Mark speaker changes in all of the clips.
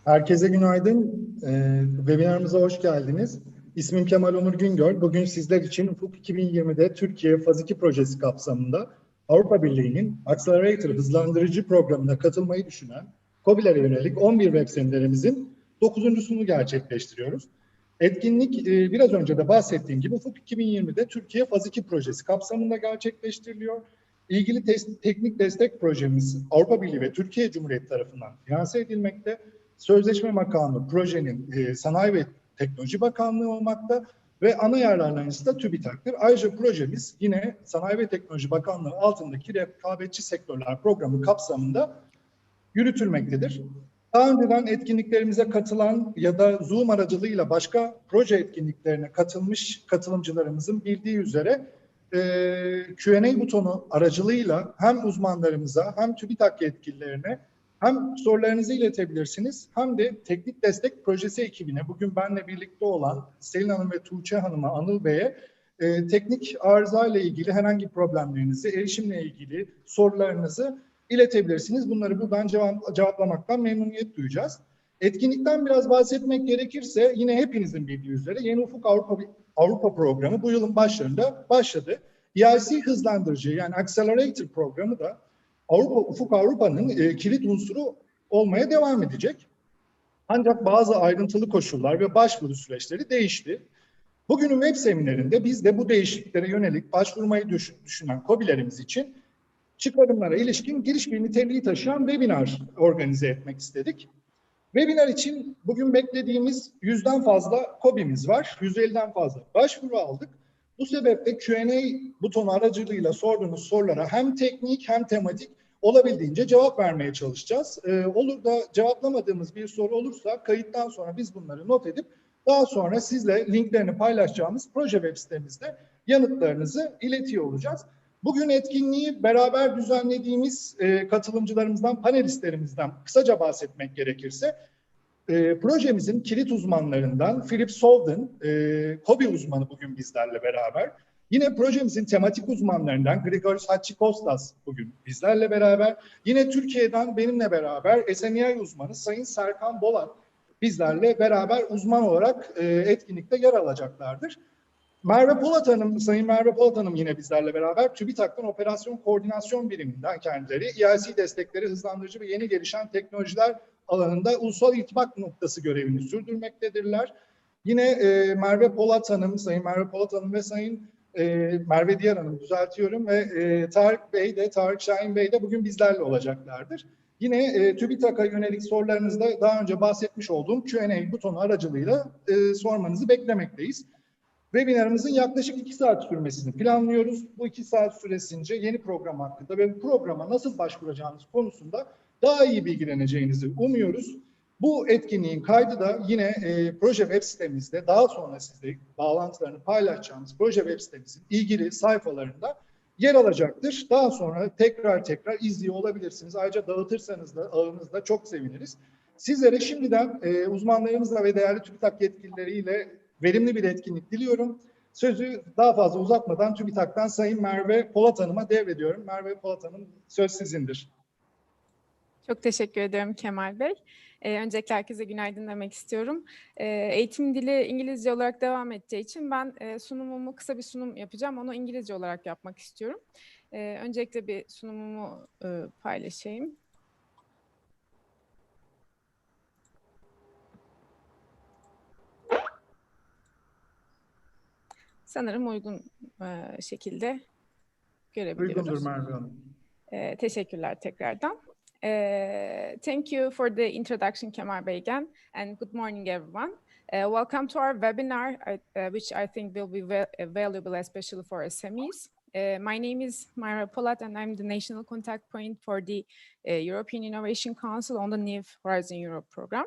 Speaker 1: Herkese günaydın. Webinarımıza hoş geldiniz. İsmim Kemal Onur Güngör. Bugün sizler için Ufuk 2020'de Türkiye Faz 2 projesi kapsamında Avrupa Birliği'nin Accelerator hızlandırıcı programına katılmayı düşünen KOBİ'lere yönelik 11 web seminerimizin 9.sunu gerçekleştiriyoruz. Etkinlik biraz önce de bahsettiğim gibi Ufuk 2020'de Türkiye Faz 2 projesi kapsamında gerçekleştiriliyor. İlgili teknik destek projemiz Avrupa Birliği ve Türkiye Cumhuriyeti tarafından finanse edilmekte. Sözleşme makamı projenin Sanayi ve Teknoloji Bakanlığı olmakta ve ana yararlanıcısı da TÜBİTAK'tır. Ayrıca projemiz yine Sanayi ve Teknoloji Bakanlığı altındaki rekabetçi sektörler programı kapsamında yürütülmektedir. Daha önceden etkinliklerimize katılan ya da Zoom aracılığıyla başka proje etkinliklerine katılmış katılımcılarımızın bildiği üzere Q&A butonu aracılığıyla hem uzmanlarımıza hem TÜBİTAK yetkililerine hem sorularınızı iletebilirsiniz hem de teknik destek projesi ekibine bugün benimle birlikte olan Selin Hanım ve Tuğçe Hanım'a, Anıl Bey'e teknik arıza ile ilgili herhangi problemlerinizi, erişimle ilgili sorularınızı iletebilirsiniz. Bunları buradan cevaplamaktan memnuniyet duyacağız. Etkinlikten biraz bahsetmek gerekirse yine hepinizin bildiği üzere Yeni Ufuk Avrupa programı bu yılın başlarında başladı. EIC hızlandırıcı yani Accelerator programı da Ufuk Avrupa'nın kilit unsuru olmaya devam edecek. Ancak bazı ayrıntılı koşullar ve başvuru süreçleri değişti. Bugünün web seminerinde biz de bu değişikliklere yönelik başvurmayı düşünen KOBİ'lerimiz için çıkarımlara ilişkin giriş bir niteliği taşıyan webinar organize etmek istedik. Webinar için bugün beklediğimiz 100'den fazla KOBİ'miz var. 150'den fazla başvuru aldık. Bu sebeple Q&A butonu aracılığıyla sorduğunuz sorulara hem teknik hem tematik olabildiğince cevap vermeye çalışacağız. Olur da cevaplamadığımız bir soru olursa kayıttan sonra biz bunları not edip daha sonra sizle linklerini paylaşacağımız proje web sitemizde yanıtlarınızı iletiyor olacağız. Bugün etkinliği beraber düzenlediğimiz katılımcılarımızdan, panelistlerimizden kısaca bahsetmek gerekirse, projemizin kilit uzmanlarından Philip Solden, KOBİ uzmanı bugün bizlerle beraber. Yine projemizin tematik uzmanlarından Grigoris Hatchikostas bugün bizlerle beraber. Yine Türkiye'den benimle beraber SMEs uzmanı Sayın Serkan Bolat bizlerle beraber uzman olarak etkinlikte yer alacaklardır. Sayın Merve Polat Hanım yine bizlerle beraber TÜBİTAK'tan Operasyon Koordinasyon Biriminden kendileri EIC destekleri hızlandırıcı ve yeni gelişen teknolojiler alanında ulusal irtibat noktası görevini sürdürmektedirler. Yine Sayın Merve Polat Hanım ve Sayın Merve Diyar Hanım düzeltiyorum ve Tarık Şahin Bey de bugün bizlerle olacaklardır. Yine TÜBİTAK'a yönelik sorularınızda daha önce bahsetmiş olduğum Q&A butonu aracılığıyla sormanızı beklemekteyiz. Webinarımızın yaklaşık 2 saat sürmesini planlıyoruz. Bu 2 saat süresince yeni program hakkında ve bu programa nasıl başvuracağınız konusunda daha iyi bilgileneceğinizi umuyoruz. Bu etkinliğin kaydı da yine proje web sitemizde daha sonra size bağlantılarını paylaşacağımız proje web sitemizin ilgili sayfalarında yer alacaktır. Daha sonra tekrar izliyor olabilirsiniz. Ayrıca dağıtırsanız da ağınızda çok seviniriz. Sizlere şimdiden uzmanlarımızla ve değerli TÜBİTAK yetkilileriyle verimli bir etkinlik diliyorum. Sözü daha fazla uzatmadan TÜBİTAK'tan Sayın Merve Polat Hanım'a devrediyorum. Merve Polat Hanım, söz sizindir.
Speaker 2: Çok teşekkür ederim Kemal Bey. Öncelikle herkese günaydın demek istiyorum. Eğitim dili İngilizce olarak devam edeceği için ben sunumumu kısa bir sunum yapacağım. Onu İngilizce olarak yapmak istiyorum. Öncelikle bir sunumumu paylaşayım. Sanırım uygun şekilde görebiliyoruz.
Speaker 1: Uygundur Merve Hanım.
Speaker 2: Teşekkürler tekrardan. Thank you for the introduction, Kemal Bey, again, and good morning, everyone. Welcome to our webinar, which I think will be valuable, especially for SMEs. My name is Myra Polat, and I'm the national contact point for the European Innovation Council on the New Horizon Europe program.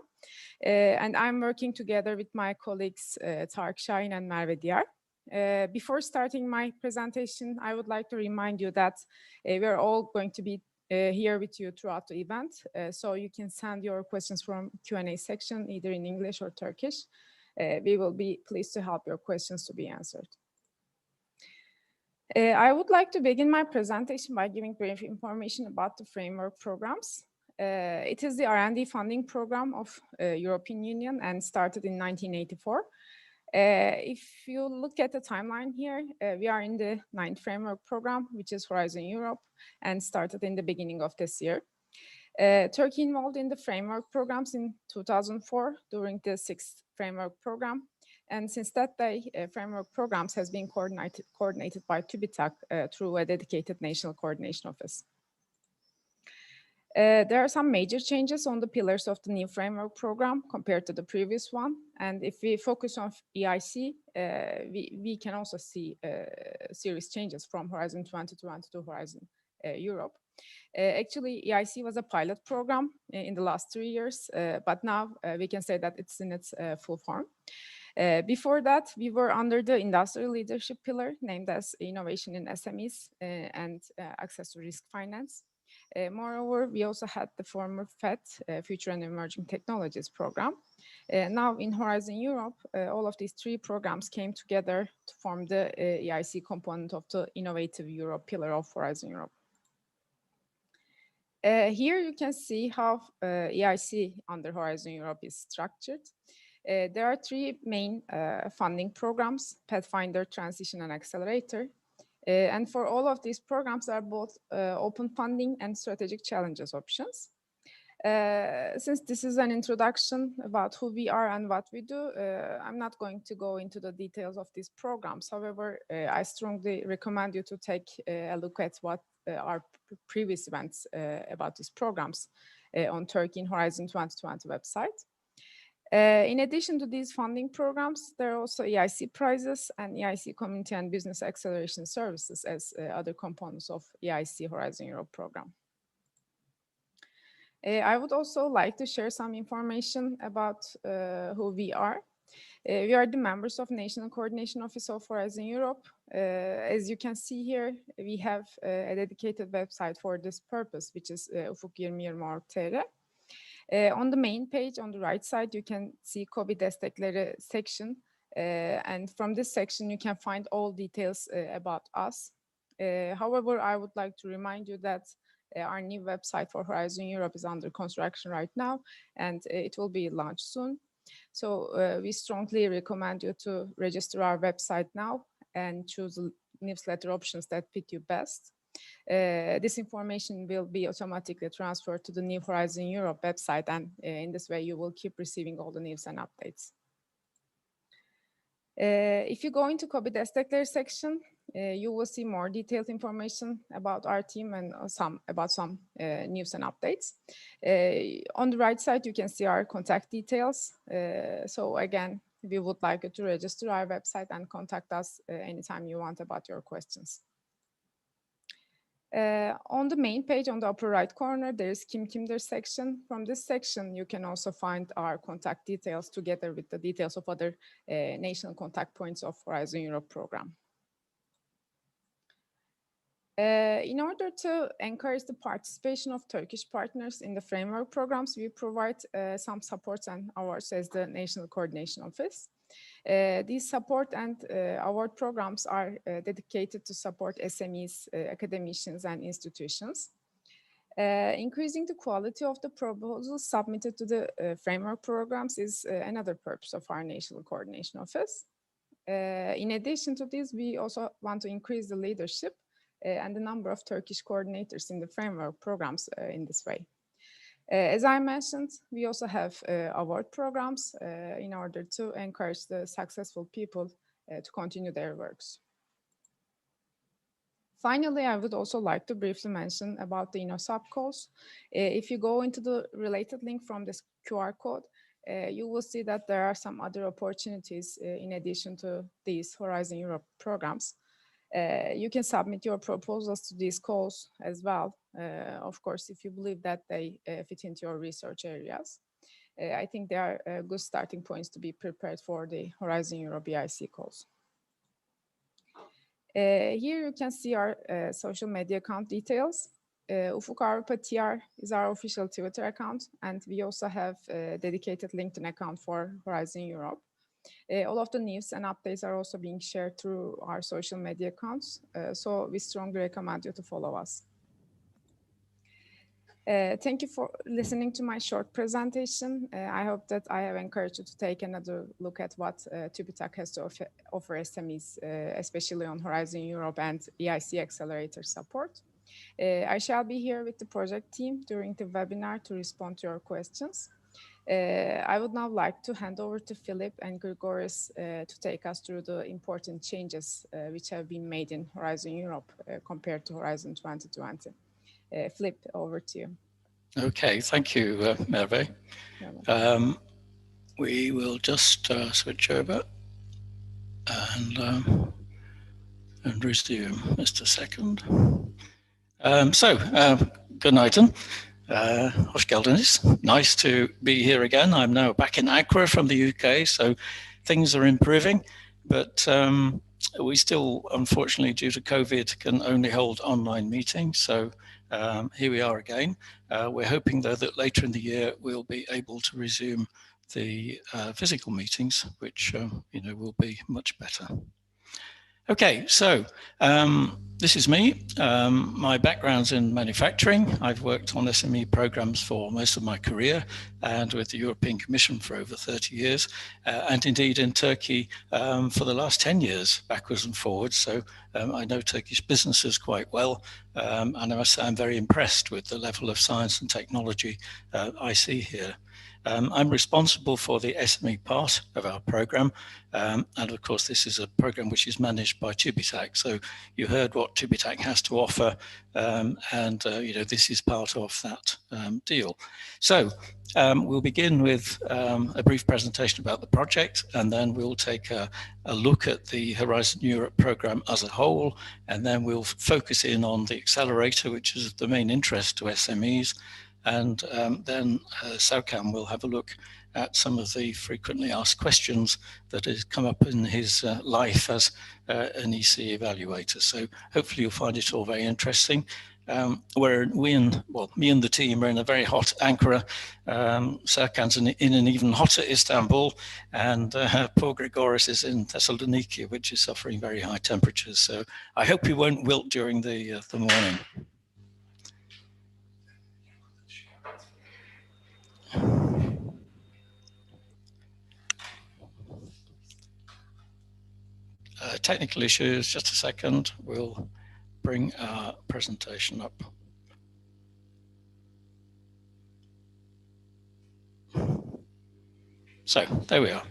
Speaker 2: And I'm working together with my colleagues, Tarık Şahin and Merve Diyar. Before starting my presentation, I would like to remind you that we're all going to be here with you throughout the event. So you can send your questions from Q&A section, either in English or Turkish. We will be pleased to help your questions to be answered. I would like to begin my presentation by giving brief information about the framework programs. It is the R&D funding program of European Union and started in 1984. If you look at the timeline here, we are in the 9th framework program, which is Horizon Europe, and started in the beginning of this year. Turkey involved in the framework programs in 2004 during the 6th framework program. And since that day, framework programs has been coordinated by TÜBİTAK through a dedicated national coordination office. There are some major changes on the pillars of the new framework program compared to the previous one. And if we focus on EIC, we can also see serious changes from Horizon 2020 to Horizon Europe. Actually, EIC was a pilot program in the last 3 years, but now we can say that it's in its full form. Before that, we were under the industrial leadership pillar named as Innovation in SMEs and Access to Risk Finance. Moreover, we also had the former FET, Future and Emerging Technologies program. Now in Horizon Europe, all of these 3 programs came together to form the EIC component of the Innovative Europe pillar of Horizon Europe. Here you can see how EIC under Horizon Europe is structured. There are 3 main funding programs: Pathfinder, Transition, and Accelerator. And for all of these programs are both open funding and strategic challenges options. Since this is an introduction about who we are and what we do, I'm not going to go into the details of these programs. However, I strongly recommend you to take a look at what our previous events about these programs on Turkey in Horizon 2020 website. In addition to these funding programs, there are also EIC prizes and EIC Community and Business Acceleration Services as other components of EIC Horizon Europe program. I would also like to share some information about who we are. We are the members of National Coordination Office of Horizon Europe. As you can see here, we have a dedicated website for this purpose, which is ufuk2020.tr. On the main page on the right side, you can see KOBİ Destekleri section. And from this section, you can find all details about us. However, I would like to remind you that our new website for Horizon Europe is under construction right now, and it will be launched soon. So we strongly recommend you to register our website now and choose the newsletter options that fit you best. This information will be automatically transferred to the new Horizon Europe website, and in this way you will keep receiving all the news and updates. If you go into KOBİ Destekleri section, you will see more detailed information about our team and some news and updates. On the right side, you can see our contact details. So again, we would like you to register our website and contact us anytime you want about your questions. On the main page on the upper right corner, there is Kim Kimdir section. From this section, you can also find our contact details together with the details of other national contact points of Horizon Europe program. In order to encourage the participation of Turkish partners in the framework programs, we provide some supports and awards as the National Coordination Office. These support and award programs are dedicated to support SMEs, academicians, and institutions. Increasing the quality of the proposals submitted to the framework programs is another purpose of our National Coordination Office. In addition to this, we also want to increase the leadership and the number of Turkish coordinators in the framework programs in this way. As I mentioned, we also have award programs in order to encourage the successful people to continue their works. Finally, I would also like to briefly mention about the InnoSub calls. If you go into the related link from this QR code, you will see that there are some other opportunities in addition to these Horizon Europe programs. You can submit your proposals to these calls as well, of course, if you believe that they fit into your research areas. I think they are good starting points to be prepared for the Horizon Europe EIC calls. Here you can see our social media account details. Ufuk Avrupa TR is our official Twitter account, and we also have a dedicated LinkedIn account for Horizon Europe. All of the news and updates are also being shared through our social media accounts, so we strongly recommend you to follow us. Thank you for listening to my short presentation. I hope that I have encouraged you to take another look at what TÜBİTAK has to offer SMEs, especially on Horizon Europe and EIC Accelerator support. I shall be here with the project team during the webinar to respond to your questions. I would now like to hand over to Philip and Grigoris to take us through the important changes which have been made in Horizon Europe compared to Horizon 2020. Philip, over to you.
Speaker 3: Okay, thank you, Merve. We will just switch over and resume just a second. Good night, hoş geldiniz. Nice to be here again. I'm now back in Accra from the UK, so things are improving, but we still, unfortunately, due to COVID, can only hold online meetings. So here we are again. We're hoping, though, that later in the year we'll be able to resume the physical meetings, which will be much better. Okay, so this is me. My background's in manufacturing. I've worked on SME programs for most of my career and with the European Commission for over 30 years, and indeed in Turkey for the last 10 years, backwards and forwards. So I know Turkish businesses quite well, and I must say I'm very impressed with the level of science and technology I see here. I'm responsible for the SME part of our program, and of course this is a program which is managed by TÜBİTAK. So you heard what TÜBİTAK has to offer, and this is part of that deal. So we'll begin with a brief presentation about the project, and then we'll take a look at the Horizon Europe program as a whole, and then we'll focus in on the accelerator, which is of the main interest to SMEs. And then Serkan will have a look at some of the frequently asked questions that has come up in his life as an EC evaluator. So hopefully you'll find it all very interesting. Me and the team are in a very hot Ankara. Serkan's in an even hotter Istanbul, and poor Grigoris is in Thessaloniki, which is suffering very high temperatures. So I hope he won't wilt during the morning. Technical issues, just a second. We'll bring our presentation up. So there we are.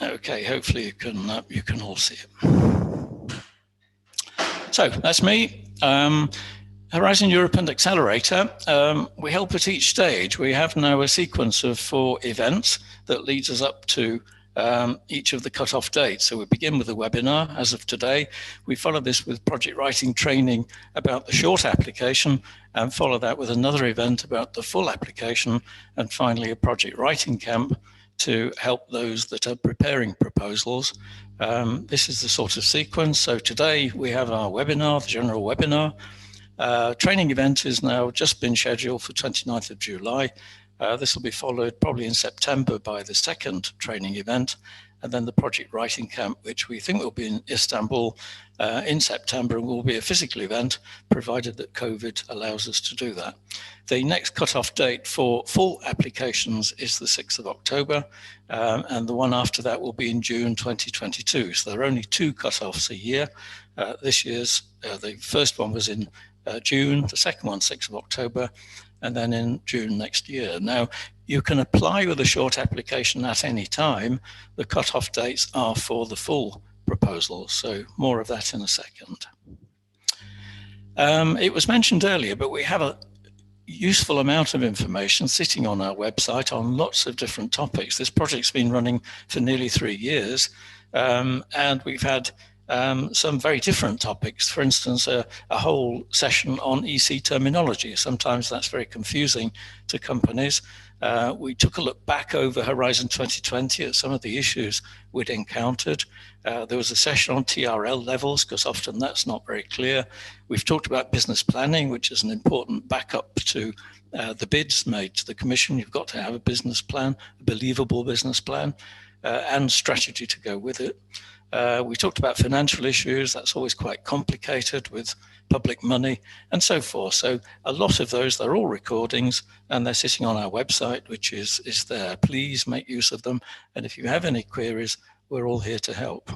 Speaker 3: Okay, hopefully you can all see it. So that's me. Horizon Europe and Accelerator. We help at each stage. We have now a sequence of 4 events that leads us up to each of the cutoff dates. So we begin with a webinar as of today. We follow this with project writing training about the short application, and follow that with another event about the full application, and finally a project writing camp to help those that are preparing proposals. This is the sort of sequence. So today we have our webinar, the general webinar. Training event is now just been scheduled for 29th of July. This will be followed probably in September by the second training event, and then the project writing camp, which we think will be in Istanbul in September, and will be a physical event, provided that COVID allows us to do that. The next cutoff date for full applications is the 6th of October, and the one after that will be in June 2022. So there are only 2 cutoffs a year. This year's, the first one was in June, the second one 6th of October, and then in June next year. Now, you can apply with a short application at any time. The cutoff dates are for the full proposal, so more of that in a second. It was mentioned earlier, but we have a useful amount of information sitting on our website on lots of different topics. This project's been running for nearly 3 years, and we've had some very different topics. For instance, a whole session on EC terminology. Sometimes that's very confusing to companies. We took a look back over Horizon 2020 at some of the issues we'd encountered. There was a session on TRL levels, because often that's not very clear. We've talked about business planning, which is an important backup to the bids made to the Commission. You've got to have a business plan, a believable business plan, and strategy to go with it. We talked about financial issues. That's always quite complicated with public money and so forth. So a lot of those, they're all recordings and they're sitting on our website, which is there. Please make use of them. And if you have any queries, we're all here to help.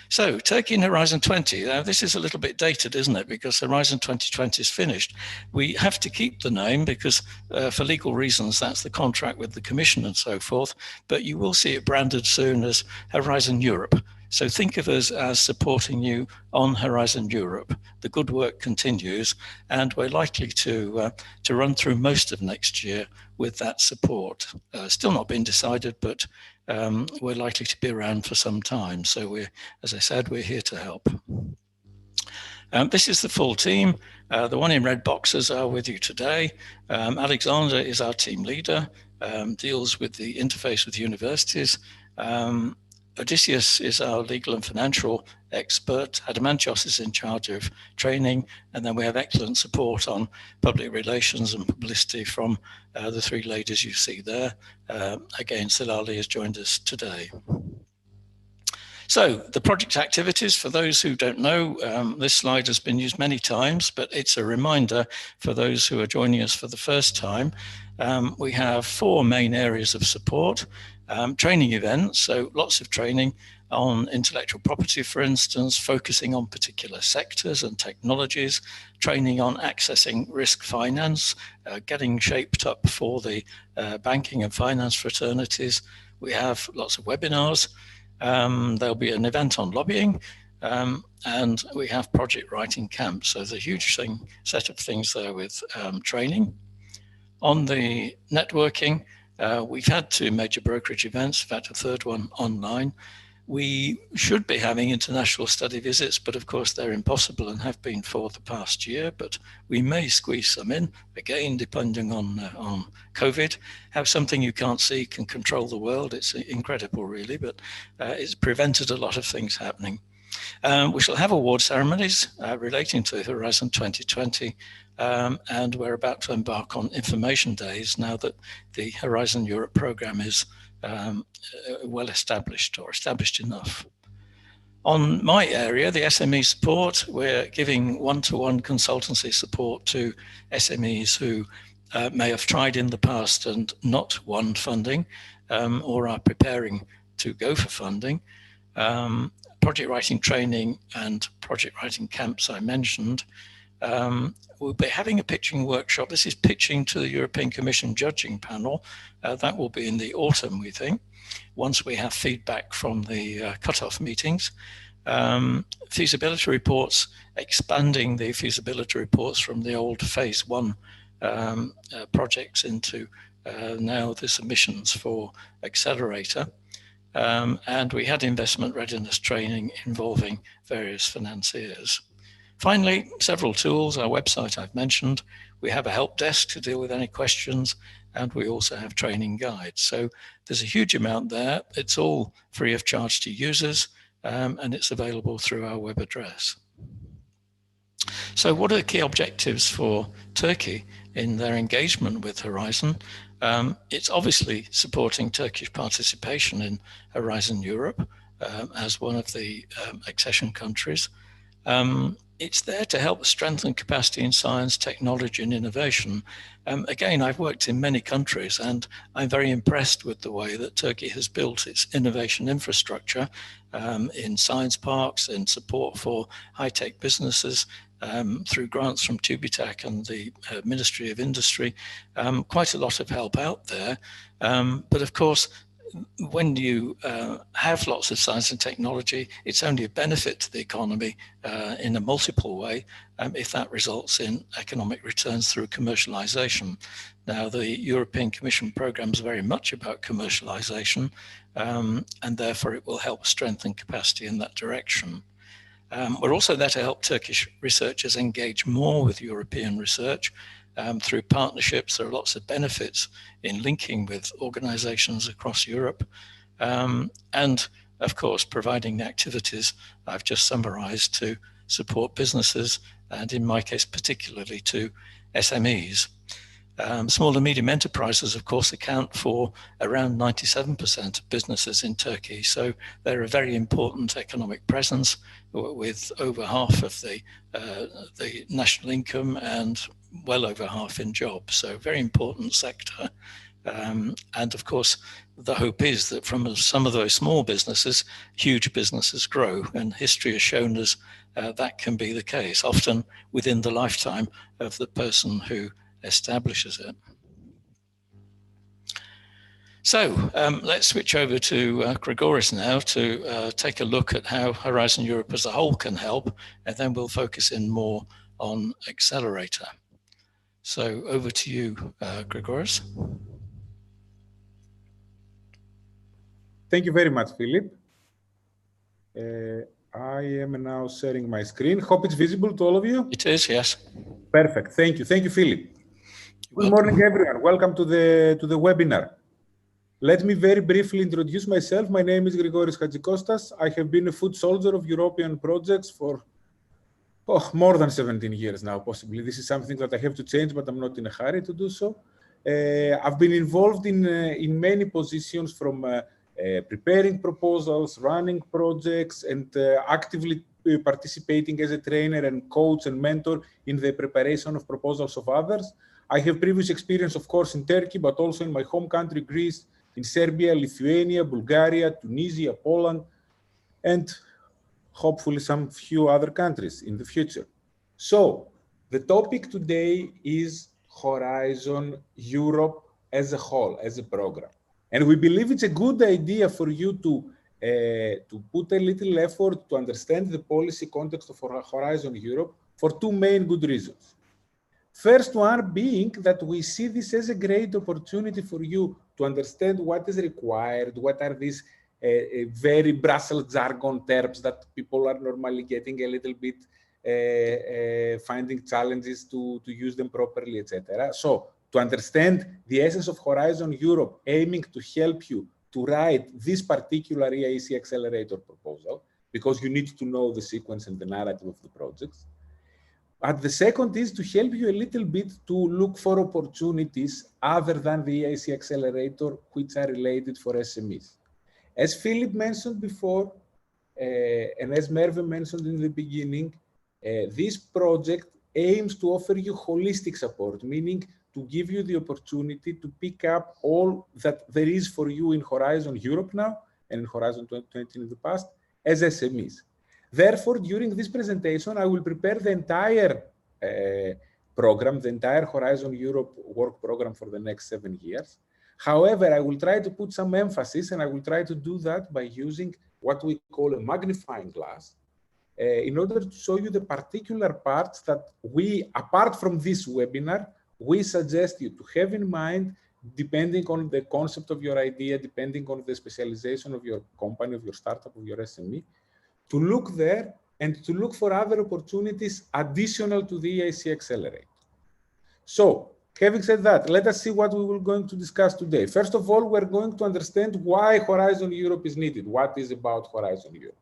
Speaker 3: So Turkey and Horizon 20, now this is a little bit dated, isn't it? Because Horizon 2020 is finished. We have to keep the name because for legal reasons, that's the contract with the Commission and so forth, but you will see it branded soon as Horizon Europe. So think of us as supporting you on Horizon Europe. The good work continues, and we're likely to run through most of next year with that support. Still not been decided, but we're likely to be around for some time. So as I said, we're here to help. This is the full team. The one in red boxes are with you today. Alexander is our team leader, deals with the interface with universities. Odysseus is our legal and financial expert. Adamantios is in charge of training. And then we have excellent support on public relations and publicity from the three ladies you see there. Again, Silali has joined us today. So the project activities, for those who don't know, this slide has been used many times, but it's a reminder for those who are joining us for the first time. We have 4 main areas of support. Training events, so lots of training on intellectual property, for instance, focusing on particular sectors and technologies, training on accessing risk finance, getting shaped up for the banking and finance fraternities. We have lots of webinars. There'll be an event on lobbying, and we have project writing camps. So there's a huge set of things there with training. On the networking, we've had 2 major brokerage events, in fact, a third one online. We should be having international study visits, but of course they're impossible and have been for the past year, but we may squeeze some in, again, depending on COVID. How something you can't see can control the world. It's incredible, really, but it's prevented a lot of things happening. We shall have award ceremonies relating to Horizon 2020, and we're about to embark on information days now that the Horizon Europe program is well established or established enough. On my area, the SME support, we're giving one-to-one consultancy support to SMEs who may have tried in the past and not won funding or are preparing to go for funding. Project writing training and project writing camps I mentioned. We'll be having a pitching workshop. This is pitching to the European Commission judging panel. That will be in the autumn, we think, once we have feedback from the cut-off meetings. Feasibility reports, expanding the feasibility reports from the old phase 1 projects into now the submissions for accelerator. And we had investment readiness training involving various financiers. Finally, several tools, our website I've mentioned. We have a help desk to deal with any questions, and we also have training guides. So there's a huge amount there. It's all free of charge to users, and it's available through our web address. So what are the key objectives for Turkey in their engagement with Horizon? It's obviously supporting Turkish participation in Horizon Europe as one of the accession countries. It's there to help strengthen capacity in science, technology, and innovation. Again, I've worked in many countries, and I'm very impressed with the way that Turkey has built its innovation infrastructure in science parks, in support for high-tech businesses, through grants from TÜBİTAK and the Ministry of Industry. Quite a lot of help out there. But of course, when you have lots of science and technology, it's only a benefit to the economy in a multiple way if that results in economic returns through commercialization. Now, the European Commission program is very much about commercialization, and therefore it will help strengthen capacity in that direction. We're also there to help Turkish researchers engage more with European research through partnerships. There are lots of benefits in linking with organizations across Europe. And of course, providing the activities I've just summarized to support businesses, and in my case, particularly to SMEs. Small and medium enterprises, of course, account for around 97% of businesses in Turkey. So they're a very important economic presence with over half of the national income and well over half in jobs. So very important sector. And of course, the hope is that from some of those small businesses, huge businesses grow. And history has shown us that can be the case, often within the lifetime of the person who establishes it. So let's switch over to Grigoris now to take a look at how Horizon Europe as a whole can help, and then we'll focus in more on Accelerator. So over to you, Grigoris.
Speaker 4: Thank you very much, Philip. I am now sharing my screen. Hope it's visible to all of you.
Speaker 3: It is, yes.
Speaker 4: Perfect. Thank you. Thank you, Philip. Good morning, everyone. Welcome to the webinar. Let me very briefly introduce myself. My name is Grigoris Hadjikostas. I have been a foot soldier of European projects for more than 17 years now, possibly. This is something that I have to change, but I'm not in a hurry to do so. I've been involved in many positions, from preparing proposals, running projects, and actively participating as a trainer and coach and mentor in the preparation of proposals of others. I have previous experience, of course, in Turkey, but also in my home country, Greece, in Serbia, Lithuania, Bulgaria, Tunisia, Poland, and hopefully some few other countries in the future. So the topic today is Horizon Europe as a whole, as a program. And we believe it's a good idea for you to put a little effort to understand the policy context of Horizon Europe for two main good reasons. First one being that we see this as a great opportunity for you to understand what is required, what are these very Brussels jargon terms that people are normally getting a little bit, finding challenges to use them properly, etc. So to understand the essence of Horizon Europe, aiming to help you to write this particular EIC Accelerator proposal, because you need to know the sequence and the narrative of the projects. But the second is to help you a little bit to look for opportunities other than the EIC Accelerator, which are related for SMEs. As Philip mentioned before, and as Merve mentioned in the beginning, this project aims to offer you holistic support, meaning to give you the opportunity to pick up all that there is for you in Horizon Europe now, and in Horizon 2020 in the past, as SMEs. Therefore, during this presentation, I will prepare the entire program, the entire Horizon Europe work program for the next 7 years. However, I will try to put some emphasis, and I will try to do that by using what we call a magnifying glass, in order to show you the particular parts that we, apart from this webinar, we suggest you to have in mind, depending on the concept of your idea, depending on the specialization of your company, of your startup, of your SME, to look there and to look for other opportunities additional to the EIC Accelerator. So, having said that, let us see what we will going to discuss today. First of all, we're going to understand why Horizon Europe is needed, what is about Horizon Europe.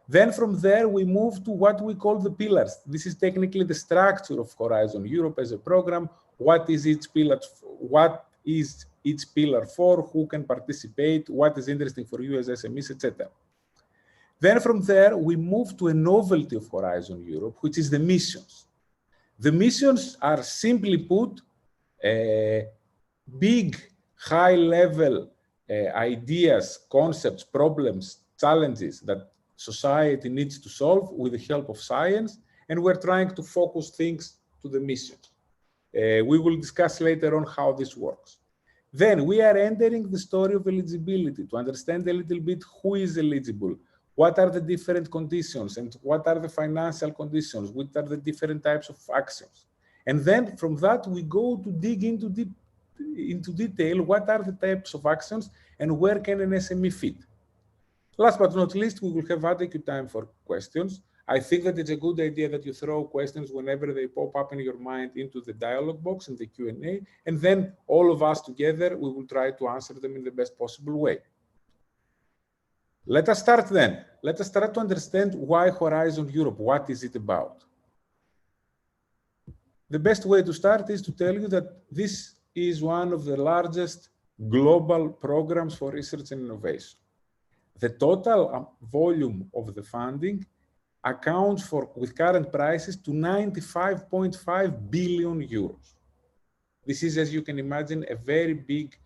Speaker 4: Then from there, we move to what we call the pillars. This is technically the structure of Horizon Europe as a program. What is each pillar for, who can participate, what is interesting for you as SMEs, etc. Then from there, we move to a novelty of Horizon Europe, which is the missions. The missions are, simply put, big, high-level ideas, concepts, problems, challenges that society needs to solve with the help of science, and we're trying to focus things to the missions. We will discuss later on how this works. Then we are entering the story of eligibility to understand a little bit who is eligible, what are the different conditions, and what are the financial conditions, what are the different types of actions. And then from that, we go to dig into detail, what are the types of actions and where can an SME fit. Last but not least, we will have adequate time for questions. I think that it's a good idea that you throw questions whenever they pop up in your mind into the dialog box in the Q&A, and then all of us together, we will try to answer them in the best possible way. Let us start then. Let us try to understand why Horizon Europe, what is it about? the best way to start is to tell you that this is one of the largest global programs for research and innovation. The total volume of the funding accounts for, with current prices, to 95.5 billion euros. This is, as you can imagine, a very big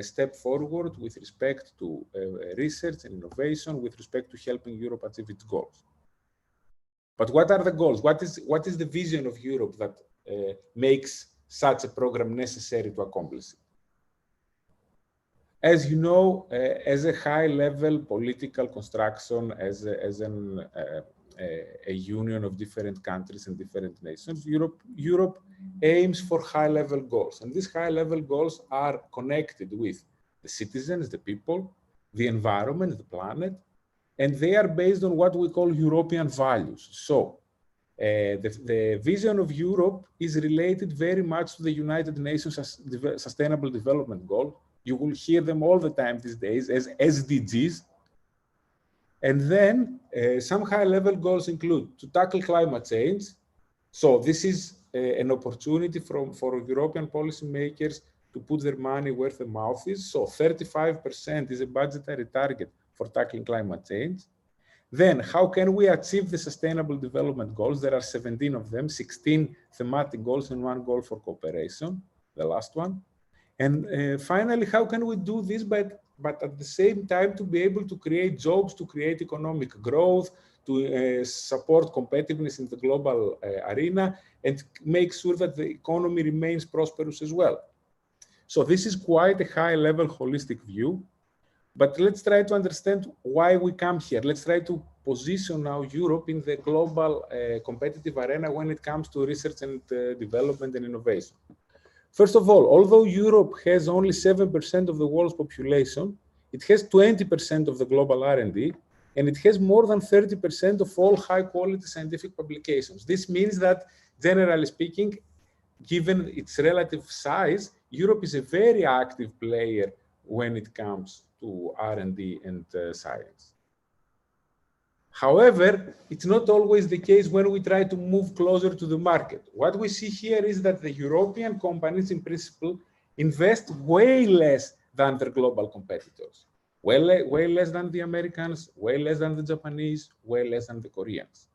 Speaker 4: step forward with respect to research and innovation, with respect to helping Europe achieve its goals. But what are the goals? What is the vision of Europe that makes such a program necessary to accomplish it? As you know, as a high-level political construction, as a union of different countries and different nations, Europe aims for high-level goals. And these high-level goals are connected with the citizens, the people, the environment, the planet, and they are based on what we call European values. So the vision of Europe is related very much to the United Nations Sustainable Development Goal. You will hear them all the time these days as SDGs. And then some high-level goals include to tackle climate change. So this is an opportunity for European policymakers to put their money where their mouth is. So 35% is a budgetary target for tackling climate change. Then how can we achieve the Sustainable Development Goals? There are 17 of them, 16 thematic goals and 1 goal for cooperation, the last one. And finally, how can we do this, but at the same time to be able to create jobs, to create economic growth, to support competitiveness in the global arena, and make sure that the economy remains prosperous as well. So this is quite a high-level holistic view, but let's try to understand why we come here. Let's try to position now Europe in the global competitive arena when it comes to research and development and innovation. First of all, although Europe has only 7% of the world's population, it has 20% of the global R&D, and it has more than 30% of all high-quality scientific publications. This means that, generally speaking, given its relative size, Europe is a very active player when it comes to R&D and science. However, it's not always the case when we try to move closer to the market. What we see here is that the European companies, in principle, invest way less than their global competitors. Way less than the Americans, way less than the Japanese, way less than the Koreans.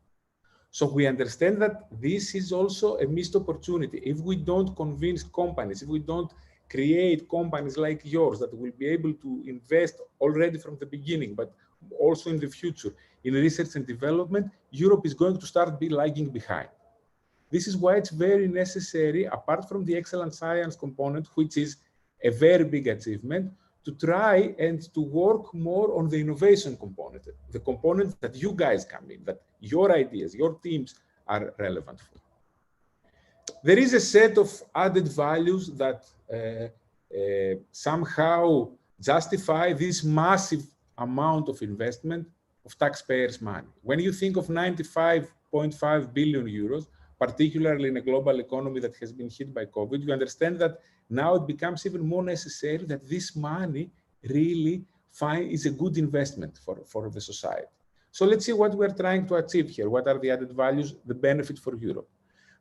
Speaker 4: So we understand that this is also a missed opportunity. If we don't convince companies, if we don't create companies like yours that will be able to invest already from the beginning, but also in the future, in research and development, Europe is going to start lagging behind. This is why it's very necessary, apart from the excellent science component, which is a very big achievement, to try and to work more on the innovation component, the component that you guys come in, that your ideas, your teams are relevant for. There is a set of added values that somehow justify this massive amount of investment of taxpayers' money. When you think of 95.5 billion euros, particularly in a global economy that has been hit by COVID, you understand that now it becomes even more necessary that this money really is a good investment for the society. So let's see what we're trying to achieve here. What are the added values, the benefit for Europe?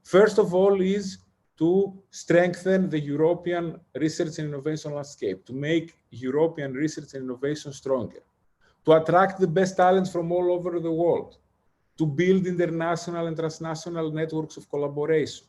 Speaker 4: First of all is to strengthen the European research and innovation landscape, to make European research and innovation stronger, to attract the best talents from all over the world, to build international and transnational networks of collaboration,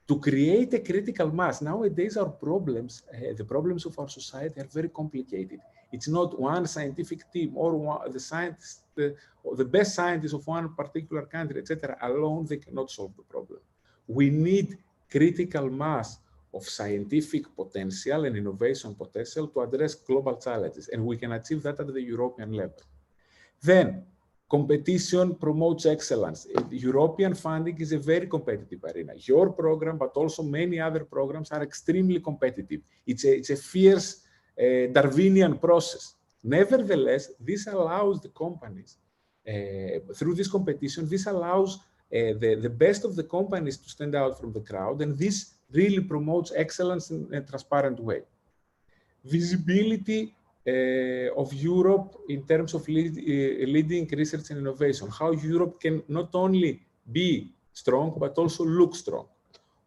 Speaker 4: to create a critical mass. Nowadays, our problems, the problems of our society are very complicated. It's not one scientific team or the scientists, the best scientists of one particular country, etc. alone, they cannot solve the problem. We need critical mass of scientific potential and innovation potential to address global challenges, and we can achieve that at the European level. Then, competition promotes excellence. European funding is a very competitive arena. Your program, but also many other programs, are extremely competitive. It's a fierce Darwinian process. Nevertheless, this allows the companies, through this competition, this allows the best of the companies to stand out from the crowd, and this really promotes excellence in a transparent way. Visibility of Europe in terms of leading research and innovation, how Europe can not only be strong, but also look strong.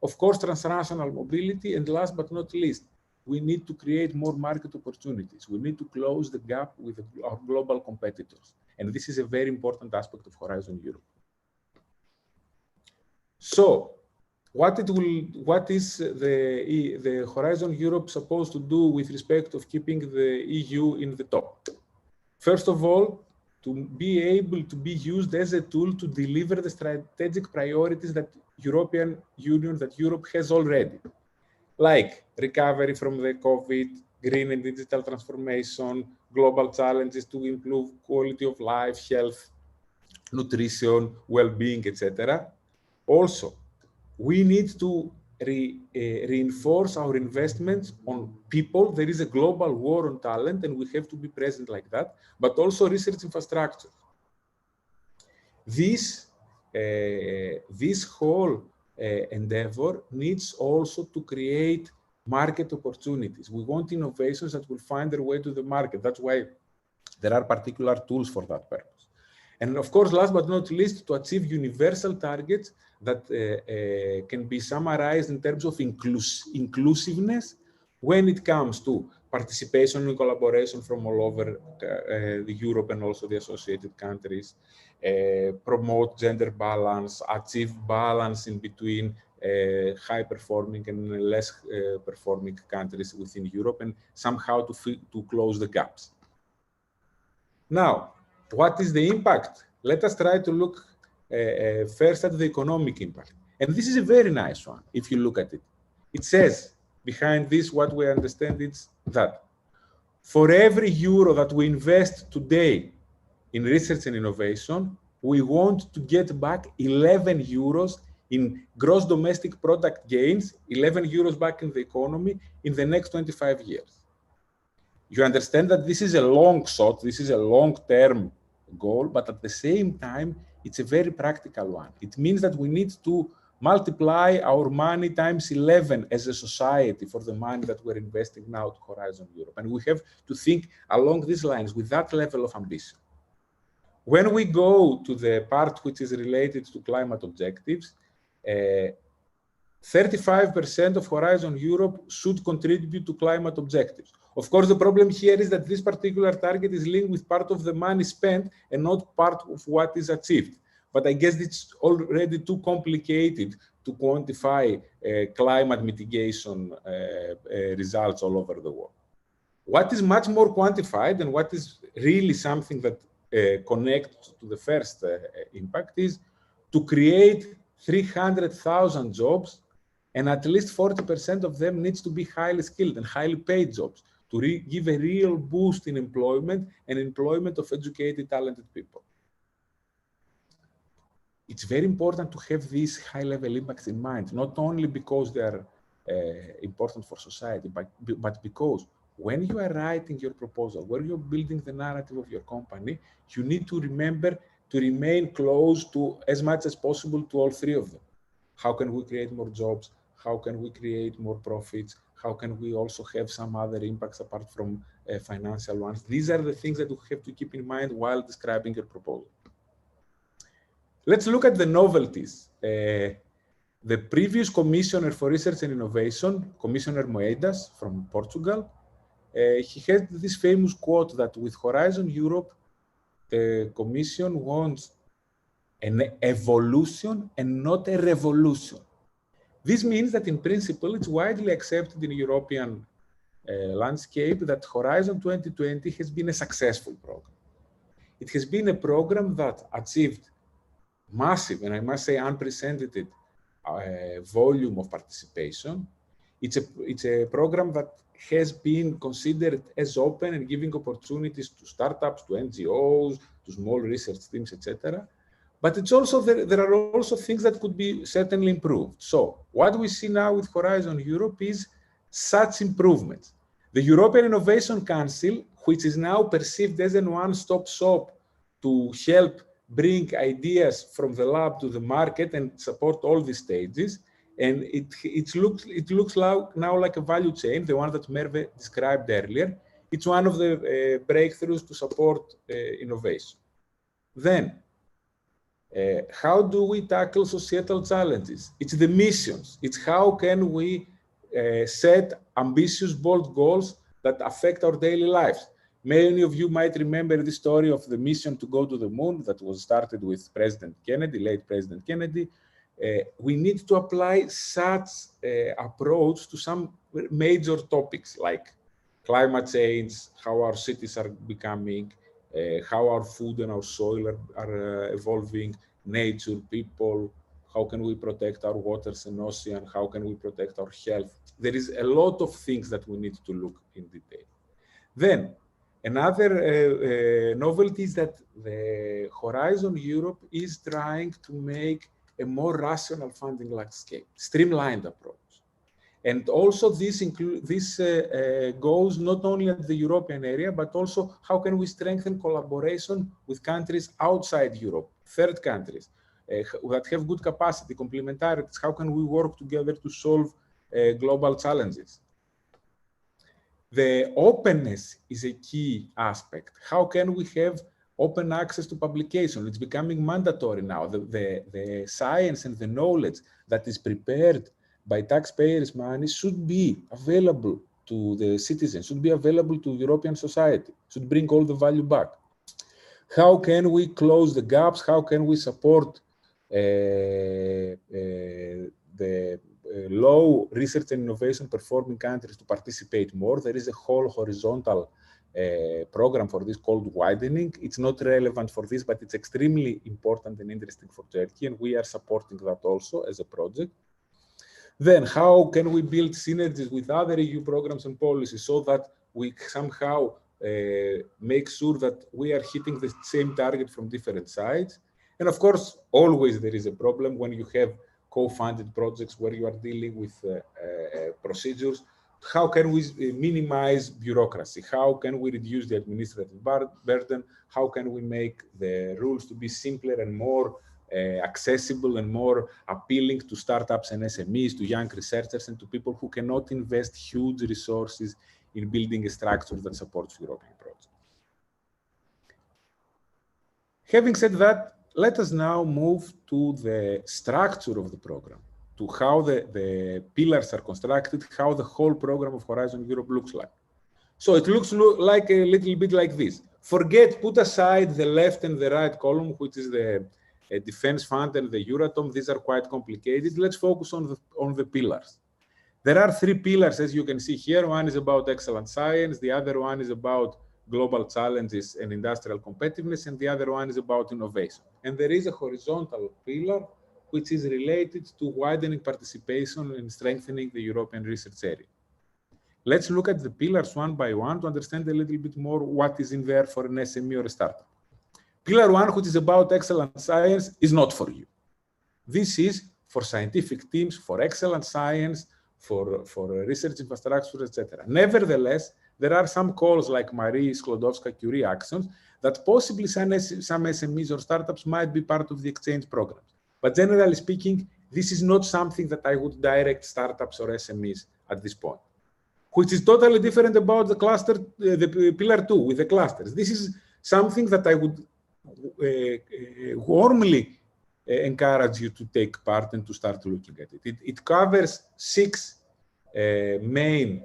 Speaker 4: of course, transnational mobility, and last but not least, we need to create more market opportunities. We need to close the gap with our global competitors. And this is a very important aspect of Horizon Europe. So, what is the Horizon Europe supposed to do with respect of keeping the EU in the top? First of all, to be able to be used as a tool to deliver the strategic priorities that European Union, that Europe has already, like recovery from the COVID, green and digital transformation, global challenges to improve quality of life, health, nutrition, well-being, etc. Also, we need to reinforce our investments on people. There is a global war on talent, and we have to be present like that, but also research infrastructure. This whole endeavor needs also to create market opportunities. We want innovations that will find their way to the market. That's why there are particular tools for that purpose. And of course, last but not least, to achieve universal targets that can be summarized in terms of inclusiveness when it comes to participation and collaboration from all over the Europe and also the associated countries, promote gender balance, achieve balance in between high-performing and less performing countries within Europe, and somehow to close the gaps. Now, what is the impact? Let us try to look first at the economic impact. And this is a very nice one, if you look at it. It says, behind this, what we understand is that for every euro that we invest today in research and innovation, we want to get back 11 euros in gross domestic product gains, 11 euros back in the economy in the next 25 years. You understand that this is a long shot, this is a long-term goal, but at the same time, it's a very practical one. It means that we need to multiply our money times 11 as a society for the money that we're investing now to Horizon Europe. And we have to think along these lines with that level of ambition. When we go to the part which is related to climate objectives, 35% of Horizon Europe should contribute to climate objectives. Of course, the problem here is that this particular target is linked with part of the money spent and not part of what is achieved. But I guess it's already too complicated to quantify climate mitigation results all over the world. What is much more quantified and what is really something that connects to the first impact is to create 300,000 jobs, and at least 40% of them needs to be highly skilled and highly paid jobs to give a real boost in employment and employment of educated, talented people. It's very important to have these high-level impacts in mind, not only because they are important for society, but because when you are writing your proposal, when you're building the narrative of your company, you need to remember to remain close to, as much as possible, to all three of them. How can we create more jobs? How can we create more profits? How can we also have some other impacts apart from financial ones? These are the things that you have to keep in mind while describing your proposal. Let's look at the novelties. The previous Commissioner for Research and Innovation, Commissioner Moedas from Portugal, he had this famous quote that with Horizon Europe, the Commission wants an evolution and not a revolution. This means that in principle, it's widely accepted in the European landscape that Horizon 2020 has been a successful program. It has been a program that achieved massive, and I must say unprecedented, volume of participation. It's a program that has been considered as open and giving opportunities to startups, to NGOs, to small research teams, etc. But it's also there are also things that could be certainly improved. So what we see now with Horizon Europe is such improvements. The European Innovation Council, which is now perceived as a one-stop shop to help bring ideas from the lab to the market and support all the stages, and it looks now like a value chain, the one that Merve described earlier. It's one of the breakthroughs to support innovation. Then, How do we tackle societal challenges? It's the missions. It's how can we set ambitious, bold goals that affect our daily lives. Many of you might remember the story of the mission to go to the moon that was started with President Kennedy, late President Kennedy. We need to apply such approach to some major topics like climate change, how our cities are becoming, how our food and our soil are evolving, nature, people, how can we protect our waters and ocean, how can we protect our health. There is a lot of things that we need to look in detail. Then, another novelty is that the Horizon Europe is trying to make a more rational funding landscape, streamlined approach. And also this goes not only at the European area, but also how can we strengthen collaboration with countries outside Europe, third countries that have good capacity, complementarities. How can we work together to solve global challenges? The openness is a key aspect. How can we have open access to publication? It's becoming mandatory now. The science and the knowledge that is prepared by taxpayers' money should be available to the citizens, should be available to European society, should bring all the value back. How can we close the gaps? How can we support the low research and innovation performing countries to participate more? There is a whole horizontal program for this called widening. It's not relevant for this, but it's extremely important and interesting for Turkey, and we are supporting that also as a project. Then how can we build synergies with other EU programs and policies so that we somehow make sure that we are hitting the same target from different sides? And of course, always there is a problem when you have co-funded projects where you are dealing with procedures. How can we minimize bureaucracy? How can we reduce the administrative burden? How can we make the rules to be simpler and more accessible and more appealing to startups and SMEs, to young researchers, and to people who cannot invest huge resources in building a structure that supports European projects? Having said that, let us now move to the structure of the program, to how the pillars are constructed, how the whole program of Horizon Europe looks like. So it looks like a little bit like this. Put aside the left and the right column, which is the Defense Fund and the Euratom. These are quite complicated. Let's focus on the pillars. There are three pillars, as you can see here. One is about excellent science. The other one is about global challenges and industrial competitiveness. And the other one is about innovation. And there is a horizontal pillar, which is related to widening participation and strengthening the European research area. Let's look at the pillars one by one to understand a little bit more what is in there for an SME or a startup. Pillar one, which is about excellent science, is not for you. This is for scientific teams, for excellent science, for research infrastructure, etc. Nevertheless, there are some calls like Marie Sklodowska-Curie actions that possibly some SMEs or startups might be part of the exchange programs. But generally speaking, this is not something that I would direct startups or SMEs at this point, which is totally different about the cluster, the pillar two with the clusters. This is something that I would warmly encourage you to take part and to start looking at it. It covers 6 main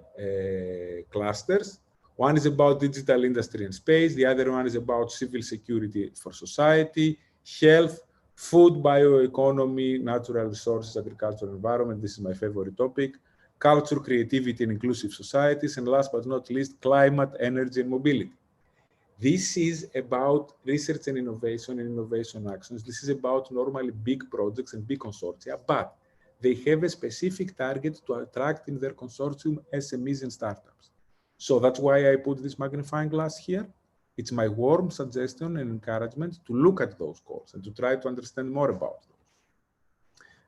Speaker 4: clusters. One is about digital industry and space. The other one is about civil security for society, health, food, bioeconomy, natural resources, agriculture, environment. This is my favorite topic. Culture, creativity, and inclusive societies. And last but not least, climate, energy, and mobility. This is about research and innovation actions. This is about normally big projects and big consortia, but they have a specific target to attract in their consortium SMEs and startups. So that's why I put this magnifying glass here. It's my warm suggestion and encouragement to look at those calls and to try to understand more about them.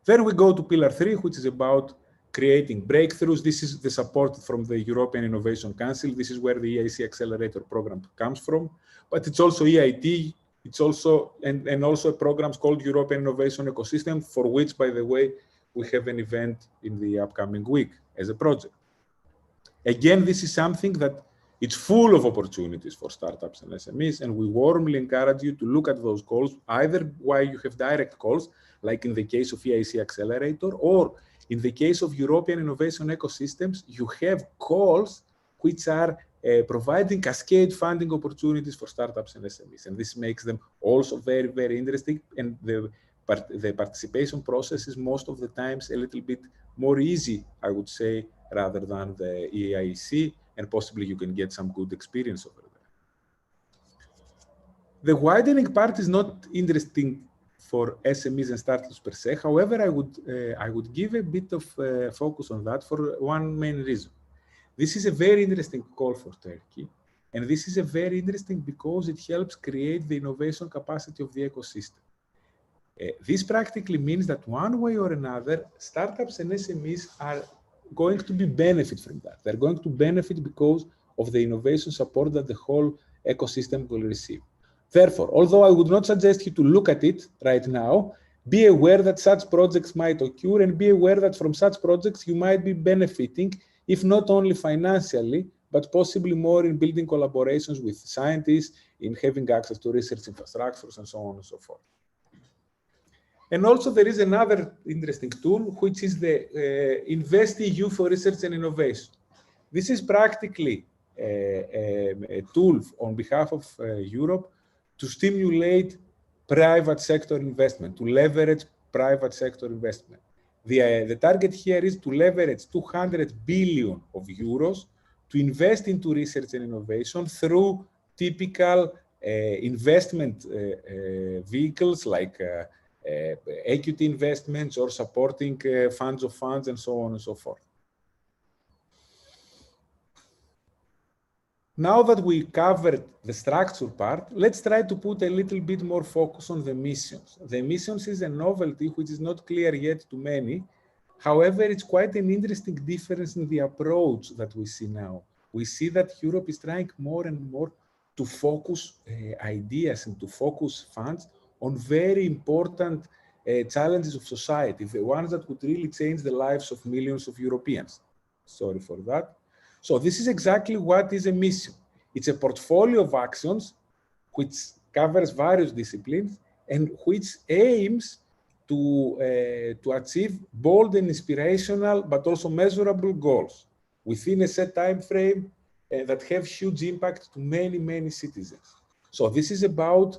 Speaker 4: Then we go to pillar 3, which is about creating breakthroughs. This is the support from the European Innovation Council. This is where the EIC Accelerator program comes from. But it's also EIT. It's also, and also programs called European Innovation Ecosystem, for which, by the way, we have an event in the upcoming week as a project. Again, this is something that It's full of opportunities for startups and SMEs, and we warmly encourage you to look at those calls, either while you have direct calls, like in the case of EIC Accelerator, or in the case of European innovation ecosystems, you have calls which are providing cascade funding opportunities for startups and SMEs. And this makes them also very, very interesting. And the participation process is most of the times a little bit more easy, I would say, rather than the EIC, and possibly you can get some good experience over there. The widening part is not interesting for SMEs and startups per se. However, I would give a bit of focus on that for one main reason. This is a very interesting call for Turkey, and this is a very interesting because it helps create the innovation capacity of the ecosystem. This practically means that one way or another, startups and SMEs are going to be benefit from that. They're going to benefit because of the innovation support that the whole ecosystem will receive. Therefore, although I would not suggest you to look at it right now, be aware that such projects might occur, and be aware that from such projects you might be benefiting, if not only financially, but possibly more in building collaborations with scientists, in having access to research infrastructures, and so on and so forth. And also there is another interesting tool, which is the InvestEU for Research and Innovation. This is practically a tool on behalf of Europe to stimulate private sector investment, to leverage private sector investment. The target here is to leverage 200 billion of euros to invest into research and innovation through typical investment vehicles like equity investments or supporting funds of funds and so on and so forth. Now that we covered the structure part, let's try to put a little bit more focus on the missions. The missions is a novelty which is not clear yet to many. However, it's quite an interesting difference in the approach that we see now. We see that Europe is trying more and more to focus ideas and to focus funds on very important challenges of society, the ones that would really change the lives of millions of Europeans. Sorry for that. So this is exactly what is a mission. It's a portfolio of actions which covers various disciplines and which aims to achieve bold and inspirational, but also measurable goals within a set time frame that have huge impact to many, many citizens. So this is about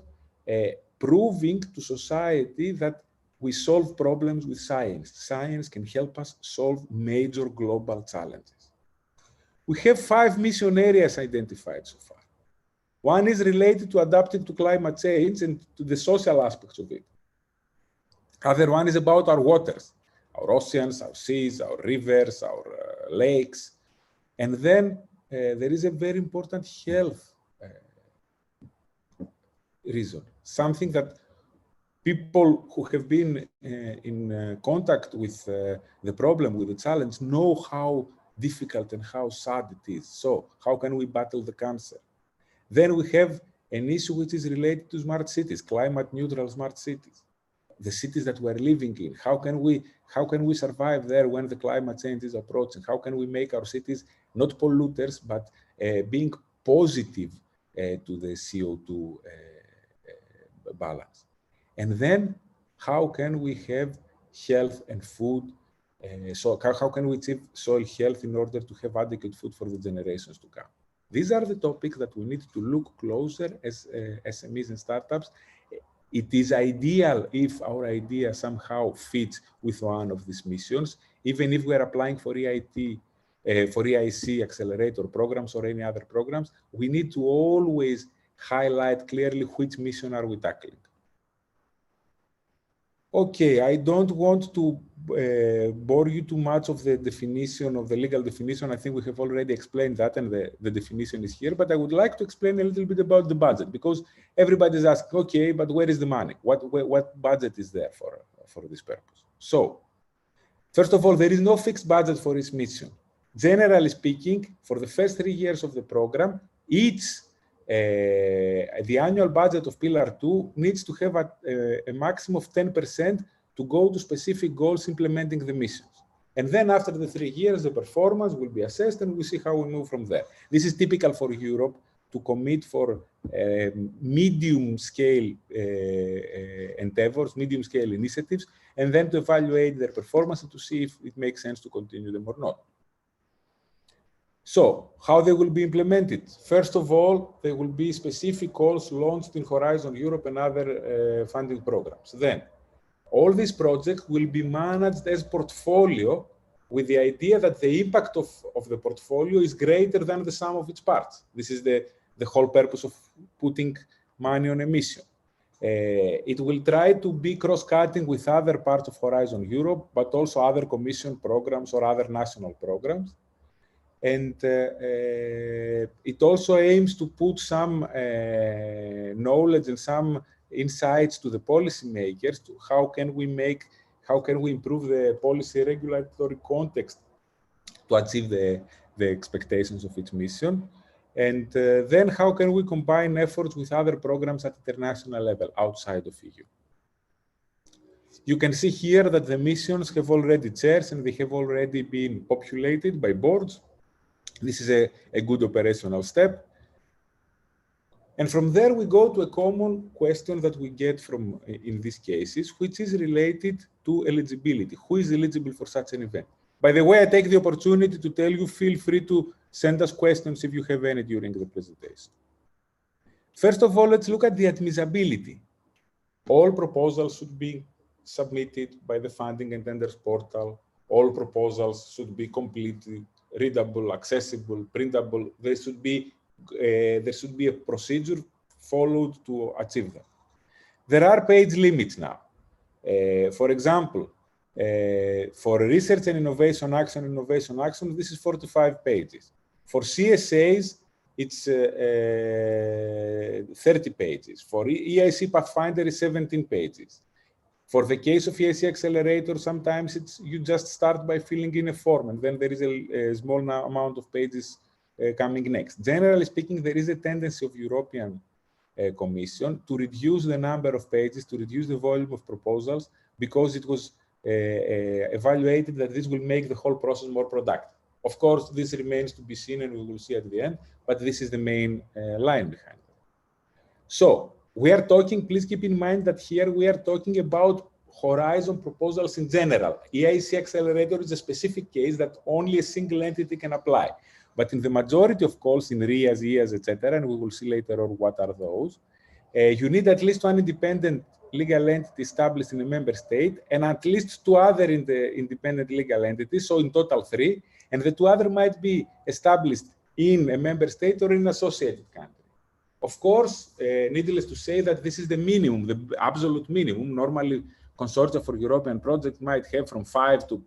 Speaker 4: proving to society that we solve problems with science. Science can help us solve major global challenges. We have 5 mission areas identified so far. One is related to adapting to climate change and to the social aspects of it. Other one is about our waters, our oceans, our seas, our rivers, our lakes. And then there is a very important health reason, something that people who have been in contact with the problem, with the challenge, know how difficult and how sad it is. So how can we battle the cancer? Then we have an issue which is related to smart cities, climate neutral smart cities. The cities that we're living in, how can we survive there when the climate change is approaching? How can we make our cities not polluters, but being positive to the CO2 balance? And then how can we have health and food? So how can we achieve soil health in order to have adequate food for the generations to come? These are the topics that we need to look closer as SMEs and startups. It is ideal if our idea somehow fits with one of these missions, even if we are applying for EIC accelerator programs or any other programs. We need to always highlight clearly which mission are we tackling. Okay, I don't want to bore you too much of the definition, of the legal definition. I think we have already explained that, and the definition is here. But I would like to explain a little bit about the budget, because everybody is asking, okay, but where is the money? What budget is there for this purpose? So, first of all, there is no fixed budget for each mission. Generally speaking, for the first 3 years of the program, the annual budget of Pillar 2 needs to have a maximum of 10% to go to specific goals implementing the missions. And then after the 3 years, the performance will be assessed and we see how we move from there. This is typical for Europe to commit for medium scale endeavors, medium scale initiatives, and then to evaluate their performance and to see if it makes sense to continue them or not. So, how they will be implemented? First of all, there will be specific calls launched in Horizon Europe and other funding programs. Then, all these projects will be managed as portfolio with the idea that the impact of the portfolio is greater than the sum of its parts. This is the whole purpose of putting money on a mission. It will try to be cross-cutting with other parts of Horizon Europe, but also other Commission programs or other national programs. And it also aims to put some knowledge and some insights to the policymakers to how can we improve the policy regulatory context to achieve the expectations of its mission. And then how can we combine efforts with other programs at international level outside of EU? You can see here that the missions have already chairs and they have already been populated by boards. This is a good operational step. And from there, we go to a common question that we get from in these cases, which is related to eligibility. Who is eligible for such an event? By the way, I take the opportunity to tell you, feel free to send us questions if you have any during the presentation. First of all, let's look at the admissibility. All proposals should be submitted by the Funding and Tenders portal. All proposals should be completely readable, accessible, printable. There should be a procedure followed to achieve that. There are page limits now. For example, for research and innovation action, this is 45 pages. For CSAs, it's 30 pages. For EIC Pathfinder, it's 17 pages. For the case of EIC Accelerator, sometimes you just start by filling in a form, and then there is a small amount of pages coming next. Generally speaking, there is a tendency of European Commission to reduce the number of pages, to reduce the volume of proposals, because it was evaluated that this will make the whole process more productive. Of course, this remains to be seen and we will see at the end, but this is the main line behind it. So, we are talking, please keep in mind that here we are talking about Horizon proposals in general. EIC Accelerator is a specific case that only a single entity can apply. But in the majority of calls in RIAs, EAs, etc., and we will see later on what are those, you need at least one independent legal entity established in a member state and at least 2 other independent legal entities, so in total 3, and the 2 other might be established in a member state or in an associated country. Of course, needless to say that this is the minimum, the absolute minimum. Normally, consortia for European projects might have from 5 to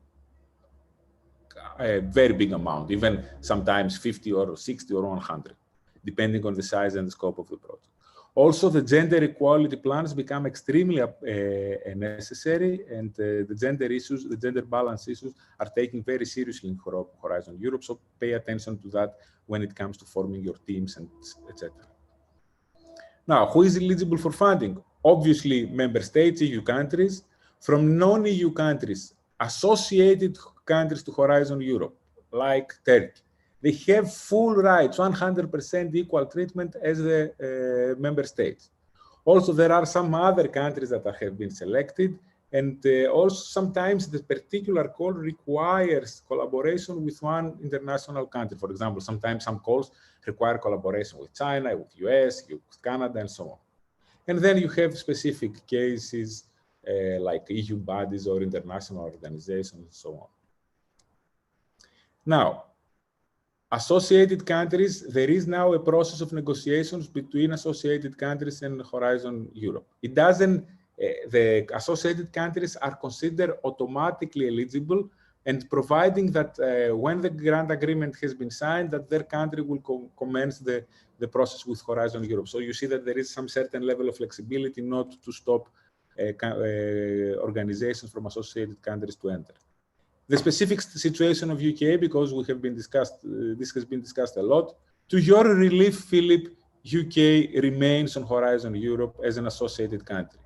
Speaker 4: a very big amount, even sometimes 50 or 60 or 100, depending on the size and the scope of the project. Also, the gender equality plans become extremely necessary, and the gender issues, the gender balance issues are taken very seriously in Horizon Europe, so pay attention to that when it comes to forming your teams and etc. Now, who is eligible for funding? Obviously, member states, EU countries. From non-EU countries, associated countries to Horizon Europe, like Turkey, they have full rights, 100% equal treatment as the member states. Also, there are some other countries that have been selected, and also sometimes the particular call requires collaboration with one international country. For example, sometimes some calls require collaboration with China, with US, with Canada, and so on. And then you have specific cases like EU bodies or international organizations and so on. Now, associated countries, there is now a process of negotiations between associated countries and Horizon Europe. It doesn't, the associated countries are considered automatically eligible, and providing that when the grant agreement has been signed, that their country will commence the process with Horizon Europe. So you see that there is some certain level of flexibility not to stop organizations from associated countries to enter. The specific situation of UK, because we have been discussed, this has been discussed a lot. To your relief, Philip, UK remains on Horizon Europe as an associated country.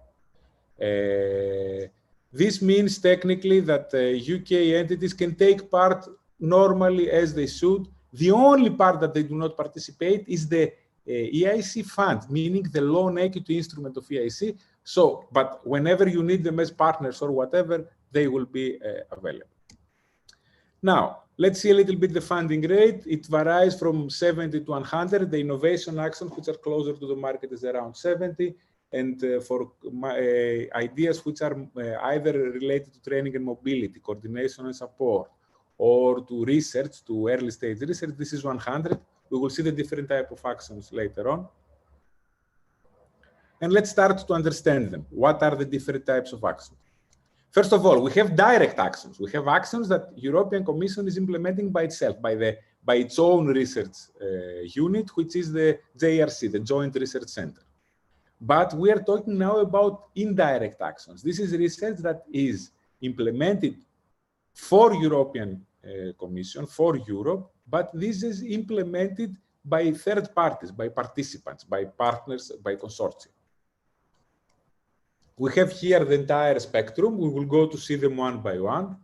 Speaker 4: This means technically that UK entities can take part normally as they should. The only part that they do not participate is the EIC fund, meaning the loan equity instrument of EIC. So, but whenever you need them as partners or whatever, they will be available. Now, let's see a little bit the funding rate. It varies from 70 to 100. The innovation actions, which are closer to the market, is around 70. And for ideas which are either related to training and mobility, coordination and support, or to research, to early stage research, this is 100. We will see the different type of actions later on. And let's start to understand them. What are the different types of actions? First of all, we have direct actions. We have actions that European Commission is implementing by itself, by its own research unit, which is the JRC, the Joint Research Center. But we are talking now about indirect actions. This is research that is implemented for European Commission, for Europe, but this is implemented by third parties, by participants, by partners, by consortia. We have here the entire spectrum. We will go to see them one by one.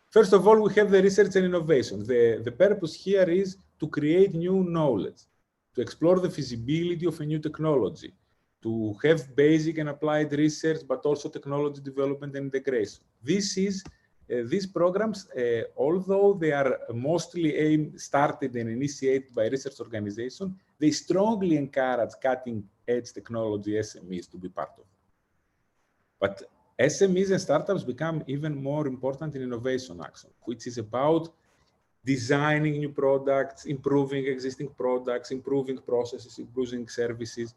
Speaker 4: First of all, we have the research and innovation. The purpose here is to create new knowledge, to explore the feasibility of a new technology, to have basic and applied research, but also technology development and integration. These programs, although they are mostly started and initiated by research organizations, they strongly encourage cutting-edge technology SMEs to be part of. But SMEs and startups become even more important in innovation action, which is about designing new products, improving existing products, improving processes, improving services,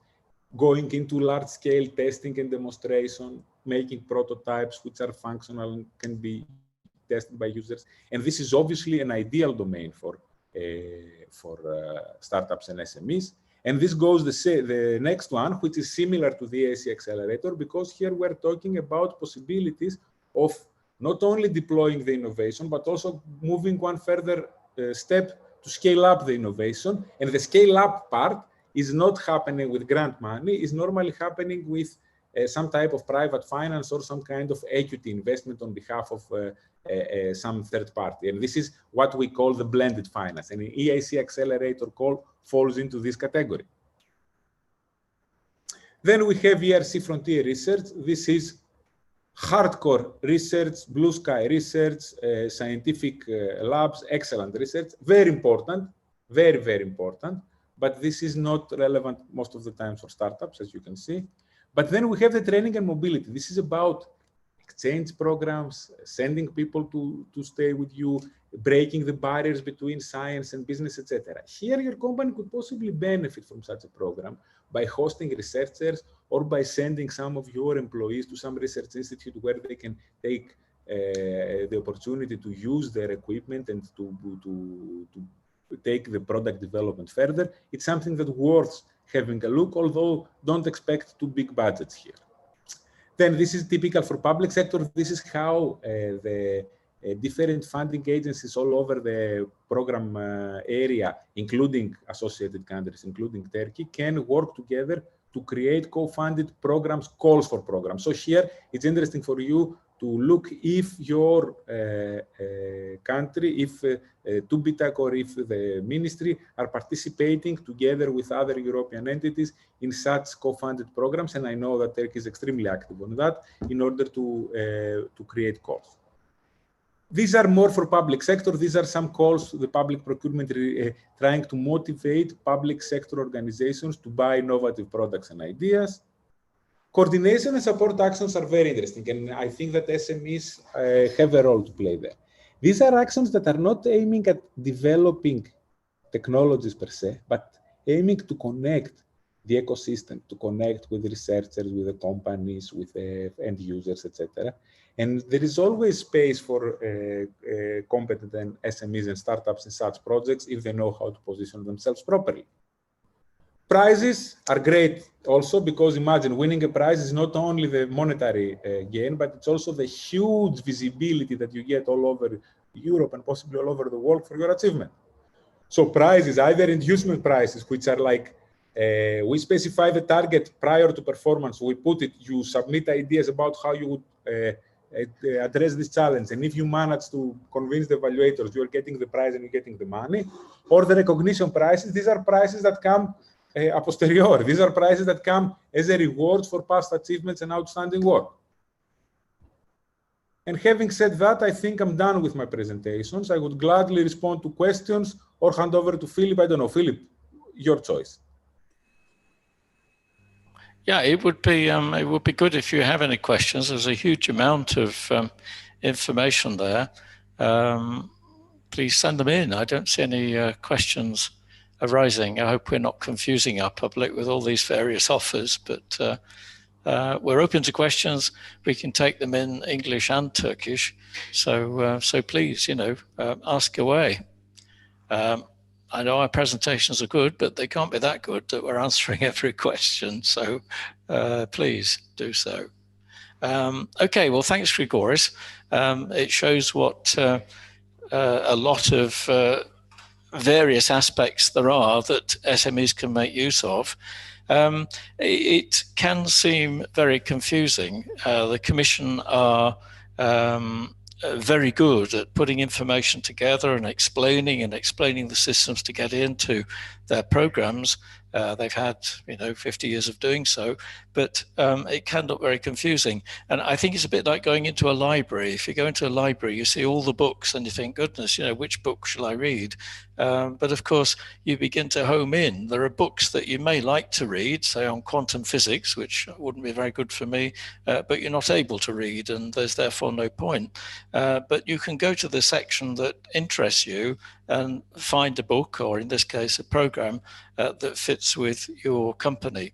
Speaker 4: going into large-scale testing and demonstration, making prototypes which are functional and can be tested by users. And this is obviously an ideal domain for startups and SMEs. And this goes the next one, which is similar to the EIC Accelerator, because here we're talking about possibilities of not only deploying the innovation, but also moving one further step to scale up the innovation. And the scale up part is not happening with grant money, is normally happening with some type of private finance or some kind of equity investment on behalf of some third party. And this is what we call the blended finance. And the EIC Accelerator falls into this category. Then we have ERC Frontier Research. This is hardcore research, blue sky research, scientific labs, excellent research, very important, very, very important. But this is not relevant most of the time for startups, as you can see. But then we have the training and mobility. This is about exchange programs, sending people to stay with you, breaking the barriers between science and business, etc. Here, your company could possibly benefit from such a program by hosting researchers or by sending some of your employees to some research institute where they can take the opportunity to use their equipment and to take the product development further. It's something that worth having a look, although don't expect too big budgets here. Then this is typical for public sector. This is how the different funding agencies all over the program area, including associated countries, including Turkey, can work together to create co-funded programs, calls for programs. So here, it's interesting for you to look if your country, if TÜBİTAK or if the ministry are participating together with other European entities in such co-funded programs. And I know that Turkey is extremely active on that in order to create calls. These are more for public sector. These are some calls to the public procurement trying to motivate public sector organizations to buy innovative products and ideas. Coordination and support actions are very interesting, and I think that SMEs have a role to play there. These are actions that are not aiming at developing technologies per se, but aiming to connect the ecosystem, to connect with researchers, with the companies, with the end users, etc. And there is always space for competent SMEs and startups in such projects if they know how to position themselves properly. Prizes are great also because imagine winning a prize is not only the monetary gain, but it's also the huge visibility that you get all over Europe and possibly all over the world for your achievement. So prizes, either inducement prizes, which are like, we specify the target prior to performance, we put it, you submit ideas about how you would address this challenge, and if you manage to convince the evaluators you're getting the prize and you're getting the money, or the recognition prizes, these are prizes that come a posteriori. These are prizes that come as a reward for past achievements and outstanding work. And having said that, I think I'm done with my presentations. I would gladly respond to questions or hand over to Philip. I don't know, Philip, your choice.
Speaker 3: Yeah, it would be good if you have any questions. There's a huge amount of information there. Please send them in. I don't see any questions arising. I hope we're not confusing our public with all these various offers, but we're open to questions. We can take them in English and Turkish. So please, ask away. I know our presentations are good, but they can't be that good that we're answering every question. So please do so. Okay, well, thanks, Grigoris. It shows what a lot of various aspects there are that SMEs can make use of. It can seem very confusing. The Commission are very good at putting information together and explaining the systems to get into their programs. They've had 50 years of doing so, but it can look very confusing. And I think it's a bit like going into a library. If you go into a library, you see all the books and you think, goodness, which book shall I read? But of course, you begin to home in. There are books that you may like to read, say on quantum physics, which wouldn't be very good for me, but you're not able to read, and there's therefore no point. But you can go to the section that interests you and find a book, or in this case, a program that fits with your company.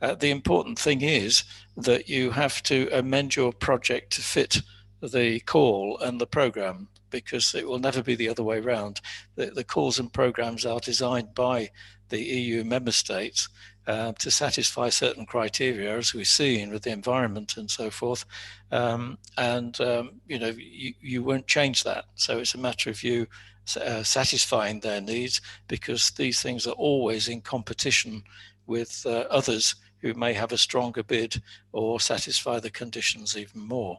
Speaker 3: The important thing is that you have to amend your project to fit the call and the program, because it will never be the other way around. The calls and programs are designed by the EU member states to satisfy certain criteria, as we've seen with the environment and so forth. You won't change that. So it's a matter of you satisfying their needs, because these things are always in competition with others who may have a stronger bid or satisfy the conditions even more.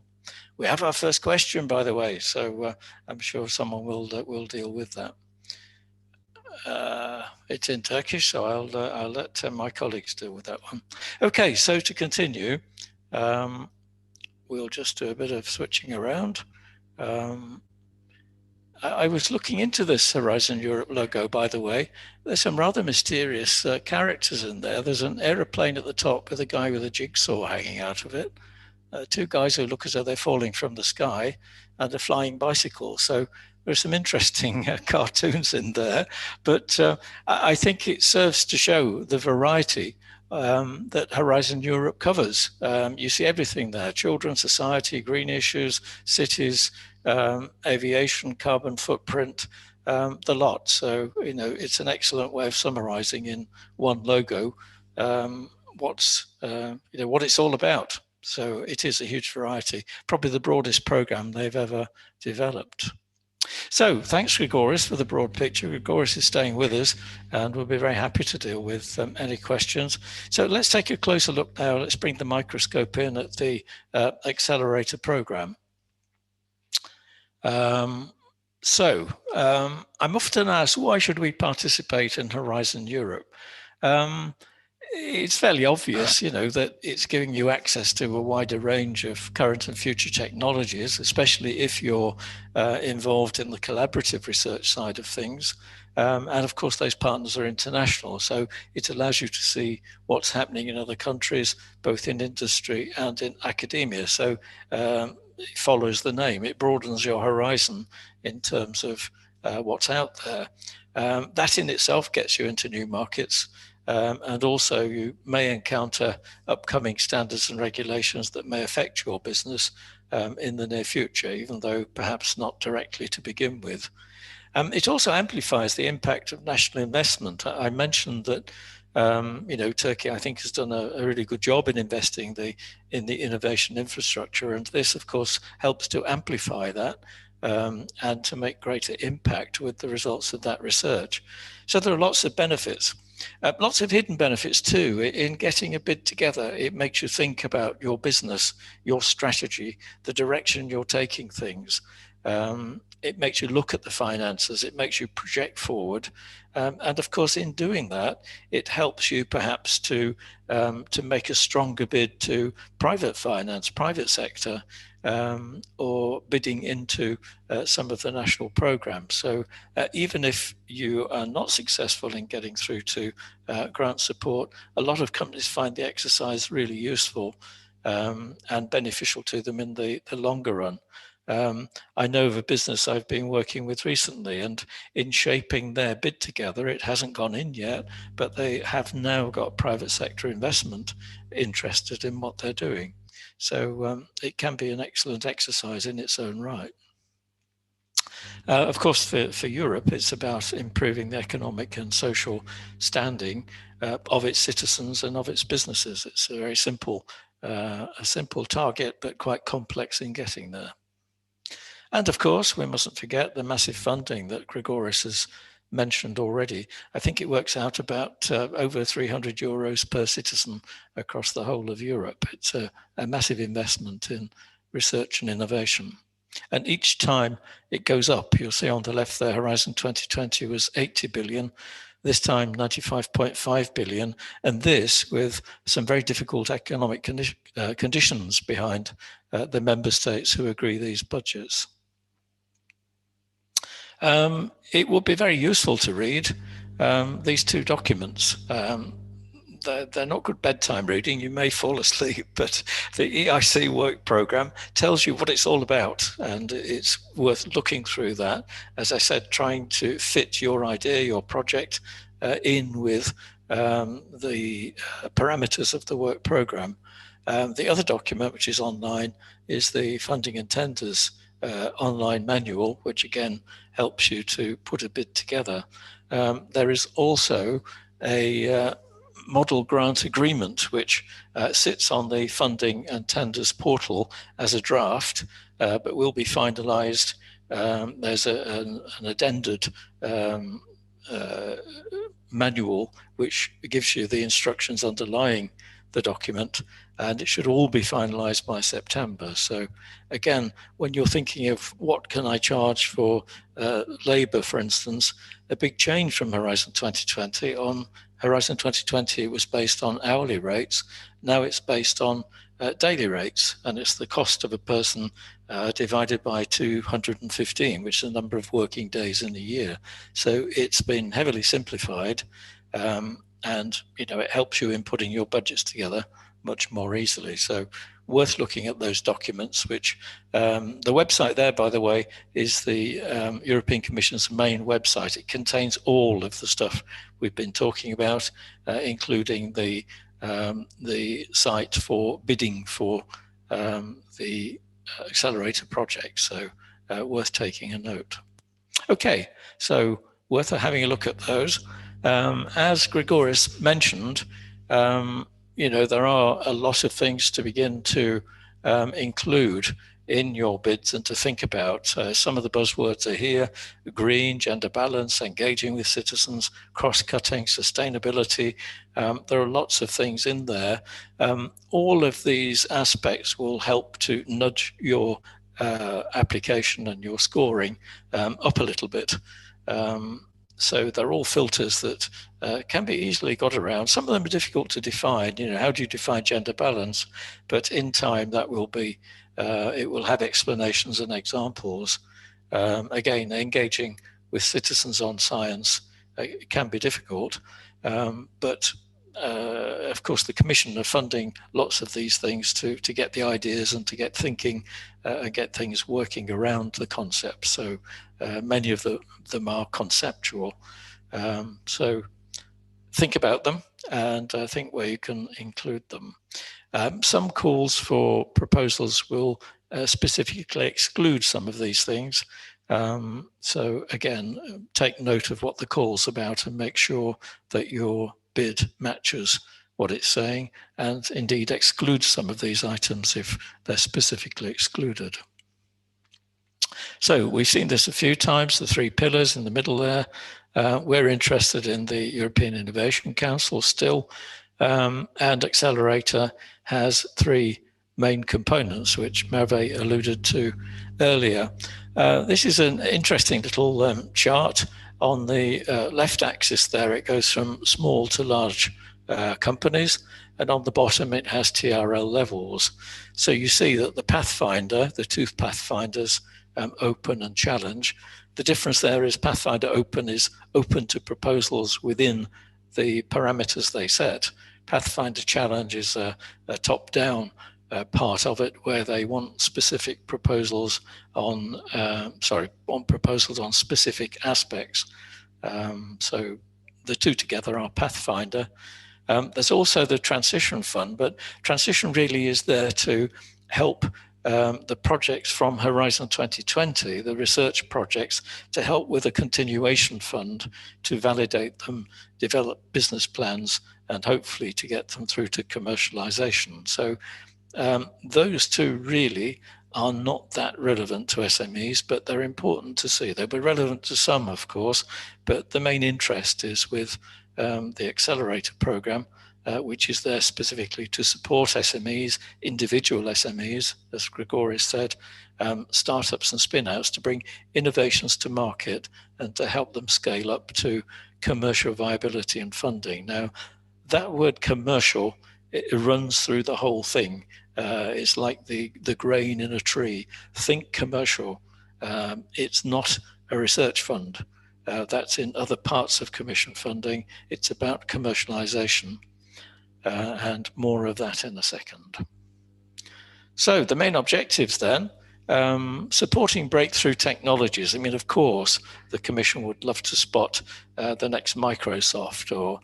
Speaker 3: We have our first question, by the way, so I'm sure someone will deal with that. It's in Turkish, so I'll let my colleagues deal with that one. Okay, so to continue, we'll just do a bit of switching around. I was looking into this Horizon Europe logo, by the way. There's some rather mysterious characters in there. There's an aeroplane at the top with a guy with a jigsaw hanging out of it. Two guys who look as though they're falling from the sky, and a flying bicycle. So there's some interesting cartoons in there, but I think it serves to show the variety that Horizon Europe covers. You see everything there: children, society, green issues, cities, aviation, carbon footprint, the lot. So, it's an excellent way of summarizing in one logo what it's all about. So it is a huge variety, probably the broadest program they've ever developed. So thanks, Grigoris, for the broad picture. Grigoris is staying with us, and we'll be very happy to deal with any questions. So let's take a closer look now. Let's bring the microscope in at the accelerator program. I'm often asked, why should we participate in Horizon Europe? It's fairly obvious, that it's giving you access to a wider range of current and future technologies, especially if you're involved in the collaborative research side of things. And of course, those partners are international. So it allows you to see what's happening in other countries, both in industry and in academia. So it follows the name. It broadens your horizon in terms of what's out there. That in itself gets you into new markets. And also you may encounter upcoming standards and regulations that may affect your business in the near future, even though perhaps not directly to begin with. It also amplifies the impact of national investment. I mentioned that Turkey, I think, has done a really good job in investing in the innovation infrastructure, and this, of course, helps to amplify that and to make greater impact with the results of that research. So there are lots of benefits. Lots of hidden benefits too. In getting a bid together, it makes you think about your business, your strategy, the direction you're taking things. It makes you look at the finances, it makes you project forward. And of course, in doing that, it helps you perhaps to make a stronger bid to private finance, private sector, or bidding into some of the national programs. So even if you are not successful in getting through to grant support, a lot of companies find the exercise really useful and beneficial to them in the longer run. I know of a business I've been working with recently, and in shaping their bid together, it hasn't gone in yet, but they have now got private sector investment interested in what they're doing. So it can be an excellent exercise in its own right. Of course, for Europe, it's about improving the economic and social standing of its citizens and of its businesses. It's a very simple target, but quite complex in getting there. And of course, we mustn't forget the massive funding that Grigoris has mentioned already. I think it works out about over €300 per citizen across the whole of Europe. It's a massive investment in research and innovation. And each time it goes up, you'll see on the left there, Horizon 2020 was 80 billion, this time 95.5 billion, and this with some very difficult economic conditions behind the member states who agree these budgets. It would be very useful to read these two documents. They're not good bedtime reading, you may fall asleep, but the EIC work programme tells you what it's all about, and it's worth looking through that. As I said, trying to fit your idea, your project in with the parameters of the work programme. The other document, which is online, is the Funding and Tenders online manual, which again helps you to put a bid together. There is also a model grant agreement, which sits on the Funding and Tenders portal as a draft, but will be finalised. There's an addended manual which gives you the instructions underlying the document, and it should all be finalised by September. So again, when you're thinking of what can I charge for labour, for instance, a big change from Horizon 2020. On Horizon 2020, it was based on hourly rates. Now it's based on daily rates, and it's the cost of a person divided by 215, which is the number of working days in a year. So it's been heavily simplified, and it helps you in putting your budgets together much more easily. So worth looking at those documents, which the website there, by the way, is the European Commission's main website. It contains all of the stuff we've been talking about, including the site for bidding for the accelerator project. So worth taking a note. Okay, so worth having a look at those. As Grigoris mentioned, there are a lot of things to begin to include in your bids and to think about. Some of the buzzwords are here: green, gender balance, engaging with citizens, cross-cutting, sustainability. There are lots of things in there. All of these aspects will help to nudge your application and your scoring up a little bit. So they're all filters that can be easily got around. Some of them are difficult to define. How do you define gender balance? But in time, that will be, it will have explanations and examples. Again, engaging with citizens on science can be difficult, but of course, the Commission are funding lots of these things to get the ideas and to get thinking and get things working around the concept. So many of them are conceptual. So think about them and think where you can include them. Some calls for proposals will specifically exclude some of these things. So again, take note of what the call's about and make sure that your bid matches what it's saying, and indeed excludes some of these items if they're specifically excluded. So we've seen this a few times, the three pillars in the middle there. We're interested in the European Innovation Council still, and Accelerator has three main components, which Merve alluded to earlier. This is an interesting little chart. On the left axis there, it goes from small to large companies, and on the bottom it has TRL levels. So you see that the Pathfinder, the two Pathfinders, Open and Challenge, the difference there is Pathfinder Open is open to proposals within the parameters they set. Pathfinder Challenge is a top-down part of it, where they want specific proposals on, proposals on specific aspects. So the two together are Pathfinder. There's also the Transition Fund, but Transition really is there to help the projects from Horizon 2020, the research projects, to help with a continuation fund to validate them, develop business plans, and hopefully to get them through to commercialization. So those two really are not that relevant to SMEs, but they're important to see. They'll be relevant to some, of course, but the main interest is with the Accelerator program, which is there specifically to support SMEs, individual SMEs, as Grigoris said, startups and spin-outs, to bring innovations to market and to help them scale up to commercial viability and funding. Now, that word commercial, it runs through the whole thing. It's like the grain in a tree. Think commercial. It's not a research fund. That's in other parts of Commission funding. It's about commercialization, and more of that in a second. So the main objectives then, supporting breakthrough technologies. I mean, of course, the Commission would love to spot the next Microsoft or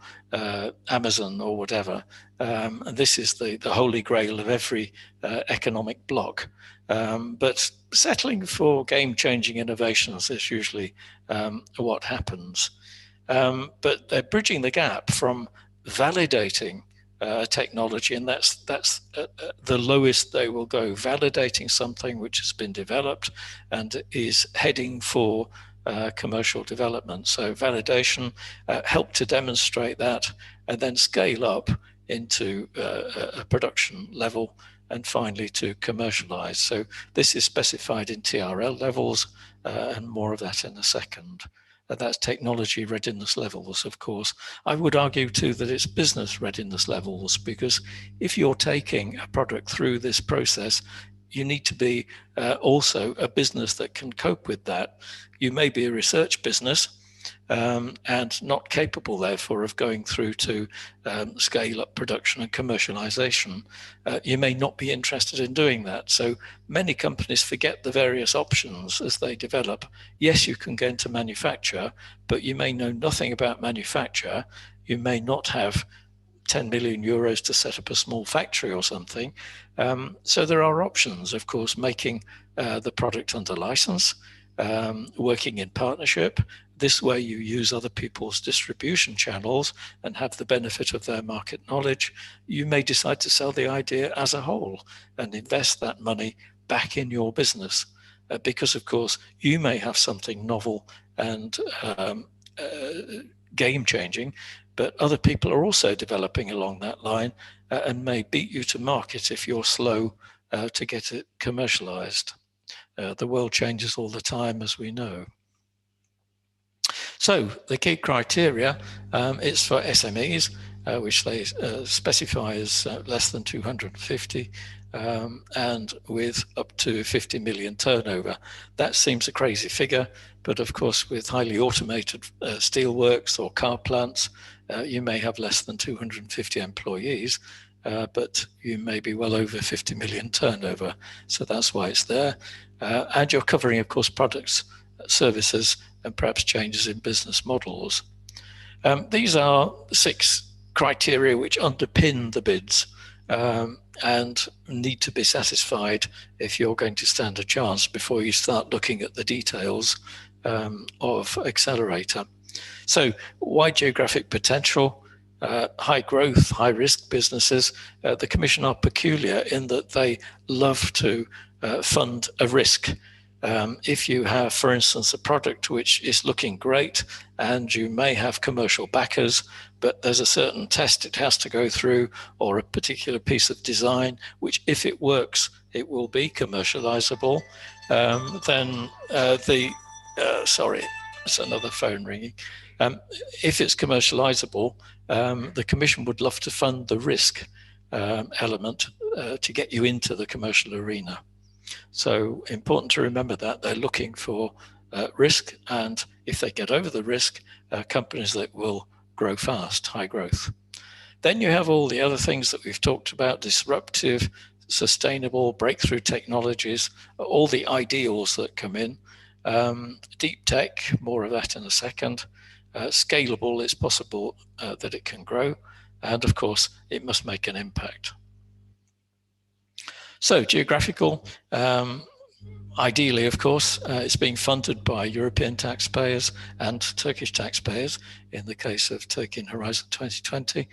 Speaker 3: Amazon or whatever. And this is the holy grail of every economic bloc. But settling for game-changing innovations is usually what happens. But they're bridging the gap from validating technology, and that's the lowest they will go, validating something which has been developed and is heading for commercial development. So validation, help to demonstrate that, and then scale up into a production level, and finally to commercialize. So this is specified in TRL levels, and more of that in a second. That's technology readiness levels, of course. I would argue too that it's business readiness levels, because if you're taking a product through this process, you need to be also a business that can cope with that. You may be a research business and not capable, therefore, of going through to scale up production and commercialization. You may not be interested in doing that. So many companies forget the various options as they develop. Yes, you can go into manufacture, but you may know nothing about manufacture. You may not have 10 million euros to set up a small factory or something. So there are options, of course, making the product under license, working in partnership. This way you use other people's distribution channels and have the benefit of their market knowledge. You may decide to sell the idea as a whole and invest that money back in your business, because of course you may have something novel and game-changing, but other people are also developing along that line and may beat you to market if you're slow to get it commercialized. The world changes all the time, as we know. So the key criteria is for SMEs, which they specify as less than 250 and with up to 50 million turnover. That seems a crazy figure, but of course with highly automated steelworks or car plants, you may have less than 250 employees, but you may be well over 50 million turnover. So that's why it's there. And you're covering, of course, products, services, and perhaps changes in business models. These are 6 criteria which underpin the bids and need to be satisfied if you're going to stand a chance before you start looking at the details of Accelerator. So wide geographic potential, high growth, high risk businesses. The Commission are peculiar in that they love to fund a risk. If you have, for instance, a product which is looking great and you may have commercial backers, but there's a certain test it has to go through or a particular piece of design, which if it works, it will be commercializable, sorry, it's another phone ringing. If it's commercializable, the Commission would love to fund the risk element to get you into the commercial arena. So important to remember that they're looking for risk, and if they get over the risk, companies that will grow fast, high growth. Then you have all the other things that we've talked about: disruptive, sustainable, breakthrough technologies, all the ideals that come in. Deep tech, more of that in a second. Scalable, it's possible that it can grow, and of course it must make an impact. So geographical, ideally, of course, it's being funded by European taxpayers and Turkish taxpayers in the case of Turkey and Horizon 2020.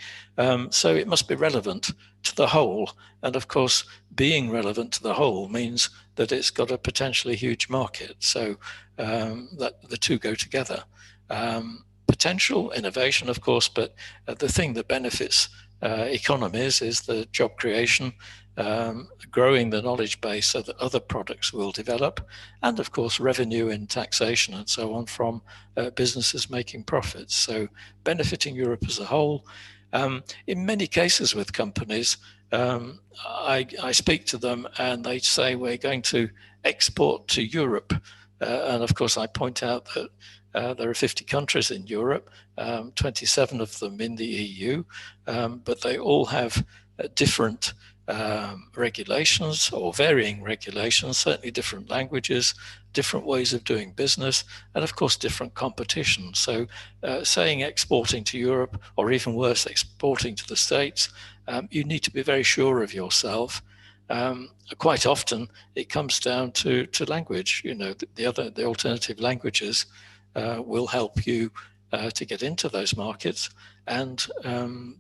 Speaker 3: So it must be relevant to the whole. And of course, being relevant to the whole means that it's got a potentially huge market. So that the two go together. Potential, innovation, of course, but the thing that benefits economies is the job creation, growing the knowledge base so that other products will develop, and of course revenue in taxation and so on from businesses making profits. So benefiting Europe as a whole. In many cases with companies, I speak to them and they say we're going to export to Europe, and of course I point out that there are 50 countries in Europe, 27 of them in the EU, but they all have different regulations or varying regulations, certainly different languages, different ways of doing business, and of course different competition. So saying exporting to Europe, or even worse, exporting to the States, you need to be very sure of yourself. Quite often it comes down to language. You know, the alternative languages will help you to get into those markets, and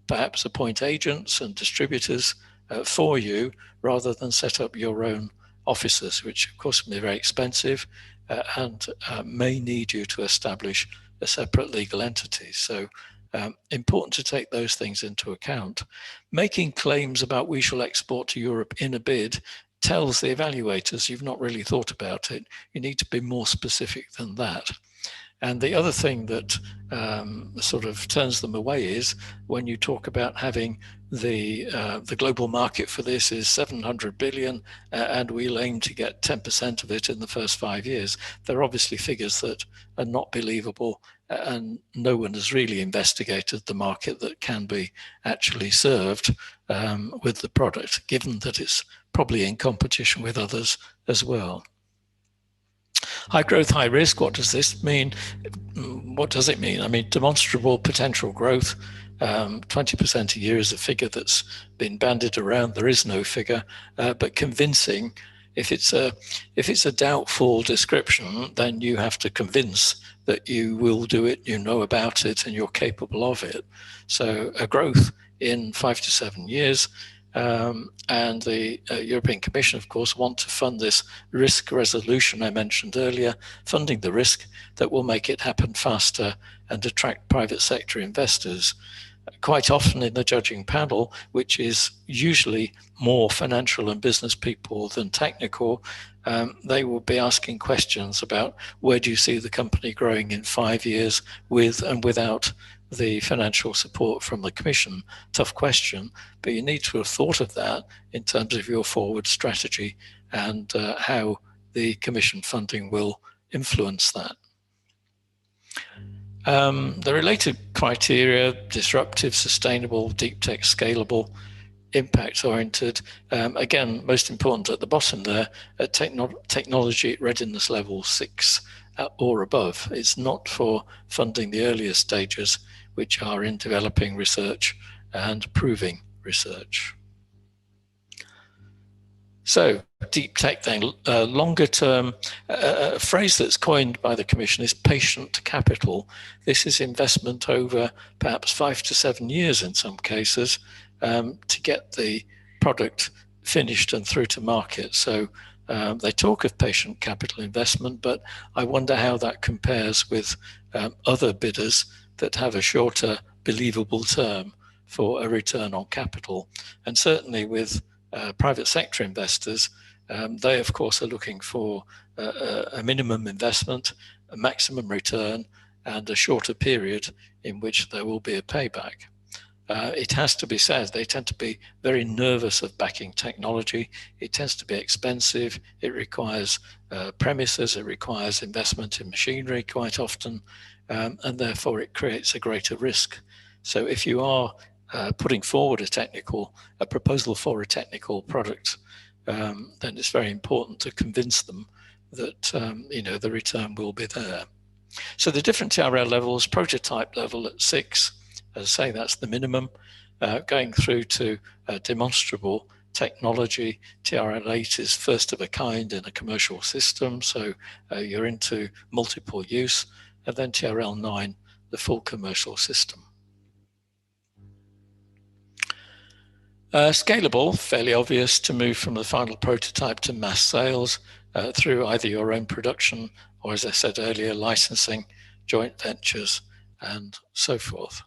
Speaker 3: perhaps appoint agents and distributors for you rather than set up your own offices, which of course can be very expensive and may need you to establish a separate legal entity. So important to take those things into account. Making claims about we shall export to Europe in a bid tells the evaluators you've not really thought about it. You need to be more specific than that. And the other thing that sort of turns them away is when you talk about having the global market for this is 700 billion and we'll aim to get 10% of it in the first 5 years. They're obviously figures that are not believable, and no one has really investigated the market that can be actually served with the product, given that it's probably in competition with others as well. High growth, high risk, what does this mean? What does it mean? I mean, demonstrable potential growth, 20% a year is a figure that's been bandied around. There is no figure, but convincing. If it's a doubtful description, then you have to convince that you will do it, you know about it, and you're capable of it. So a growth in 5 to 7 years. And the European Commission, of course, want to fund this risk resolution I mentioned earlier, funding the risk that will make it happen faster and attract private sector investors. Quite often in the judging panel, which is usually more financial and business people than technical, they will be asking questions about where do you see the company growing in 5 years with and without the financial support from the Commission. Tough question, but you need to have thought of that in terms of your forward strategy and how the Commission funding will influence that. The related criteria: disruptive, sustainable, deep tech, scalable, impact oriented. Again, most important at the bottom there, technology readiness level 6 or above. It's not for funding the earlier stages, which are in developing research and proving research. So deep tech then, longer term, a phrase that's coined by the Commission is patient capital. This is investment over perhaps 5 to 7 years in some cases to get the product finished and through to market. So They talk of patient capital investment, but I wonder how that compares with other bidders that have a shorter believable term for a return on capital. And certainly with private sector investors, they of course are looking for a minimum investment, a maximum return, and a shorter period in which there will be a payback. It has to be said, they tend to be very nervous of backing technology. It tends to be expensive. It requires premises. It requires investment in machinery quite often, and therefore it creates a greater risk. So if you are putting forward a proposal for a technical product, then it's very important to convince them that the return will be there. So the different TRL levels, prototype level at 6, as I say, that's the minimum, going through to demonstrable technology. TRL 8 is first of a kind in a commercial system, so you're into multiple use, and then TRL 9, the full commercial system. Scalable, fairly obvious to move from the final prototype to mass sales through either your own production or, as I said earlier, licensing, joint ventures, and so forth.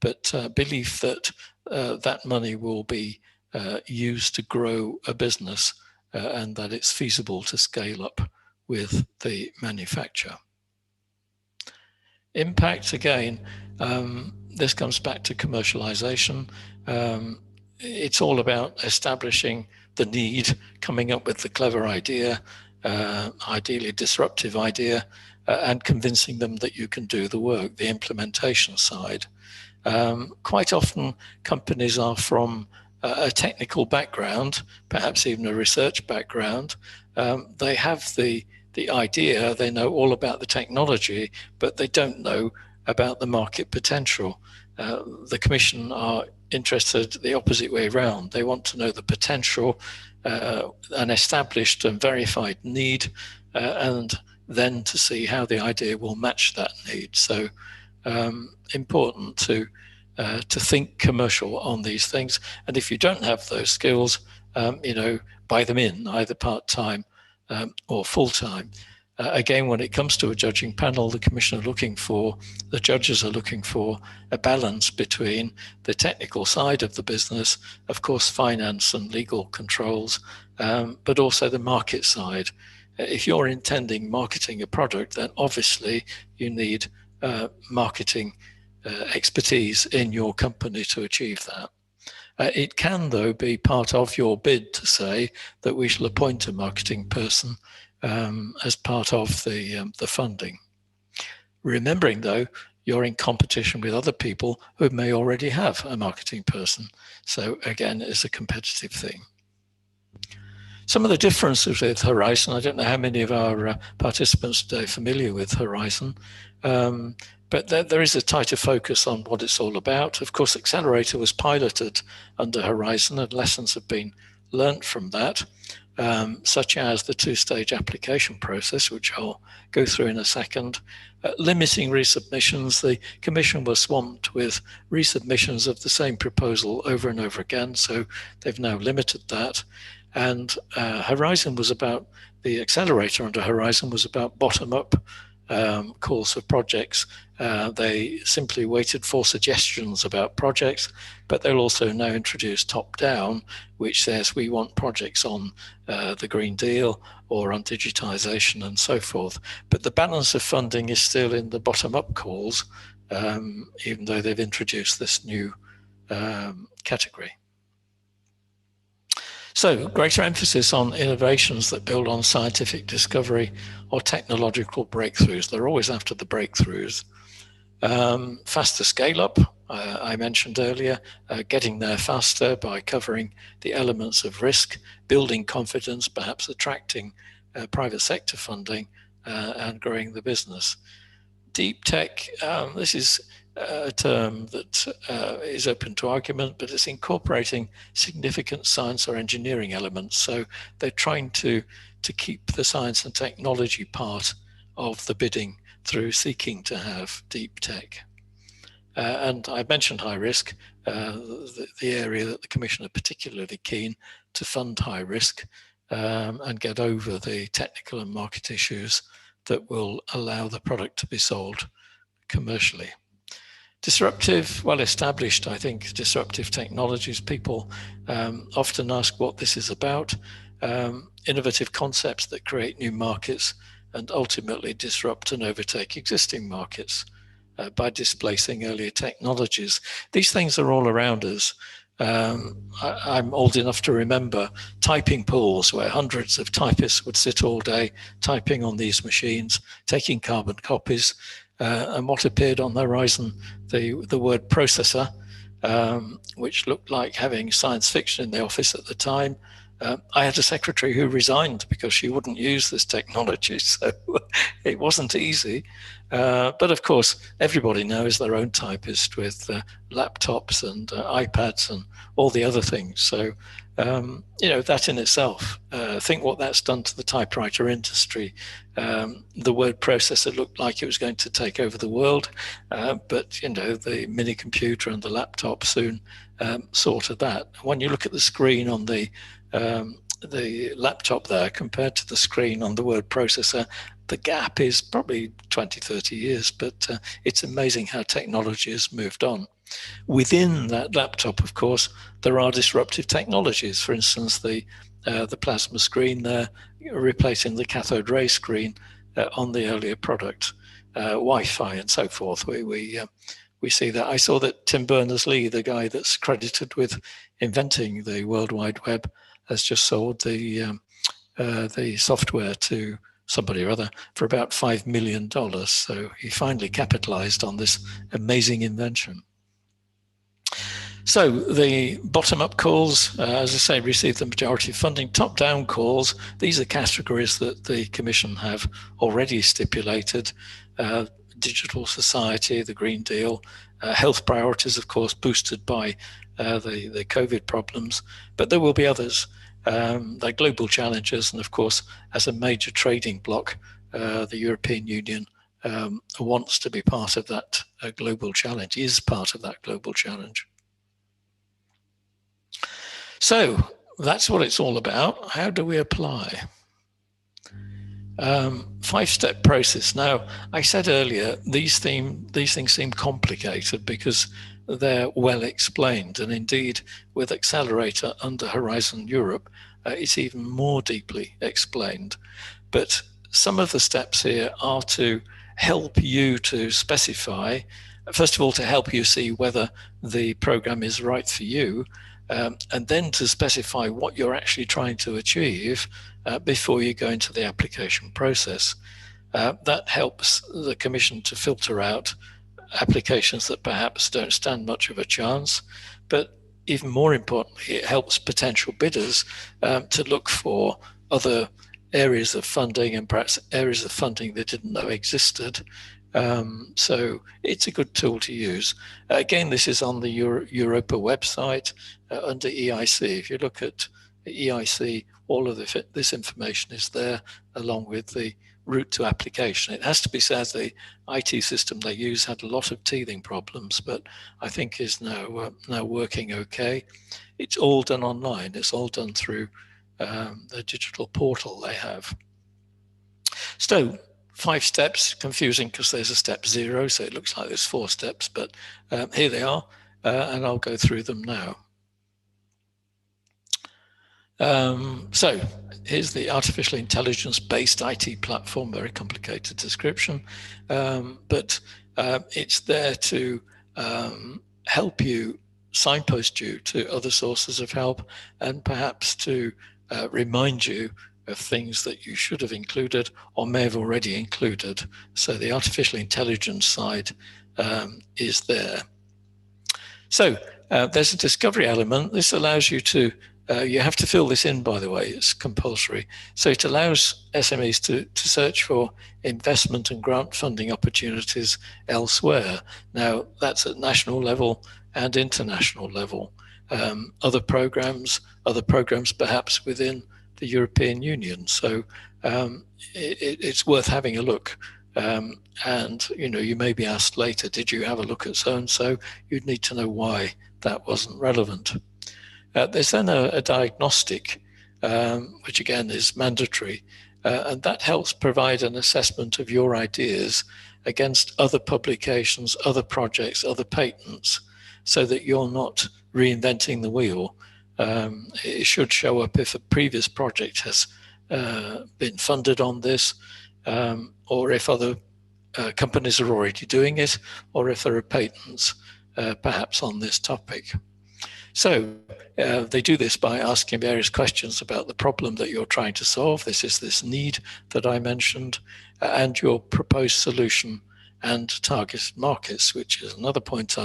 Speaker 3: But belief that that money will be used to grow a business and that it's feasible to scale up with the manufacturer. Impact, again, this comes back to commercialization. It's all about establishing the need, coming up with the clever idea, ideally disruptive idea, and convincing them that you can do the work, the implementation side. Quite often companies are from a technical background, perhaps even a research background. They have the idea, they know all about the technology, but they don't know about the market potential. The Commission are interested the opposite way around. They want to know the potential, an established and verified need, and then to see how the idea will match that need. So important to think commercial on these things. And if you don't have those skills, buy them in, either part-time or full-time. Again, when it comes to a judging panel, the judges are looking for a balance between the technical side of the business, of course, finance and legal controls, but also the market side. If you're intending marketing a product, then obviously you need marketing expertise in your company to achieve that. It can, though, be part of your bid to say that we shall appoint a marketing person as part of the funding. Remembering, though, you're in competition with other people who may already have a marketing person. So again, it's a competitive thing. Some of the differences with Horizon, I don't know how many of our participants today are familiar with Horizon, but there is a tighter focus on what it's all about. Of course, Accelerator was piloted under Horizon and lessons have been learnt from that, such as the two-stage application process, which I'll go through in a second. Limiting resubmissions, the Commission was swamped with resubmissions of the same proposal over and over again, so they've now limited that. And Horizon was about, the Accelerator under Horizon was about bottom-up calls for projects. They simply waited for suggestions about projects, but they'll also now introduce top-down, which says we want projects on the Green Deal or on digitization and so forth. But the balance of funding is still in the bottom-up calls, even though they've introduced this new category. So, greater emphasis on innovations that build on scientific discovery or technological breakthroughs. They're always after the breakthroughs. Faster scale-up, I mentioned earlier, getting there faster by covering the elements of risk, building confidence, perhaps attracting private sector funding, and growing the business. Deep tech, this is a term that is open to argument, but it's incorporating significant science or engineering elements. So they're trying to keep the science and technology part of the bidding through seeking to have deep tech. And I mentioned high risk, the area that the Commission are particularly keen to fund high risk. and get over the technical and market issues that will allow the product to be sold commercially. Disruptive, well established, I think, disruptive technologies. People often ask what this is about. Innovative concepts that create new markets and ultimately disrupt and overtake existing markets by displacing earlier technologies. These things are all around us. I'm old enough to remember typing pools where hundreds of typists would sit all day typing on these machines, taking carbon copies, and what appeared on the horizon, the word processor, which looked like having science fiction in the office at the time. I had a secretary who resigned because she wouldn't use this technology, so it wasn't easy. But of course, everybody now is their own typist with laptops and iPads and all the other things. So, you know, that in itself, think what that's done to the typewriter industry. The word processor looked like it was going to take over the world, but, you know, the mini computer and the laptop soon sorted that. When you look at the screen on the laptop there compared to the screen on the word processor, the gap is probably 20, 30 years, but it's amazing how technology has moved on. Within that laptop, of course, there are disruptive technologies. For instance, the plasma screen there, replacing the cathode ray screen on the earlier product, Wi-Fi and so forth. We see that. I saw that Tim Berners-Lee, the guy that's credited with inventing the World Wide Web, has just sold the software to somebody or other for about $5 million. So he finally capitalized on this amazing invention. So the bottom-up calls, as I say, receive the majority of funding. Top-down calls, these are categories that the Commission have already stipulated. Digital society, the Green Deal, health priorities, of course, boosted by the COVID problems, but there will be others. They're global challenges, and of course, as a major trading bloc, the European Union wants to be part of that global challenge, is part of that global challenge. So that's what it's all about. How do we apply? 5-step process. Now, I said earlier, these things seem complicated because they're well explained, and indeed with Accelerator under Horizon Europe, it's even more deeply explained. But some of the steps here are to help you to specify, first of all, to help you see whether the program is right for you, and then to specify what you're actually trying to achieve before you go into the application process. That helps the Commission to filter out applications that perhaps don't stand much of a chance, but even more importantly, it helps potential bidders to look for other areas of funding and perhaps areas of funding they didn't know existed. So it's a good tool to use. Again, this is on the Europa website under EIC. If you look at EIC, all of this information is there along with the route to application. It has to be said the IT system they use had a lot of teething problems, but I think is now working okay. It's all done online. It's all done through the digital portal they have. So 5 steps, confusing because there's a step 0, so it looks like there's 4 steps, but here they are, and I'll go through them now. So here's the artificial intelligence-based IT platform, very complicated description, but it's there to help you, signpost you to other sources of help, and perhaps to remind you of things that you should have included or may have already included. So the artificial intelligence side is there. So there's a discovery element. This allows you to you have to fill this in, by the way, it's compulsory. So it allows SMEs to search for investment and grant funding opportunities elsewhere. Now, that's at national level and international level. Other programs perhaps within the European Union. So it's worth having a look. And, you know, you may be asked later, did you have a look at so-and-so? You'd need to know why that wasn't relevant. There's then a diagnostic which again is mandatory. And that helps provide an assessment of your ideas against other publications, other projects, other patents, so that you're not reinventing the wheel. It should show up if a previous project has been funded on this, or if other companies are already doing it, or if there are patents perhaps on this topic. So they do this by asking various questions about the problem that you're trying to solve. This is this need that I mentioned, and your proposed solution and target markets, which is another point.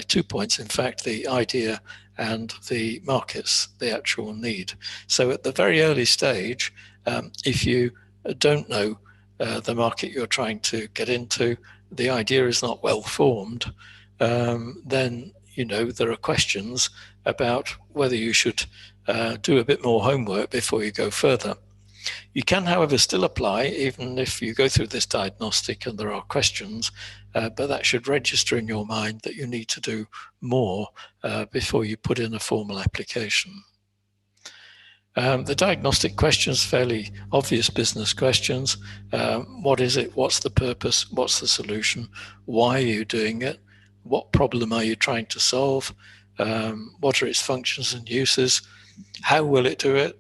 Speaker 3: 2 points, in fact, the idea and the markets, the actual need. So at the very early stage, if you don't know the market you're trying to get into, the idea is not well formed, then there are questions about whether you should do a bit more homework before you go further. You can, however, still apply, even if you go through this diagnostic and there are questions, but that should register in your mind that you need to do more before you put in a formal application. The diagnostic questions, fairly obvious business questions. What is it? What's the purpose? What's the solution? Why are you doing it? What problem are you trying to solve? What are its functions and uses? How will it do it?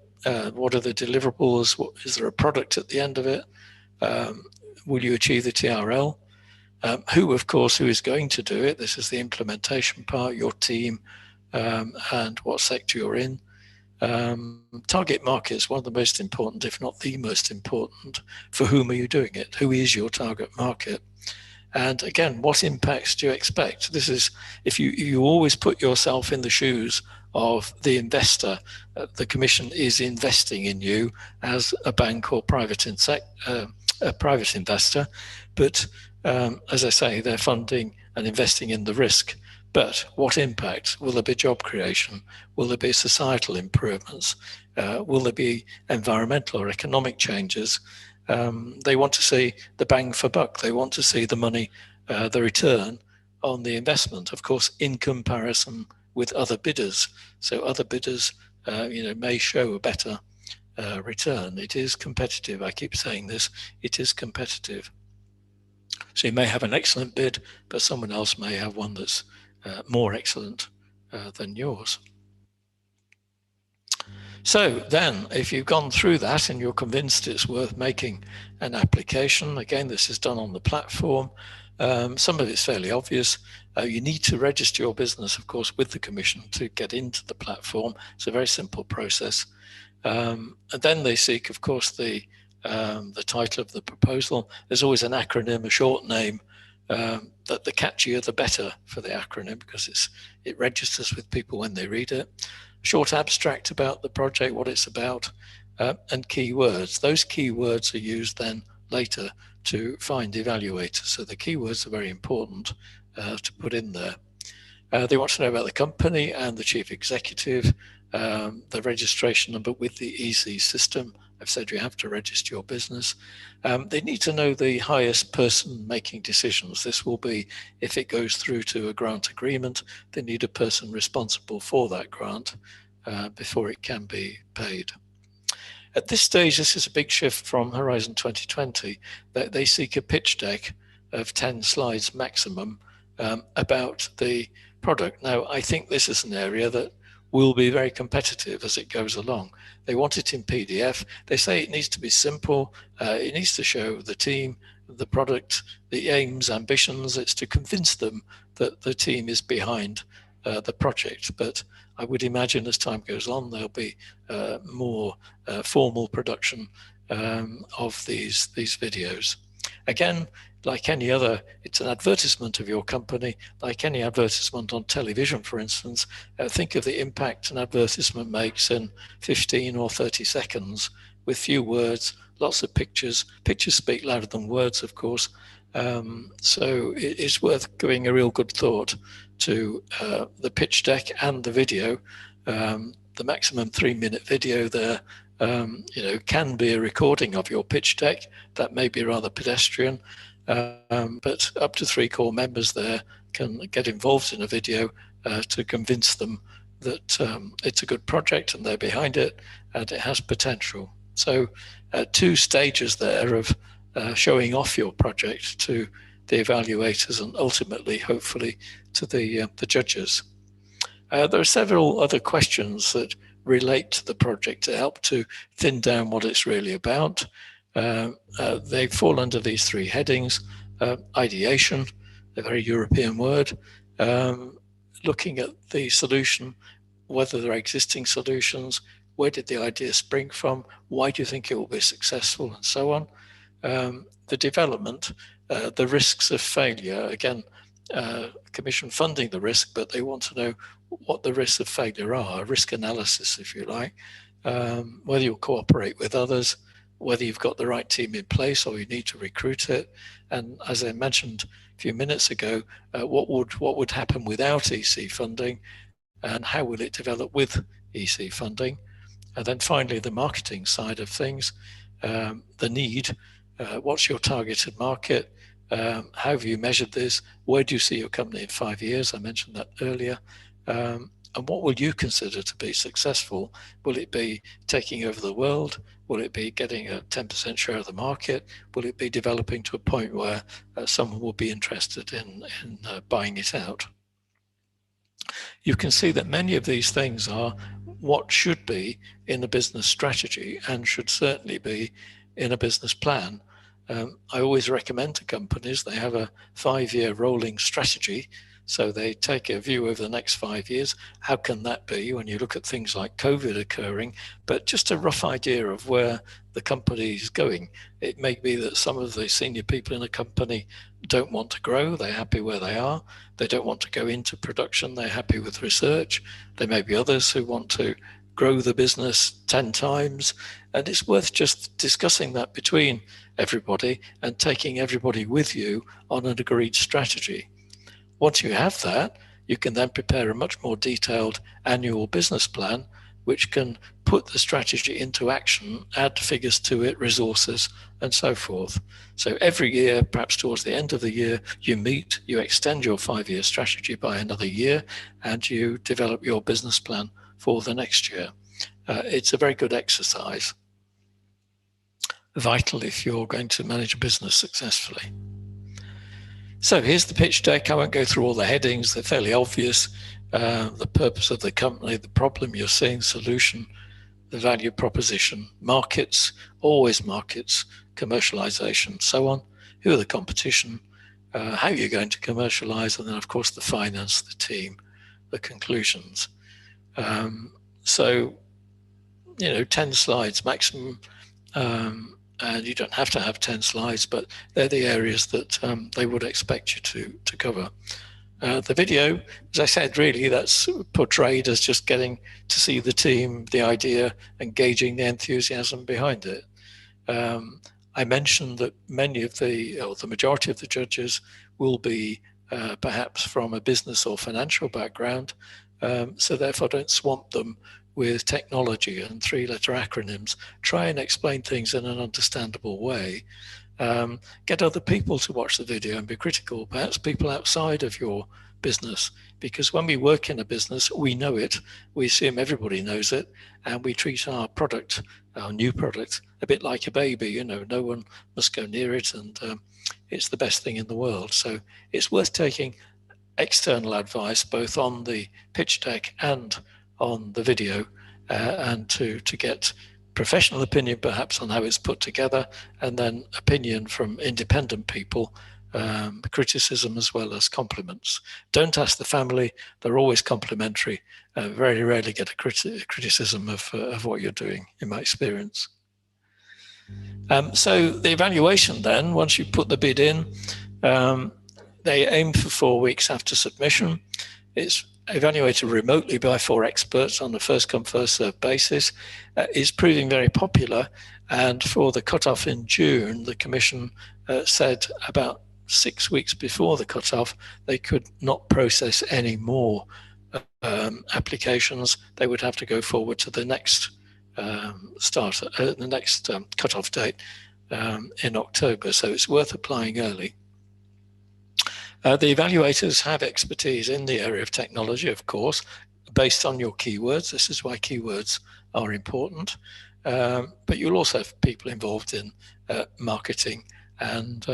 Speaker 3: What are the deliverables? Is there a product at the end of it? Will you achieve the TRL? Who is going to do it? This is the implementation part, your team, and what sector you're in. Target market is one of the most important, if not the most important. For whom are you doing it? Who is your target market? And again, what impacts do you expect? This is, if you always put yourself in the shoes of the investor, the Commission is investing in you as a bank or private investor. But as I say, they're funding and investing in the risk. But what impact? Will there be job creation? Will there be societal improvements? Will there be environmental or economic changes? They want to see the bang for buck. They want to see the money, the return on the investment, of course, in comparison with other bidders. So other bidders, may show a better return. It is competitive. I keep saying this. It is competitive. So you may have an excellent bid, but someone else may have one that's more excellent than yours. So then, if you've gone through that and you're convinced it's worth making an application, again, this is done on the platform. Some of it's fairly obvious. You need to register your business, of course, with the Commission to get into the platform. It's a very simple process. And then they seek, of course, the title of the proposal. There's always an acronym, a short name. That the catchier, the better for the acronym, because it registers with people when they read it. Short abstract about the project, what it's about, and keywords. Those keywords are used then later to find evaluators. So the keywords are very important to put in there. They want to know about the company and the chief executive, the registration number with the EC system. I've said you have to register your business. They need to know the highest person making decisions. This will be, if it goes through to a grant agreement, they need a person responsible for that grant before it can be paid. At this stage, this is a big shift from Horizon 2020, that they seek a pitch deck of 10 slides maximum about the product. Now, I think this is an area that will be very competitive as it goes along. They want it in PDF. They say it needs to be simple. It needs to show the team, the product, the aims, ambitions. It's to convince them that the team is behind the project. But I would imagine as time goes on, there'll be more formal production of these videos. Again, like any other, it's an advertisement of your company, like any advertisement on television, for instance. Think of the impact an advertisement makes in 15 or 30 seconds with few words, lots of pictures. Pictures speak louder than words, of course. So it's worth giving a real good thought to the pitch deck and the video. The maximum 3-minute video there, can be a recording of your pitch deck. That may be rather pedestrian. But up to 3 core members there can get involved in a video to convince them that it's a good project and they're behind it and it has potential. So 2 stages there of showing off your project to the evaluators and ultimately, hopefully, to the judges. There are several other questions that relate to the project to help to thin down what it's really about. They fall under these 3 headings: ideation, a very European word, looking at the solution, whether there are existing solutions, where did the idea spring from, why do you think it will be successful, and so on. The development, the risks of failure, again, Commission funding the risk, but they want to know what the risks of failure are, risk analysis, if you like, whether you'll cooperate with others, whether you've got the right team in place or you need to recruit it. And as I mentioned a few minutes ago, what would happen without EC funding, and how will it develop with EC funding? And then finally, the marketing side of things, the need, what's your targeted market? How have you measured this? Where do you see your company in 5 years? I mentioned that earlier. And what will you consider to be successful? Will it be taking over the world? Will it be getting a 10% share of the market? Will it be developing to a point where someone will be interested in buying it out? You can see that many of these things are what should be in a business strategy and should certainly be in a business plan. I always recommend to companies they have a 5-year rolling strategy. So they take a view over the next 5 years. How can that be when you look at things like COVID occurring? But just a rough idea of where the company is going. It may be that some of the senior people in a company don't want to grow. They're happy where they are. They don't want to go into production. They're happy with research. There may be others who want to grow the business 10 times. And it's worth just discussing that between everybody and taking everybody with you on an agreed strategy. Once you have that, you can then prepare a much more detailed annual business plan, which can put the strategy into action, add figures to it, resources, and so forth. So every year, perhaps towards the end of the year, you meet, you extend your 5-year strategy by another year, and you develop your business plan for the next year. It's a very good exercise, vital if you're going to manage a business successfully. So here's the pitch deck. I won't go through all the headings. They're fairly obvious. The purpose of the company, the problem you're seeing, solution, the value proposition, markets, always markets, commercialization, so on. Who are the competition? How you're going to commercialize, and then of course the finance, the team, the conclusions. So, 10 slides maximum. And you don't have to have 10 slides, but they're the areas that they would expect you to cover. The video, as I said, really that's portrayed as just getting to see the team, the idea, engaging the enthusiasm behind it. I mentioned that the majority of the judges will be perhaps from a business or financial background, so therefore don't swamp them with technology and 3-letter acronyms. Try and explain things in an understandable way. Get other people to watch the video and be critical, perhaps people outside of your business, because when we work in a business, we know it, we assume everybody knows it, and we treat our product, our new product, a bit like a baby. No one must go near it, and it's the best thing in the world. So it's worth taking external advice, both on the pitch deck and on the video, and to get professional opinion perhaps on how it's put together, and then opinion from independent people, criticism as well as compliments. Don't ask the family, they're always complimentary. Very rarely get a criticism of what you're doing, in my experience. So the evaluation then, once you put the bid in, they aim for 4 weeks after submission. It's evaluated remotely by 4 experts on a first-come, first-served basis. Is proving very popular, and for the cut-off in June, the Commission said about 6 weeks before the cut-off they could not process any more applications. They would have to go forward to the next cut-off date in October, so it's worth applying early. The evaluators have expertise in the area of technology, of course, based on your keywords. This is why keywords are important. But you'll also have people involved in marketing and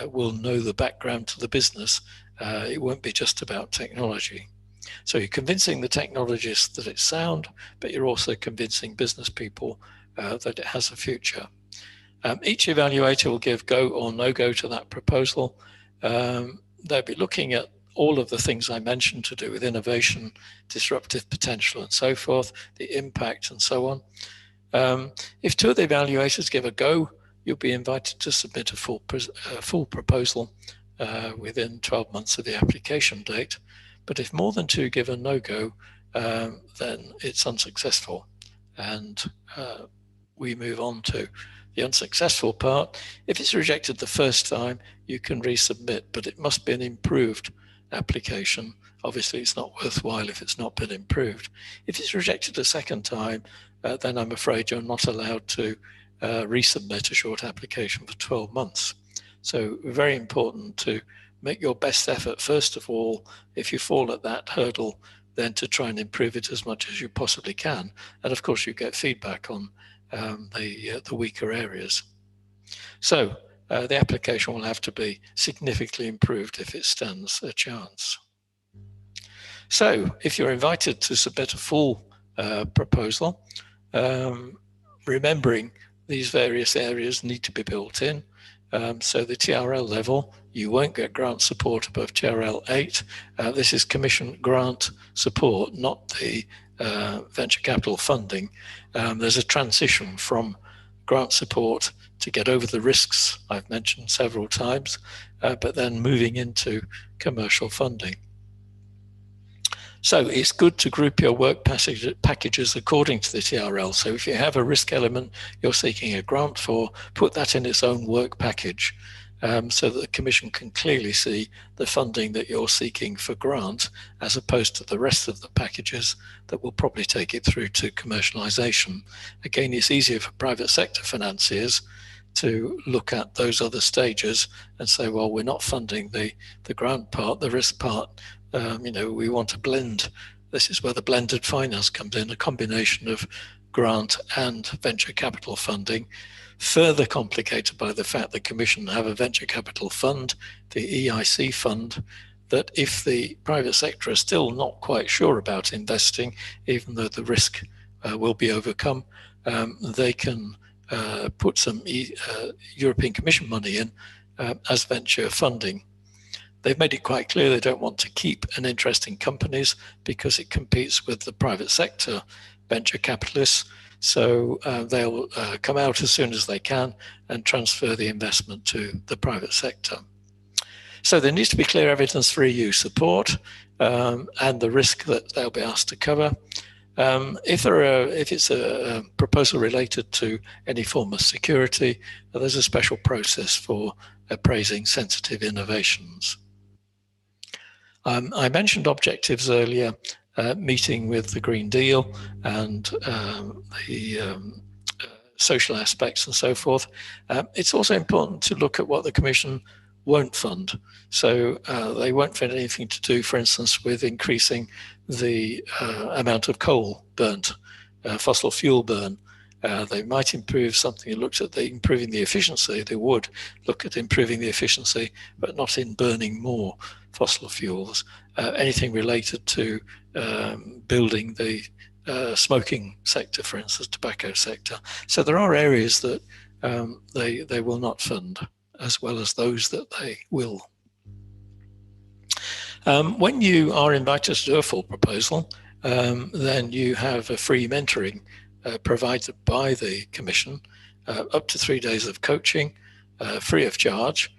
Speaker 3: will know the background to the business. It won't be just about technology. So you're convincing the technologists that it's sound, but you're also convincing business people that it has a future. Each evaluator will give go or no go to that proposal. They'll be looking at all of the things I mentioned to do with innovation, disruptive potential and so forth, the impact and so on. If two of the evaluators give a go, you'll be invited to submit a full proposal within 12 months of the application date. But if more than two give a no-go, then it's unsuccessful. And we move on to the unsuccessful part. If it's rejected the first time, you can resubmit, but it must be an improved application. Obviously, it's not worthwhile if it's not been improved. If it's rejected a second time, then I'm afraid you're not allowed to resubmit a short application for 12 months. So very important to make your best effort, first of all, if you fall at that hurdle, then to try and improve it as much as you possibly can. And of course, you get feedback on the weaker areas. So the application will have to be significantly improved if it stands a chance. So if you're invited to submit a full proposal, remembering these various areas need to be built in. So the TRL level, you won't get grant support above TRL 8. This is commission grant support, not the venture capital funding. There's a transition from grant support to get over the risks I've mentioned several times, but then moving into commercial funding. So it's good to group your work packages according to the TRL. So if you have a risk element you're seeking a grant for, put that in its own work package so that the Commission can clearly see the funding that you're seeking for grant, as opposed to the rest of the packages that will probably take it through to commercialization. Again, it's easier for private sector financiers to look at those other stages and say, well, we're not funding the grant part, the risk part. We want to blend. This is where the blended finance comes in, a combination of grant and venture capital funding, further complicated by the fact the Commission have a venture capital fund, the Eic Fund, that if the private sector are still not quite sure about investing, even though the risk will be overcome, they can put some European Commission money in as venture funding. They've made it quite clear they don't want to keep an interest in companies because it competes with the private sector venture capitalists. So they'll come out as soon as they can and transfer the investment to the private sector. So there needs to be clear evidence for EU support and the risk that they'll be asked to cover. If it's a proposal related to any form of security, there's a special process for appraising sensitive innovations. I mentioned objectives earlier, meeting with the Green Deal and the social aspects and so forth. It's also important to look at what the Commission won't fund. So they won't fund anything to do, for instance, with increasing the amount of coal burnt, fossil fuel burn. They might improve something that looks at improving the efficiency. They would look at improving the efficiency, but not in burning more fossil fuels. Anything related to building the smoking sector, for instance, tobacco sector. So there are areas that they will not fund, as well as those that they will. When you are invited to do a full proposal, then you have a free mentoring provided by the Commission, up to 3 days of coaching, free of charge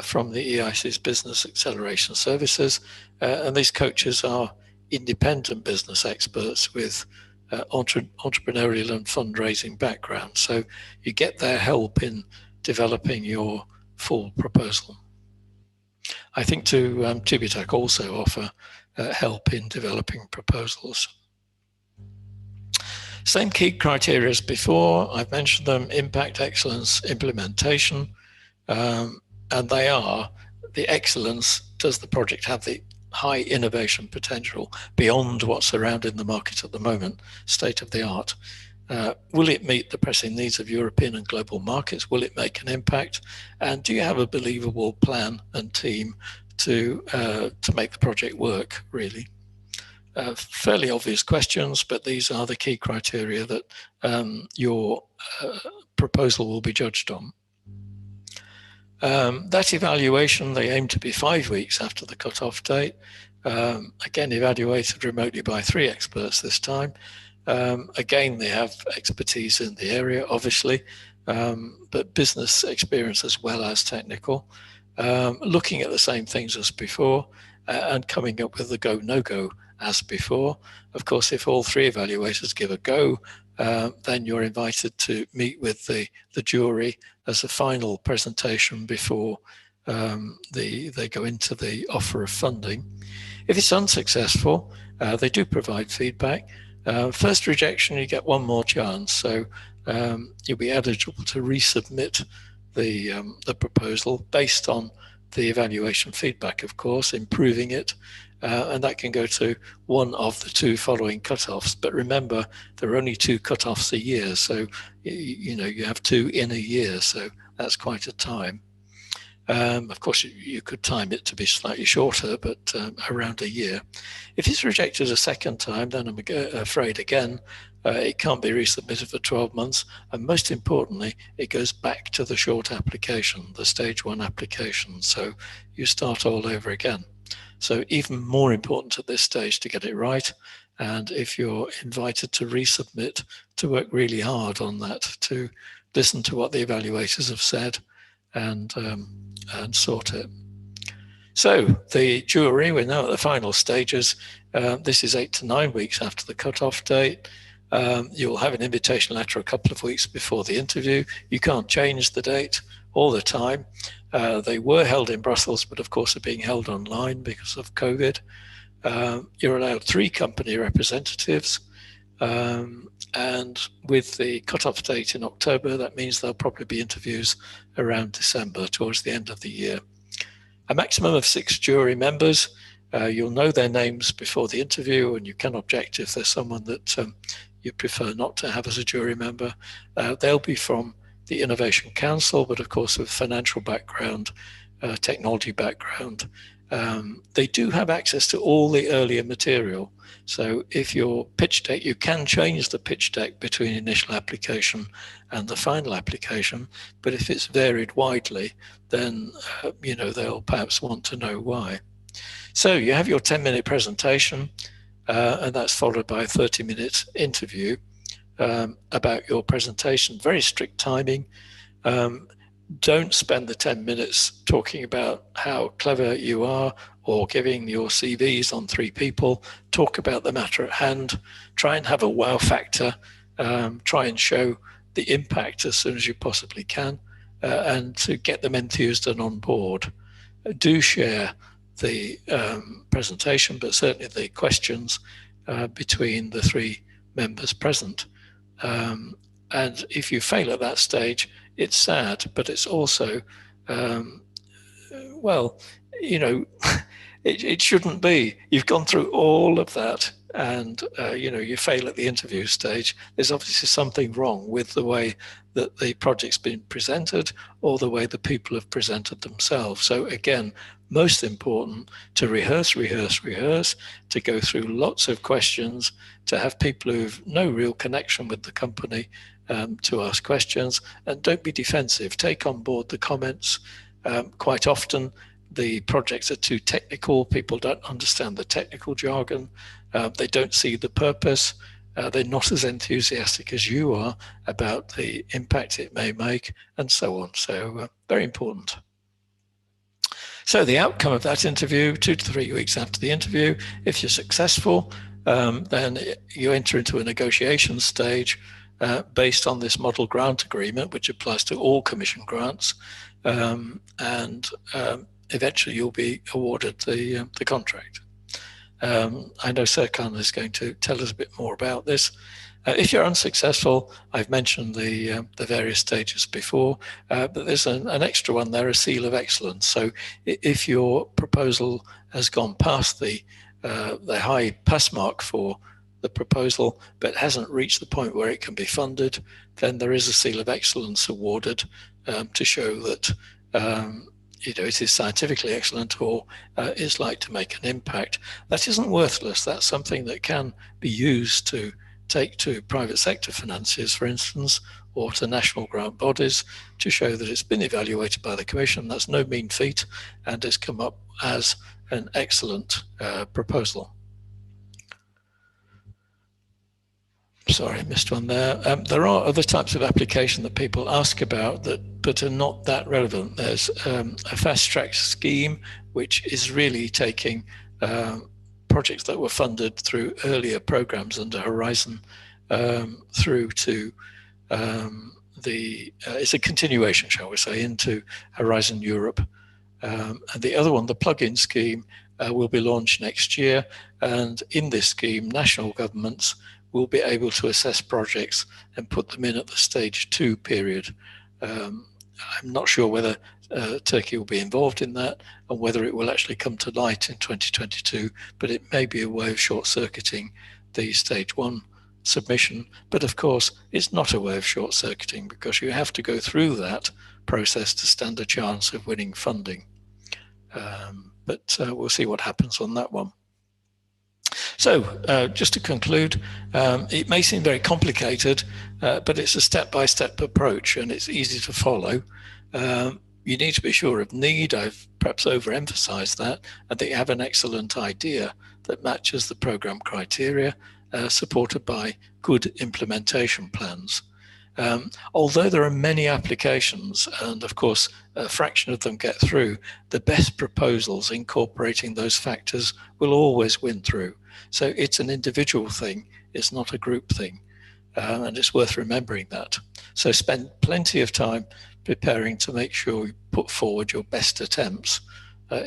Speaker 3: from the EIC's Business Acceleration Services. And these coaches are independent business experts with entrepreneurial and fundraising background. So you get their help in developing your full proposal. I think TÜBİTAK also offer help in developing proposals. Same key criteria as before. I've mentioned them: impact, excellence, implementation. And they are the excellence. Does the project have the high innovation potential beyond what's around in the market at the moment, state of the art. Will it meet the pressing needs of European and global markets? Will it make an impact? And do you have a believable plan and team to make the project work, really? Fairly obvious questions, but these are the key criteria that your proposal will be judged on. That evaluation, they aim to be 5 weeks after the cutoff date. Again, evaluated remotely by 3 experts this time. Again, they have expertise in the area, obviously, but business experience as well as technical, looking at the same things as before and coming up with the go, no go as before. Of course, if all 3 evaluators give a go, then you're invited to meet with the jury as a final presentation before they go into the offer of funding. If it's unsuccessful, they do provide feedback. First rejection, you get 1 more chance. So you'll be eligible to resubmit the proposal based on the evaluation feedback, of course, improving it. And that can go to one of the 2 following cutoffs. But remember, there are only 2 cutoffs a year. So, you have 2 in a year. So that's quite a time. Of course, you could time it to be slightly shorter, but around a year. If it's rejected a second time, then I'm afraid again, it can't be resubmitted for 12 months. And most importantly, it goes back to the short application, the stage 1 application. So you start all over again. So even more important at this stage to get it right. And if you're invited to resubmit, to work really hard on that, to listen to what the evaluators have said and sort it. So the jury, we're now at the final stages. This is 8 to 9 weeks after the cutoff date. You'll have an invitation letter a couple of weeks before the interview. You can't change the date all the time. They were held in Brussels, but of course are being held online because of COVID. You're allowed 3 company representatives. And with the cutoff date in October, that means there'll probably be interviews around December, towards the end of the year. A maximum of 6 jury members. You'll know their names before the interview, and you can object if there's someone that you prefer not to have as a jury member. They'll be from the Innovation Council, but of course with financial background, technology background. They do have access to all the earlier material. So if your pitch deck, you can change the pitch deck between initial application and the final application, but if it's varied widely, then they'll perhaps want to know why. So you have your 10-minute presentation, and that's followed by a 30-minute interview about your presentation. Very strict timing. Don't spend the 10 minutes talking about how clever you are or giving your CVs on 3 people. Talk about the matter at hand. Try and have a wow factor. Try and show the impact as soon as you possibly can, and to get them enthused and on board. Do share the presentation, but certainly the questions between the 3 members present. And if you fail at that stage, it's sad, but it's also, it shouldn't be. You've gone through all of that and, you fail at the interview stage. There's obviously something wrong with the way that the project's been presented or the way the people have presented themselves. So again, most important to rehearse, to go through lots of questions, to have people who've no real connection with the company to ask questions, and don't be defensive. Take on board the comments. Quite often the projects are too technical. People don't understand the technical jargon. They don't see the purpose. They're not as enthusiastic as you are about the impact it may make, and so on. So very important. So the outcome of that interview, 2 to 3 weeks after the interview, if you're successful, then you enter into a negotiation stage based on this model grant agreement, which applies to all commission grants, and eventually you'll be awarded the contract. I know Serkan is going to tell us a bit more about this. If you're unsuccessful, I've mentioned the various stages before, but there's an extra one there, a seal of excellence. So if your proposal has gone past the high pass mark for the proposal, but hasn't reached the point where it can be funded, then there is a seal of excellence awarded to show that it is scientifically excellent or is like to make an impact. That isn't worthless. That's something that can be used to take to private sector financiers, for instance, or to national grant bodies to show that it's been evaluated by the Commission. That's no mean feat, and it's come up as an excellent proposal. Sorry, I missed one there. There are other types of application that people ask about but are not that relevant. There's a fast track scheme, which is really taking projects that were funded through earlier programs under Horizon through to it's a continuation, shall we say, into Horizon Europe. And the other one, the plug-in scheme, will be launched next year. And in this scheme, national governments will be able to assess projects and put them in at the stage 2 period. I'm not sure whether Turkey will be involved in that and whether it will actually come to light in 2022, but it may be a way of short-circuiting the stage 1 submission. But of course, it's not a way of short-circuiting because you have to go through that process to stand a chance of winning funding. But we'll see what happens on that one. So just to conclude, it may seem very complicated, but it's a step-by-step approach and it's easy to follow. You need to be sure of need. I've perhaps overemphasized that, and that you have an excellent idea that matches the program criteria, supported by good implementation plans. Although there are many applications, and of course a fraction of them get through, the best proposals incorporating those factors will always win through. So it's an individual thing, it's not a group thing, and it's worth remembering that. So spend plenty of time preparing to make sure you put forward your best attempts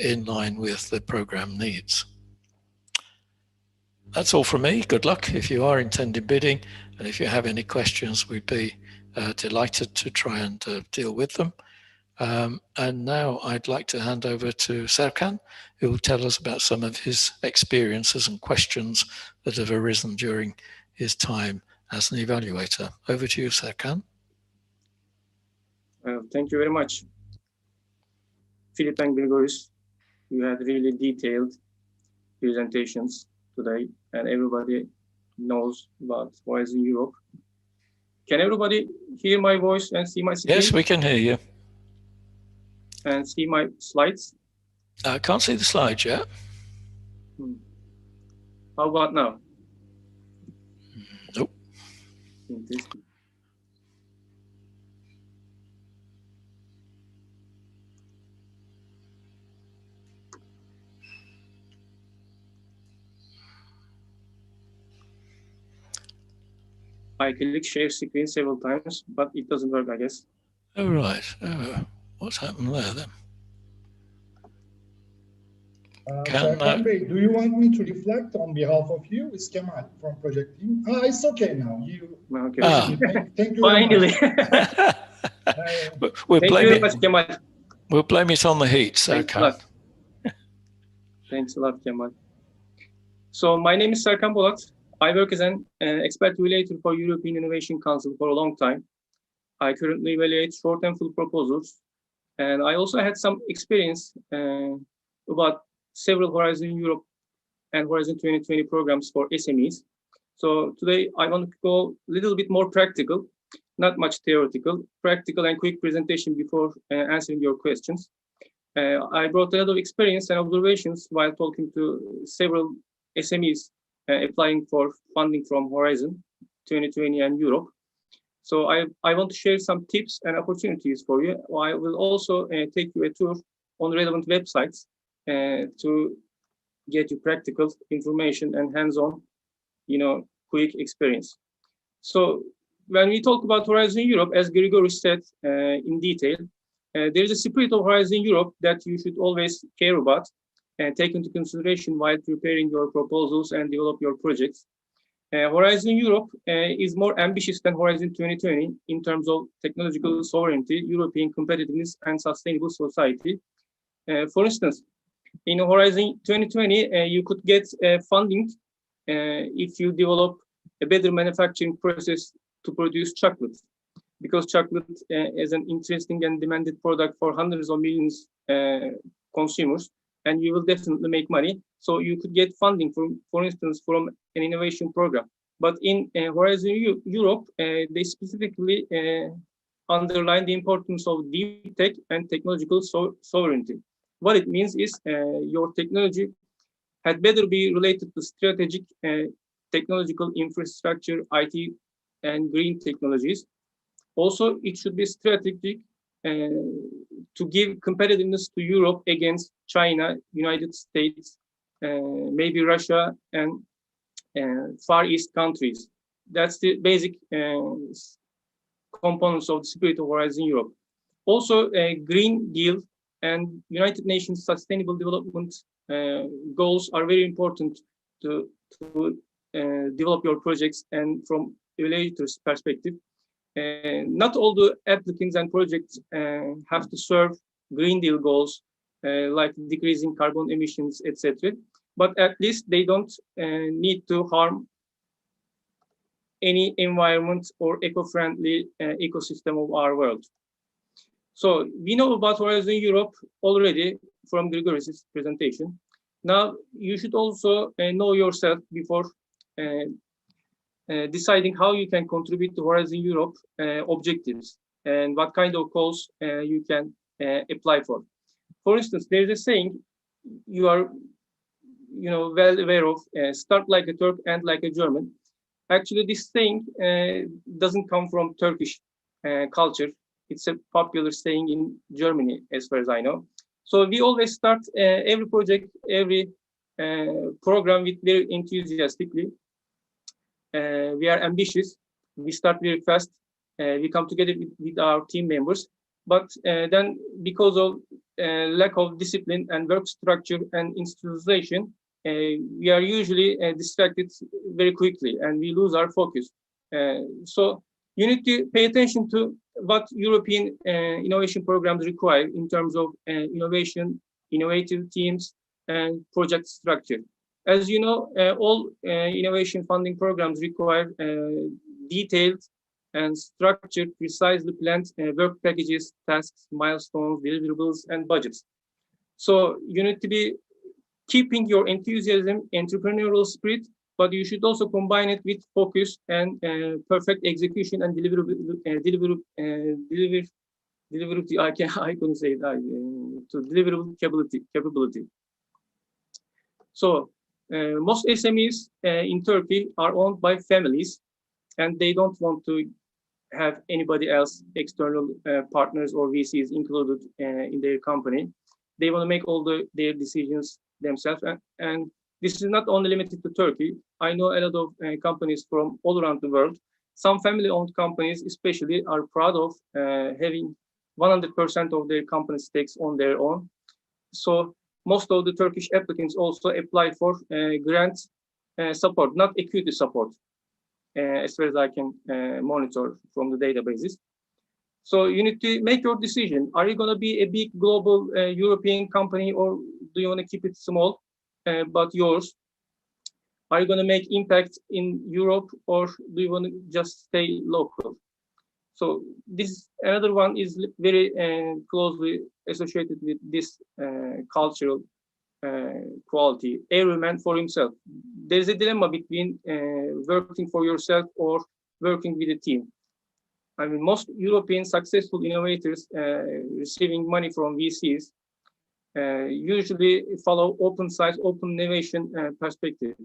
Speaker 3: in line with the program needs. That's all from me. Good luck if you are intending bidding, and if you have any questions, we'd be delighted to try and deal with them. And now I'd like to hand over to Serkan, who will tell us about some of his experiences and questions that have arisen during his time as an evaluator. Over to you, Serkan.
Speaker 5: Thank you very much, Philip and Grigoris. You had really detailed presentations today, and everybody knows about Horizon Europe. Can everybody hear my voice and see my screen?
Speaker 3: Yes, we can hear you.
Speaker 5: And see my slides?
Speaker 3: I can't see the slides yet.
Speaker 5: How about now?
Speaker 3: Nope.
Speaker 5: Interesting. I click share screen several times, but it doesn't work, I guess.
Speaker 3: Oh, right. What's happened there then?
Speaker 1: Serkan Bey, do you want me to reflect on behalf of you? It's Kemal from project team. It's okay now.
Speaker 5: Okay.
Speaker 1: Thank you.
Speaker 5: Finally.
Speaker 3: We'll blame it on the heat, Serkan.
Speaker 5: Thanks a lot, Kemal. So my name is Serkan Bolat. I work as an expert evaluator for European Innovation Council for a long time. I currently evaluate short and full proposals. And I also had some experience about several Horizon Europe and Horizon 2020 programs for SMEs. So today I want to go a little bit more practical, not much theoretical, practical and quick presentation before answering your questions. I brought a lot of experience and observations while talking to several SMEs applying for funding from Horizon 2020 and Europe. So I want to share some tips and opportunities for you. I will also take you a tour on relevant websites to get you practical information and hands-on, quick experience. So when we talk about Horizon Europe, as Grigoris said in detail, there is a spirit of Horizon Europe that you should always care about. take into consideration while preparing your proposals and develop your projects. Horizon Europe is more ambitious than Horizon 2020 in terms of technological sovereignty, European competitiveness, and sustainable society. For instance, in Horizon 2020, you could get funding if you develop a better manufacturing process to produce chocolate, because chocolate is an interesting and demanded product for hundreds of millions consumers, and you will definitely make money. So you could get funding, for instance, from an innovation program. But in Horizon Europe, they specifically underline the importance of deep tech and technological sovereignty. What it means is your technology had better be related to strategic technological infrastructure, IT, and green technologies. Also, it should be strategic to give competitiveness to Europe against China, United States, maybe Russia, and Far East countries. That's the basic components of the spirit of Horizon Europe. Also, Green Deal and United Nations Sustainable Development goals are very important to develop your projects, and from evaluators' perspective. Not all the applicants and projects have to serve Green Deal goals, like decreasing carbon emissions, etc. But at least they don't need to harm any environment or eco-friendly ecosystem of our world. So we know about Horizon Europe already from Grigoris's presentation. Now you should also know yourself before deciding how you can contribute to Horizon Europe objectives and what kind of calls you can apply for. For instance, there's a saying you are well aware of, start like a Turk, end like a German. Actually, this saying doesn't come from Turkish culture. It's a popular saying in Germany, as far as I know. So we always start every project, every program with very enthusiastically. We are ambitious. We start very fast. We come together with our team members. But then, because of lack of discipline and work structure and institutionalization, we are usually distracted very quickly, and we lose our focus. So you need to pay attention to what European innovation programs require in terms of innovation, innovative teams, and project structure. As you know, all innovation funding programs require detailed and structured, precisely planned work packages, tasks, milestones, deliverables, and budgets. So you need to be keeping your enthusiasm, entrepreneurial spirit, but you should also combine it with focus and perfect execution and deliverability. I couldn't say it. To deliverable capability. So most SMEs in Turkey are owned by families, and they don't want to have anybody else, external partners or VCs included in their company. They want to make all their decisions themselves, and this is not only limited to Turkey. I know a lot of companies from all around the world. Some family-owned companies especially are proud of having 100% of their company stakes on their own. So most of the Turkish applicants also apply for grant support, not equity support, as far as I can monitor from the databases. So you need to make your decision. Are you going to be a big global European company, or do you want to keep it small, but yours? Are you going to make impact in Europe, or do you want to just stay local? So this another one is very closely associated with this cultural quality. Every man for himself. There's a dilemma between working for yourself or working with a team. I mean, most European successful innovators receiving money from VCs usually follow open science, open innovation perspective.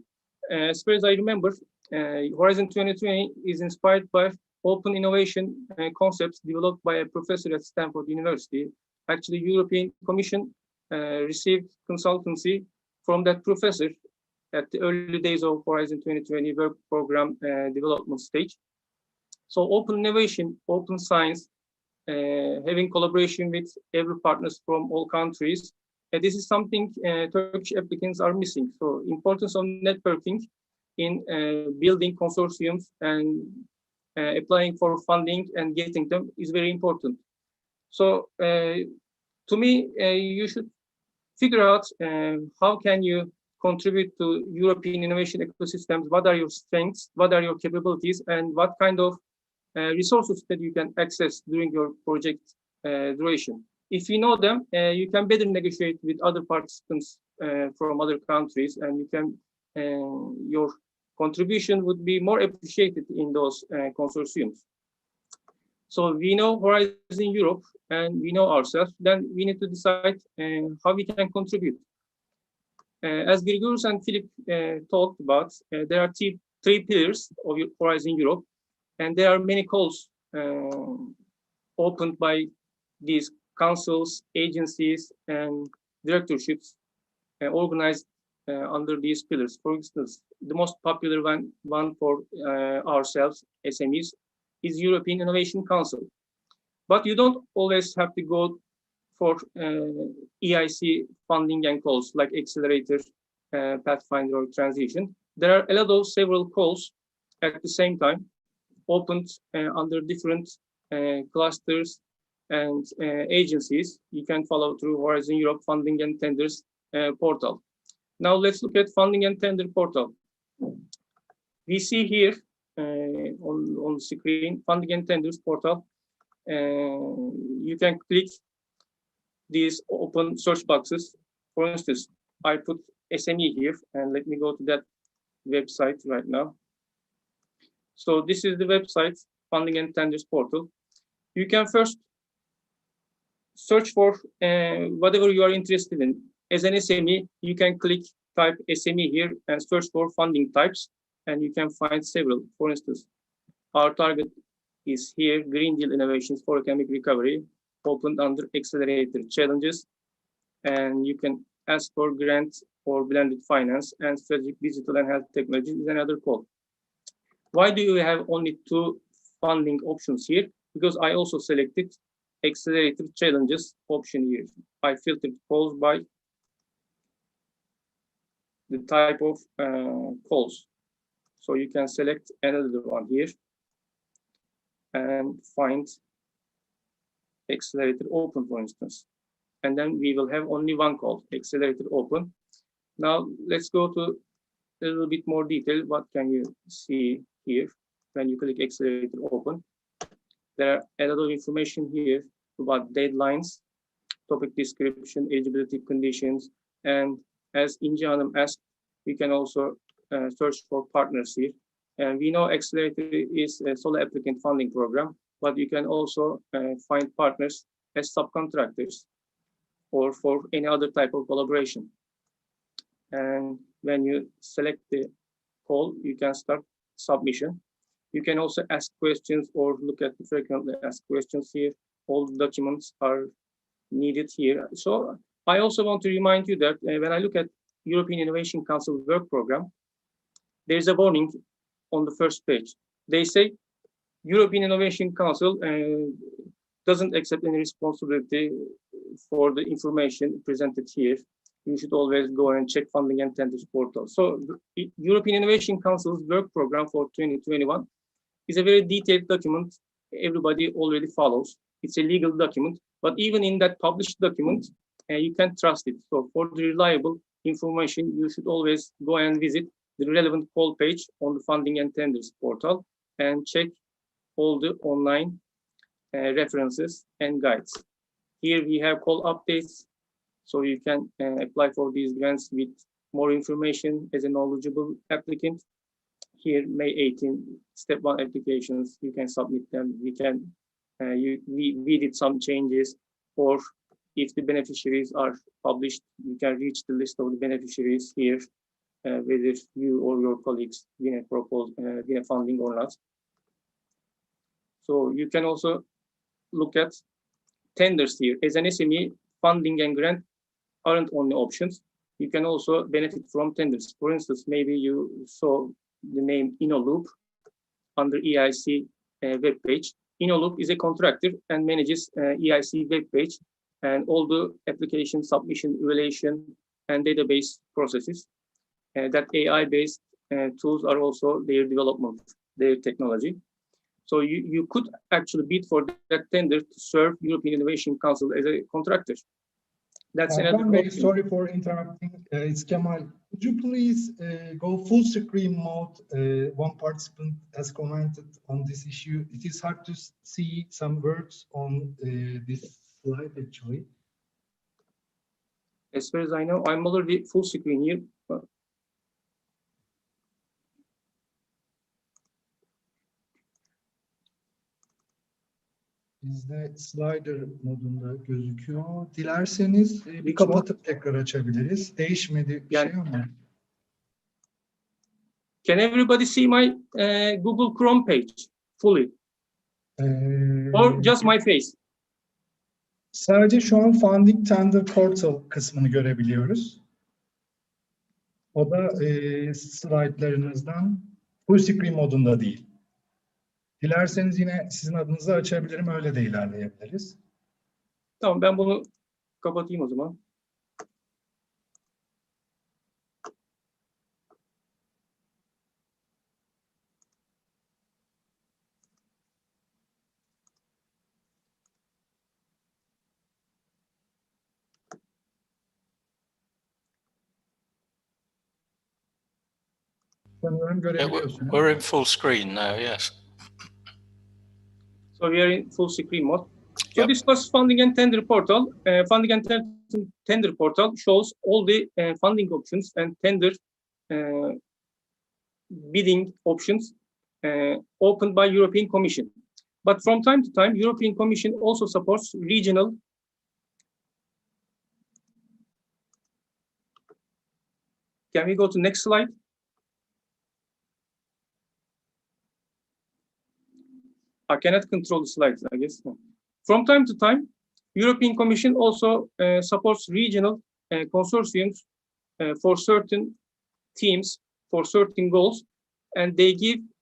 Speaker 5: As far as I remember, Horizon 2020 is inspired by open innovation concepts developed by a professor at Stanford University. Actually, European Commission received consultancy from that professor at the early days of Horizon 2020 work program development stage. So open innovation, open science, having collaboration with every partners from all countries, this is something Turkish applicants are missing. So importance of networking in building consortiums and applying for funding and getting them is very important. So to me, you should figure out how can you contribute to European innovation ecosystems, what are your strengths, what are your capabilities, and what kind of resources that you can access during your project duration. If you know them, you can better negotiate with other participants from other countries, and you can your contribution would be more appreciated in those consortiums. So we know Horizon Europe and we know ourselves, then we need to decide how we can contribute. As Grigorius and Philip talked about, there are three pillars of Horizon Europe, and there are many calls opened by these councils, agencies, and directorships organized under these pillars. For instance, the most popular one for ourselves, SMEs, is European Innovation Council. But you don't always have to go for EIC funding and calls like Accelerator, Pathfinder, or Transition. There are a lot of several calls at the same time, opened under different clusters and agencies. You can follow through Horizon Europe Funding and Tenders portal. Now let's look at Funding and Tender portal. We see here on screen Funding and Tenders portal. You can click these open search boxes. For instance, I put SME here, and let me go to that website right now. So this is the website, Funding and Tenders portal. You can first search for whatever you are interested in. As an SME, you can type SME here and search for funding types, and you can find several. For instance, our target is here, Green Deal Innovations for Economic Recovery, opened under Accelerator Challenges, and you can ask for grant or blended finance, and strategic digital and health technologies is another call. Why do you have only 2 funding options here? Because I also selected Accelerator Challenges option here. I filtered calls by the type of calls. So you can select another one here and find Accelerator Open, for instance. And then we will have only one call, Accelerator Open. Now let's go to a little bit more detail. What can you see here when you click Accelerator Open? There are a lot of information here about deadlines, topic description, eligibility conditions, and as Inci Hanım asked, we can also search for partners here. And we know Accelerator is a solo applicant funding program, but you can also find partners as subcontractors or for any other type of collaboration. And when you select the call, you can start submission. You can also ask questions or look at the frequently asked questions here. All the documents are needed here. So I also want to remind you that when I look at European Innovation Council work program, there's a warning on the first page. They say European Innovation Council doesn't accept any responsibility for the information presented here. You should always go and check Funding and Tenders portal. So the European Innovation Council's work program for 2021 is a very detailed document everybody already follows. It's a legal document, but even in that published document, you can trust it. So for the reliable information, you should always go and visit the relevant call page on the Funding and Tenders portal and check all the online references and guides. Here we have call updates, so you can apply for these grants with more information as a knowledgeable applicant. Here, May 18, step 1 applications, you can submit them. We can, we did some changes, or if the beneficiaries are published, you can reach the list of the beneficiaries here, whether you or your colleagues win a funding or not. So you can also look at tenders here. As an SME, funding and grant aren't only options. You can also benefit from tenders. For instance, maybe you saw the name InnoLoop under EIC webpage. InnoLoop is a contractor and manages EIC webpage. and all the application submission, evaluation, and database processes. That AI-based tools are also their development, their technology. So you could actually bid for that tender to serve European Innovation Council as a contractor. That's another option.
Speaker 1: Sorry for interrupting. It's Kemal. Could you please go full screen mode? One participant has commented on this issue. It is hard to see some words on this slide, actually.
Speaker 5: As far as I know, I'm already full screen here.
Speaker 1: Bizde slider modunda gözüküyor. Dilerseniz bir kapatıp tekrar açabiliriz. Değişmedi bir şey ama.
Speaker 5: Can everybody see my Google Chrome page fully? Or just my face?
Speaker 1: Sadece şu an Funding Tender Portal kısmını görebiliyoruz. O da slaytlarınızdan full screen modunda değil. Dilerseniz yine sizin adınızı açabilirim, öyle de ilerleyebiliriz.
Speaker 5: Tamam, ben bunu kapatayım o zaman.
Speaker 1: Sanıyorum görebiliyorsunuz.
Speaker 3: We're in full screen now, yes.
Speaker 5: So we are in full screen mode. So
Speaker 3: Yep.
Speaker 5: this was funding and tender portal. Funding and tender portal shows all the funding options and tender bidding options opened by European Commission. But from time to time, European Commission also supports regional. Can we go to next slide? I cannot control the slides, I guess. From time to time, European Commission also supports regional consortiums for certain teams, for certain goals, and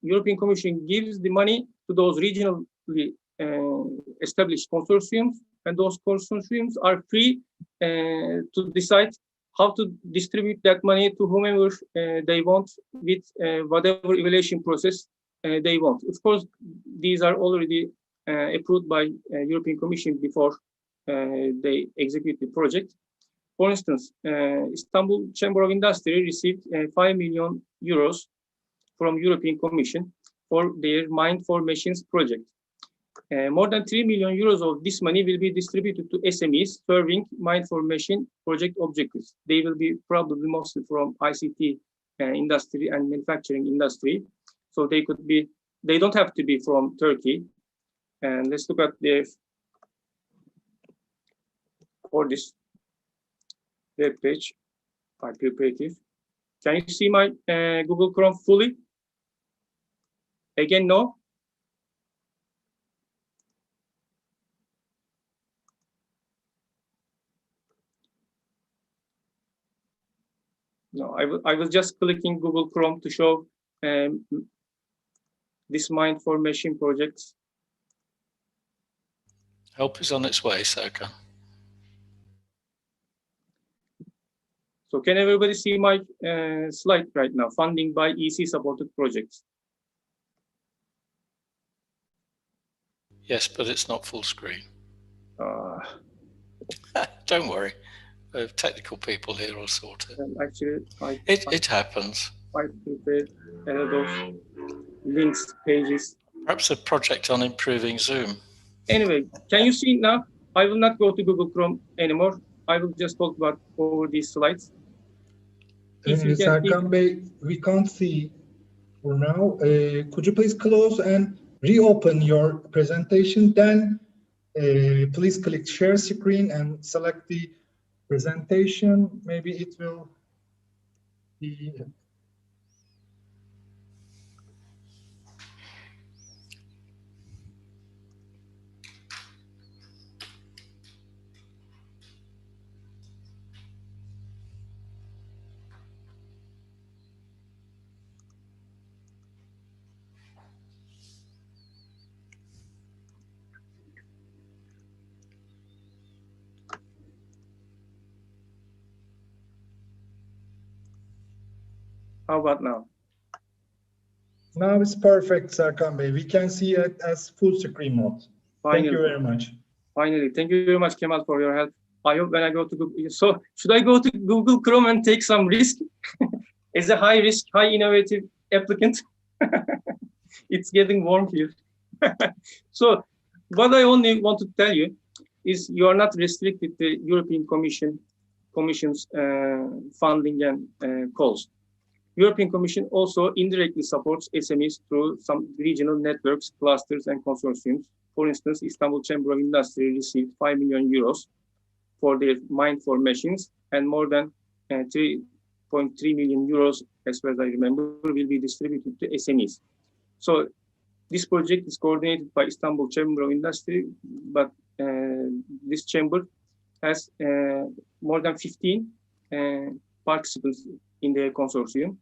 Speaker 5: European Commission gives the money to those regionally established consortiums, and those consortiums are free to decide how to distribute that money to whomever they want with whatever evaluation process they want. Of course, these are already approved by European Commission before they execute the project. For instance, Istanbul Chamber of Industry received 5 million euros from European Commission for their Mind for Machines project. More than 3 million euros of this money will be distributed to SMEs serving Mind for Machine project objectives. They will be probably mostly from ICT industry and manufacturing industry. So they don't have to be from Turkey. And let's look at for this web page. I prepared it. Can you see my Google Chrome fully? Again, no? No, I was just clicking Google Chrome to show this Mind for Machine projects.
Speaker 3: Help is on its way, Serkan.
Speaker 5: So can everybody see my slide right now? Funding by EC supported projects.
Speaker 3: Yes, but it's not full screen. Don't worry. We have technical people here will sort it.
Speaker 5: Actually,
Speaker 3: It happens.
Speaker 5: I prepared those links pages.
Speaker 3: Perhaps a project on improving Zoom.
Speaker 5: Anyway, can you see now? I will not go to Google Chrome anymore. I will just talk about over these slides.
Speaker 1: Serkan Bey, we can't see for now. Could you please close and reopen your presentation? Then please click share screen and select the presentation. Maybe it will be.
Speaker 5: How about now?
Speaker 1: Now it's perfect, Serkan Bey. We can see it as full screen mode.
Speaker 5: Finally.
Speaker 1: Thank you very much.
Speaker 5: Finally, thank you very much, Kemal, for your help. I hope when I go to Google, so should I go to Google Chrome and take some risk as a high risk, high innovative applicant? It's getting warm here. So what I only want to tell you is you are not restricted to European Commission's funding and calls. European Commission also indirectly supports SMEs through some regional networks, clusters, and consortiums. For instance, Istanbul Chamber of Industry received 5 million euros for their Mind4 machines, and more than 3.3 million euros, as far as I remember, will be distributed to SMEs. So this project is coordinated by Istanbul Chamber of Industry, but this chamber has more than 15 participants in their consortium.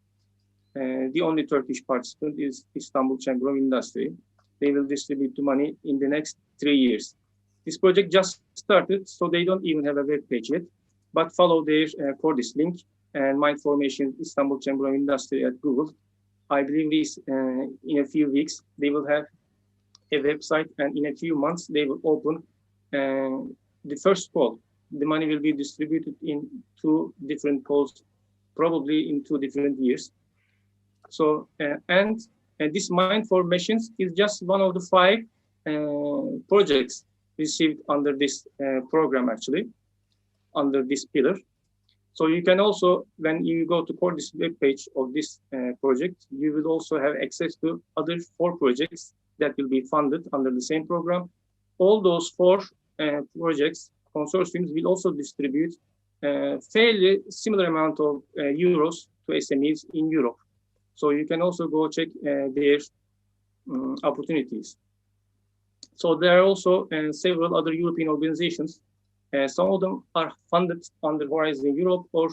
Speaker 5: The only Turkish participant is Istanbul Chamber of Industry. They will distribute the money in the next 3 years. This project just started, so they don't even have a web page yet, but follow their for this link and Mind Formation Istanbul Chamber of Industry at Google. I believe this in a few weeks, they will have a website, and in a few months, they will open the first call. The money will be distributed in 2 different calls, probably in 2 different years. So, and this Mind4 machines is just one of the 5 projects received under this program, actually, under this pillar. So you can also, when you go to Cordis webpage of this project, you will also have access to other 4 projects that will be funded under the same program. All those 4 projects, consortiums, will also distribute fairly similar amount of euros to SMEs in Europe. So you can also go check their opportunities. So there are also several other European organizations. Some of them are funded under Horizon Europe or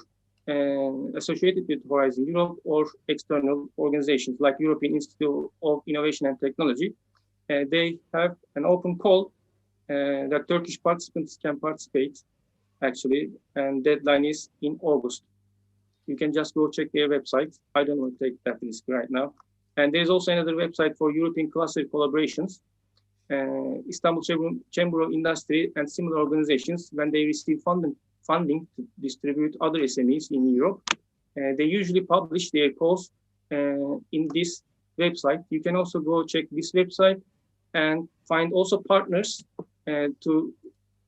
Speaker 5: associated with Horizon Europe or external organizations like European Institute of Innovation and Technology. They have an open call that Turkish participants can participate, actually, and deadline is in August. You can just go check their website. I don't want to take that risk right now. And there's also another website for European cluster collaborations. Istanbul Chamber of Industry and similar organizations, when they receive funding to distribute other SMEs in Europe, they usually publish their calls in this website. You can also go check this website and find also partners to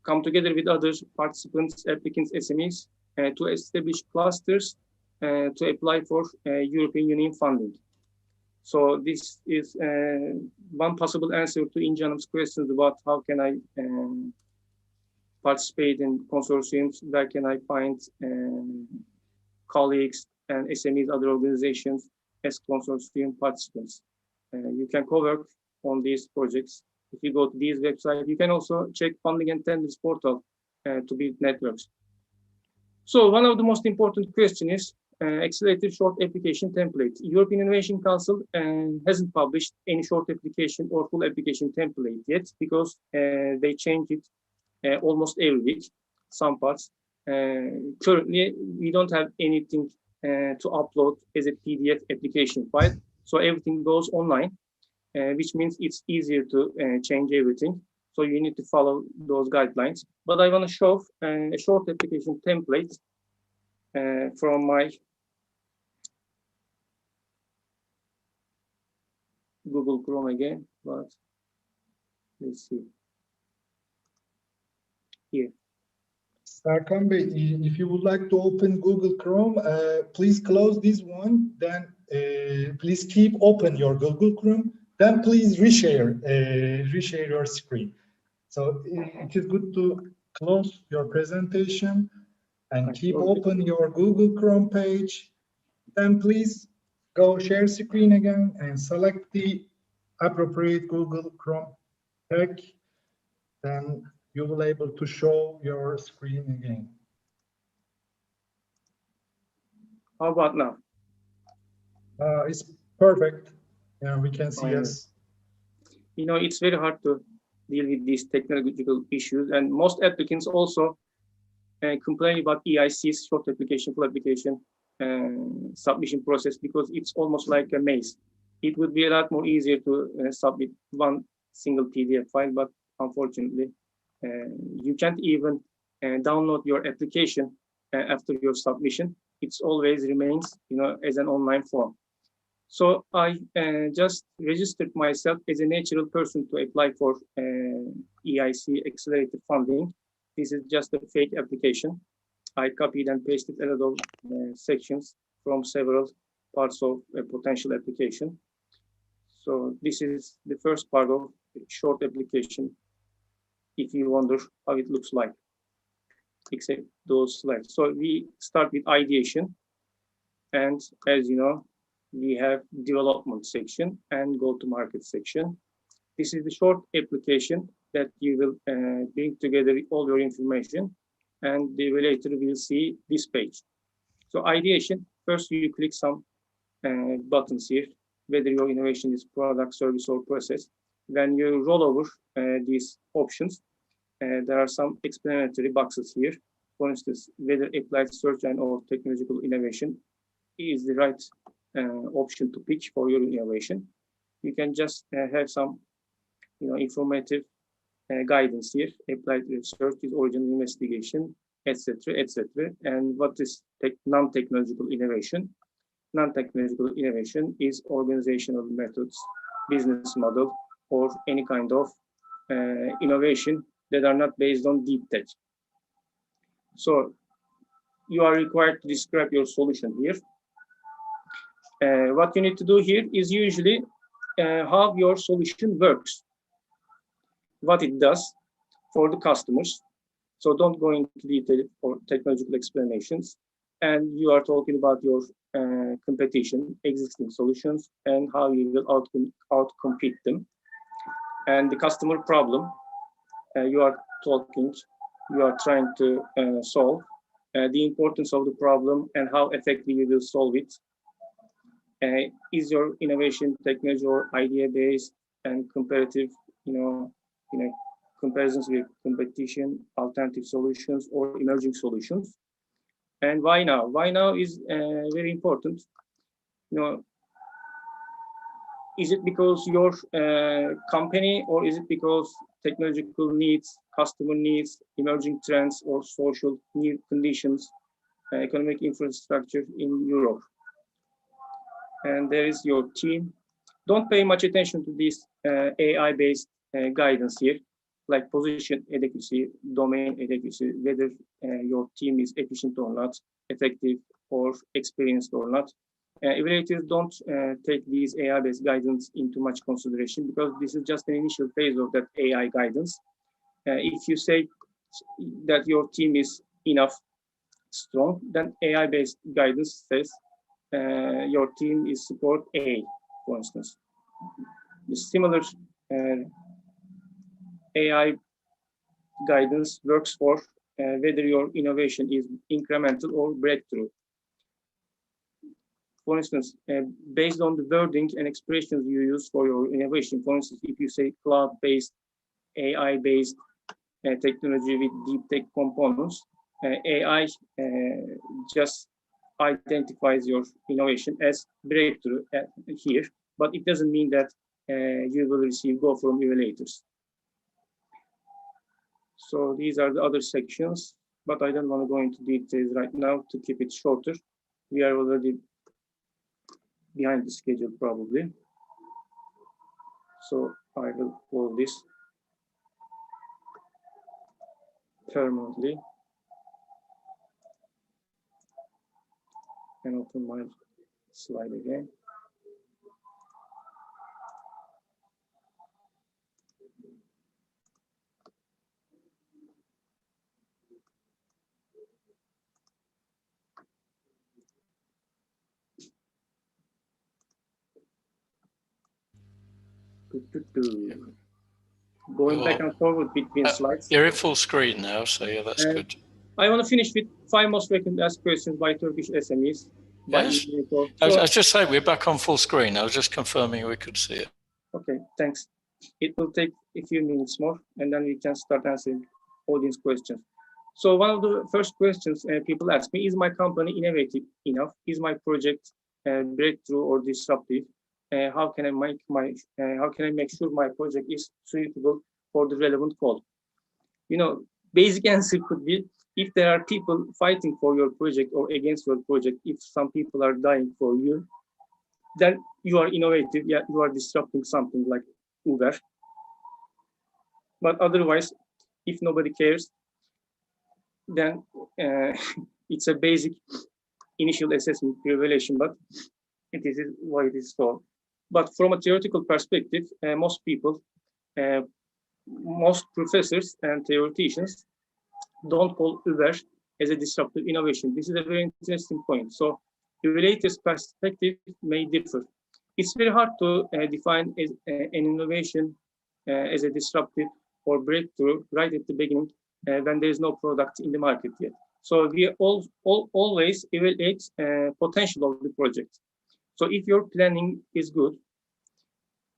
Speaker 5: come together with other participants, applicants, SMEs, to establish clusters to apply for European Union funding. So this is one possible answer to Incan'ım's questions about how can I participate in consortiums, where can I find colleagues and SMEs, other organizations as consortium participants. You can co-work on these projects. If you go to these websites, you can also check funding and tenders portal to build networks. So one of the most important questions is accelerated short application template. European Innovation Council hasn't published any short application or full application template yet because they change it almost every week, some parts. Currently, we don't have anything to upload as a PDF application file. So everything goes online, which means it's easier to change everything. So you need to follow those guidelines. But I want to show a short application template from my Google Chrome again, but let's see. Here.
Speaker 1: Serkan Bey, if you would like to open Google Chrome, please close this one. Then please keep open your Google Chrome. Then please reshare your screen. So it is good to close your presentation and keep open your Google Chrome page. Then please go share screen again and select the appropriate Google Chrome tag. Then you will be able to show your screen again.
Speaker 5: How about now?
Speaker 1: It's perfect. Yeah, we can see us.
Speaker 5: You know, it's very hard to deal with these technological issues, and most applicants also complain about EIC's short application, full application submission process because it's almost like a maze. It would be a lot more easier to submit one single PDF file, but unfortunately, you can't even download your application after your submission. It always remains, as an online form. So I just registered myself as a natural person to apply for EIC accelerated funding. This is just a fake application. I copied and pasted a lot of sections from several parts of a potential application. So this is the first part of a short application, if you wonder how it looks like, except those slides. So we start with ideation. And as you know, we have development section and go-to-market section. This is the short application that you will bring together all your information, and the evaluator will see this page. So ideation, first you click some buttons here, whether your innovation is product, service, or process. When you roll over these options, there are some explanatory boxes here. For instance, whether applied search and or technological innovation is the right option to pitch for your innovation. You can just have some informative guidance here. Applied research is original investigation, etc., etc. And what is non-technological innovation? Non-technological innovation is organizational methods, business model, or any kind of innovation that are not based on deep tech. So you are required to describe your solution here. What you need to do here is usually how your solution works, what it does for the customers. So don't go into detail for technological explanations. And you are talking about your competition, existing solutions, and how you will outcompete them. And the customer problem you are trying to solve, the importance of the problem and how effectively you will solve it. Is your innovation technology or idea-based and comparative, comparisons with competition, alternative solutions, or emerging solutions? And why now? Why now is very important. Is it because your company, or is it because technological needs, customer needs, emerging trends, or social new conditions, economic infrastructure in Europe? And there is your team. Don't pay much attention to this AI-based guidance here, like position adequacy, domain adequacy, whether your team is efficient or not, effective or experienced or not. Evaluators don't take these AI-based guidance into much consideration because this is just an initial phase of that AI guidance. If you say that your team is enough strong, then AI-based guidance says your team is support A, for instance. The similar AI guidance works for whether your innovation is incremental or breakthrough. For instance, based on the wording and expressions you use for your innovation, for instance, if you say cloud-based, AI-based technology with deep tech components, AI just identifies your innovation as breakthrough here, but it doesn't mean that you will receive go from evaluators. So these are the other sections, but I don't want to go into details right now to keep it shorter. We are already behind the schedule probably. So I will close this permanently and open my slide again. Going back and forward between slides.
Speaker 3: You're at full screen now, so yeah, that's good.
Speaker 5: I want to finish with 5 most frequently asked questions by Turkish SMEs.
Speaker 3: Yes. I was just saying we're back on full screen. I was just confirming we could see it.
Speaker 5: Okay, thanks. It will take a few minutes more, and then we can start answering audience questions. So one of the first questions people ask me, is my company innovative enough? Is my project breakthrough or disruptive? How can I make sure my project is suitable for the relevant call? You know, basic answer could be, if there are people fighting for your project or against your project, if some people are dying for you, then you are innovative. Yeah, you are disrupting something like Uber. But otherwise, if nobody cares, then it's a basic initial assessment evaluation, but it is why it is so. But from a theoretical perspective, most people, most professors and theoreticians don't call Uber as a disruptive innovation. This is a very interesting point. So evaluators' perspective may differ. It's very hard to define an innovation as a disruptive or breakthrough right at the beginning when there is no product in the market yet. So we always evaluate potential of the project. So if your planning is good,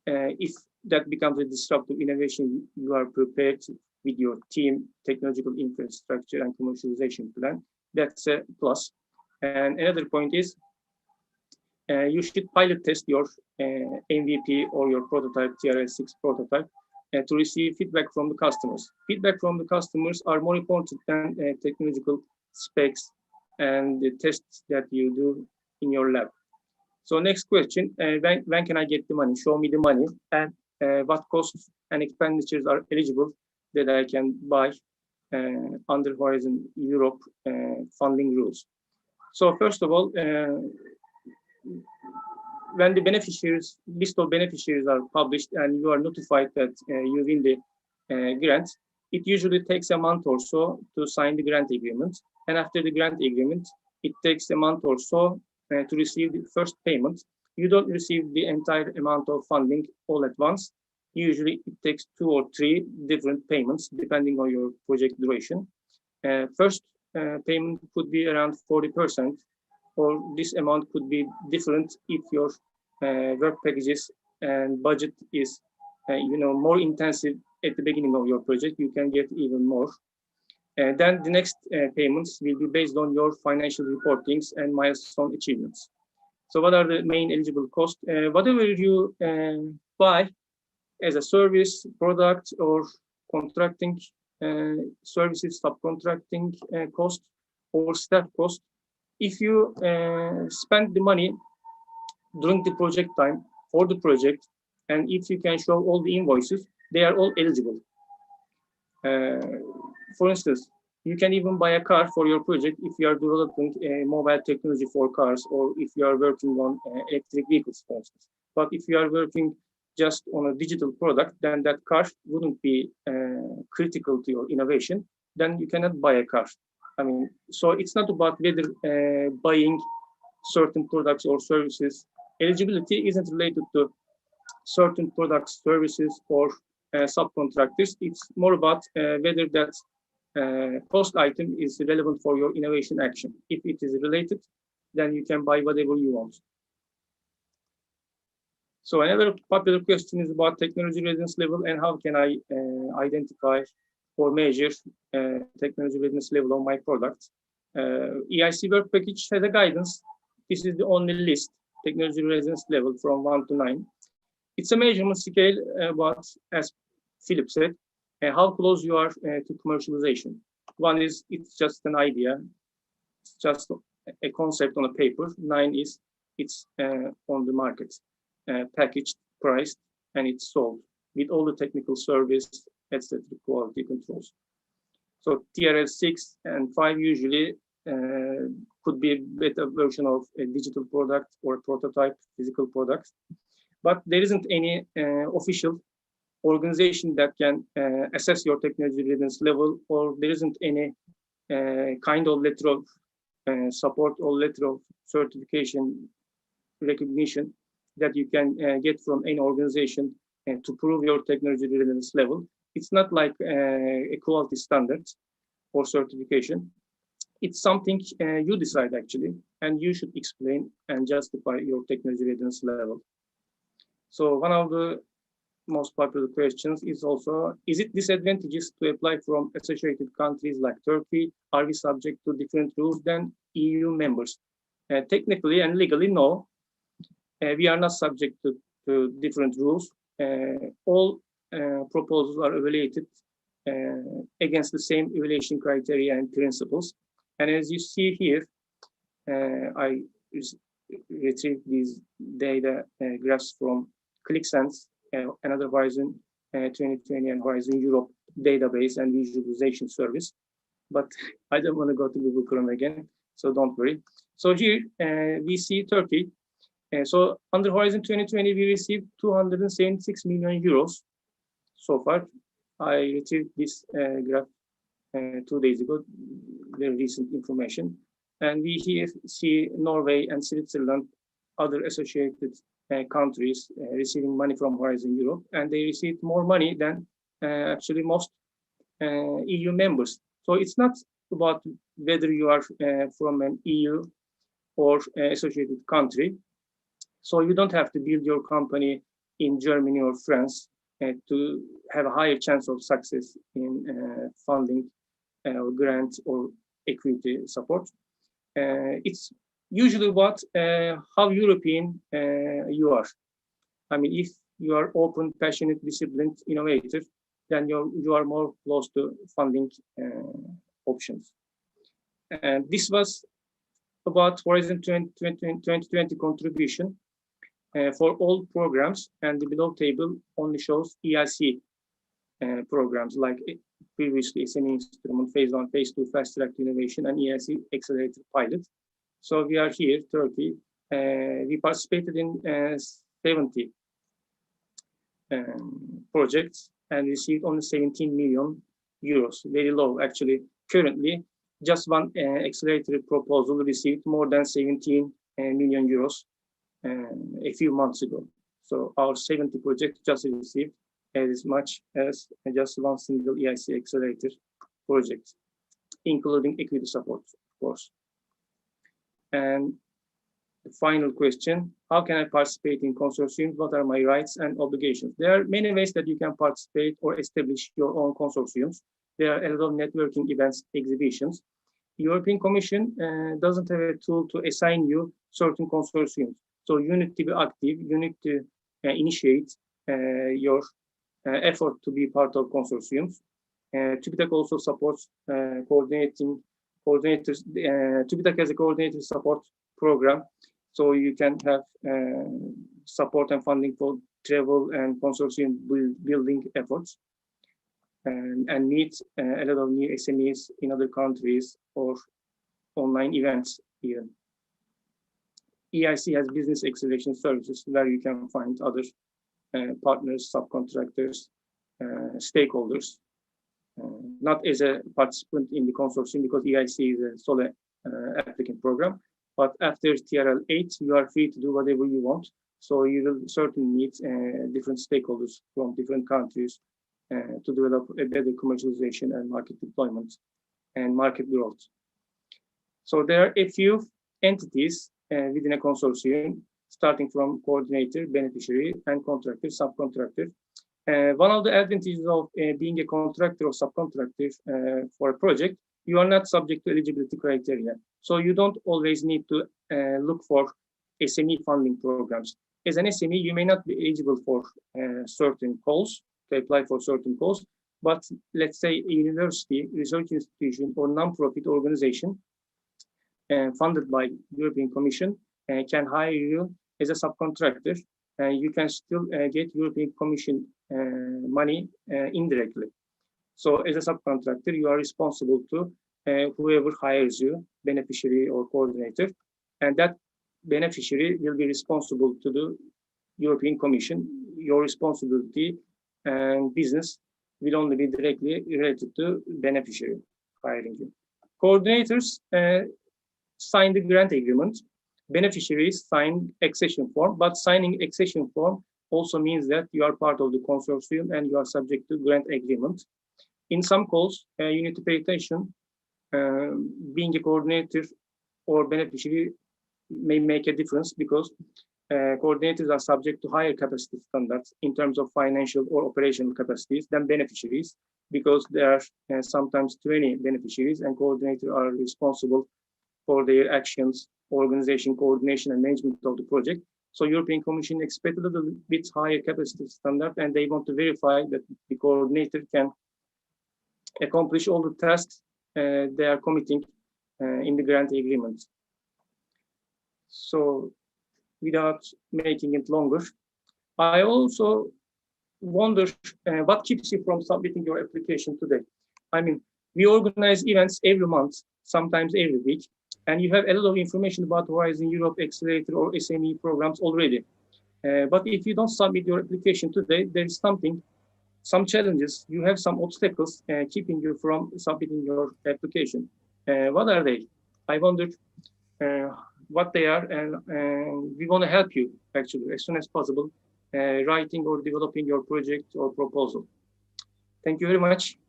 Speaker 5: if that becomes a disruptive innovation, you are prepared with your team, technological infrastructure, and commercialization plan. That's a plus. And another point is you should pilot test your MVP or your prototype, TRL6 prototype, to receive feedback from the customers. Feedback from the customers are more important than technological specs and the tests that you do in your lab. So next question, when can I get the money? Show me the money, and what costs and expenditures are eligible that I can buy under Horizon Europe funding rules. So first of all, when the list of beneficiaries are published and you are notified that you win the grant, it usually takes a month or so to sign the grant agreement. And after the grant agreement, it takes a month or so to receive the first payment. You don't receive the entire amount of funding all at once. Usually it takes 2 or 3 different payments depending on your project duration. First payment could be around 40%, or this amount could be different if your work packages and budget is more intensive at the beginning of your project. You can get even more. Then the next payments will be based on your financial reportings and milestone achievements. So what are the main eligible costs? Whatever you buy as a service, product, or contracting services, subcontracting cost, or staff cost, if you spend the money during the project time for the project, and if you can show all the invoices, they are all eligible. For instance, you can even buy a car for your project if you are developing mobile technology for cars, or if you are working on electric vehicles, for instance. But if you are working just on a digital product, then that car wouldn't be critical to your innovation. Then you cannot buy a car. I mean, so it's not about whether buying certain products or services. Eligibility isn't related to certain products, services, or subcontractors. It's more about whether that cost item is relevant for your innovation action. If it is related, then you can buy whatever you want. So another popular question is about technology readiness level and how can I identify or measure technology readiness level on my product. EIC work package has a guidance. This is the only list, technology readiness level from 1 to 9. It's a measurement scale about, as Philip said, how close you are to commercialization. One is, it's just an idea. It's just a concept on a paper. 9 is, it's on the market, packaged, priced, and it's sold with all the technical service, etc., quality controls. So TRL 6 and 5 usually could be a better version of a digital product or a prototype, physical product. But there isn't any official organization that can assess your technology readiness level, or there isn't any kind of letter of support or letter of certification recognition that you can get from any organization to prove your technology readiness level. It's not like a quality standard or certification. It's something you decide actually, and you should explain and justify your technology readiness level. So one of the most popular questions is also, is it disadvantageous to apply from associated countries like Turkey? Are we subject to different rules than EU members? Technically and legally, no. We are not subject to different rules. All proposals are evaluated against the same evaluation criteria and principles. And as you see here, I retrieved these data graphs from ClickSense, another Horizon 2020 and Horizon Europe database and visualization service. But I don't want to go to Google Chrome again, so don't worry. So here we see Turkey. So under Horizon 2020, we received 276 million euros so far. I retrieved this graph 2 days ago, very recent information. And we here see Norway and Switzerland, other associated countries receiving money from Horizon Europe, and they received more money than actually most EU members. So it's not about whether you are from an EU or associated country. So you don't have to build your company in Germany or France to have a higher chance of success in funding or grant or equity support. It's usually about how European you are. I mean, if you are open, passionate, disciplined, innovative, then you are more close to funding options. And this was about Horizon 2020 contribution for all programs, and the below table only shows EIC programs like previously SME instrument, phase 1, phase 2, fast track innovation, and EIC accelerated pilot. So we are here, Turkey. We participated in 70 projects and received only 17 million euros, very low actually. Currently, just one accelerated proposal received more than 17 million euros a few months ago. So our 70 projects just received as much as just one single EIC accelerator project, including equity support, of course. And the final question, how can I participate in consortiums? What are my rights and obligations? There are many ways that you can participate or establish your own consortiums. There are a lot of networking events, exhibitions. The European Commission doesn't have a tool to assign you certain consortiums. So you need to be active, you need to initiate your effort to be part of consortiums. TÜBİTAK also supports coordinators. TÜBİTAK has a coordinator support program, so you can have support and funding for travel and consortium building efforts, and meet a lot of new SMEs in other countries or online events even. EIC has business acceleration services where you can find other partners, subcontractors, stakeholders, not as a participant in the consortium because EIC is a solo applicant program, but after TRL 8, you are free to do whatever you want. So you will certainly meet different stakeholders from different countries to develop a better commercialization and market deployment and market growth. So there are a few entities within a consortium, starting from coordinator, beneficiary, and contractor, subcontractor. One of the advantages of being a contractor or subcontractor for a project, you are not subject to eligibility criteria. So you don't always need to look for SME funding programs. As an SME, you may not be eligible for certain calls, to apply for certain calls, but let's say a university, research institution, or non-profit organization funded by European Commission can hire you as a subcontractor. You can still get European Commission money indirectly. So as a subcontractor, you are responsible to whoever hires you, beneficiary or coordinator, and that beneficiary will be responsible to the European Commission. Your responsibility and business will only be directly related to beneficiary hiring you. Coordinators sign the grant agreement. Beneficiaries sign accession form, but signing accession form also means that you are part of the consortium and you are subject to grant agreement. In some calls, you need to pay attention. Being a coordinator or beneficiary may make a difference because coordinators are subject to higher capacity standards in terms of financial or operational capacities than beneficiaries, because there are sometimes 20 beneficiaries and coordinators are responsible for their actions, organization, coordination, and management of the project. So European Commission expected a little bit higher capacity standard, and they want to verify that the coordinator can accomplish all the tasks they are committing in the grant agreement. So without making it longer, I also wonder what keeps you from submitting your application today. I mean, we organize events every month, sometimes every week, and you have a lot of information about Horizon Europe Accelerator or SME programs already. But if you don't submit your application today, there is some challenges, you have some obstacles keeping you from submitting your application. What are they? I wondered what they are, and we want to help you actually as soon as possible writing or developing your project or proposal. Thank you very much.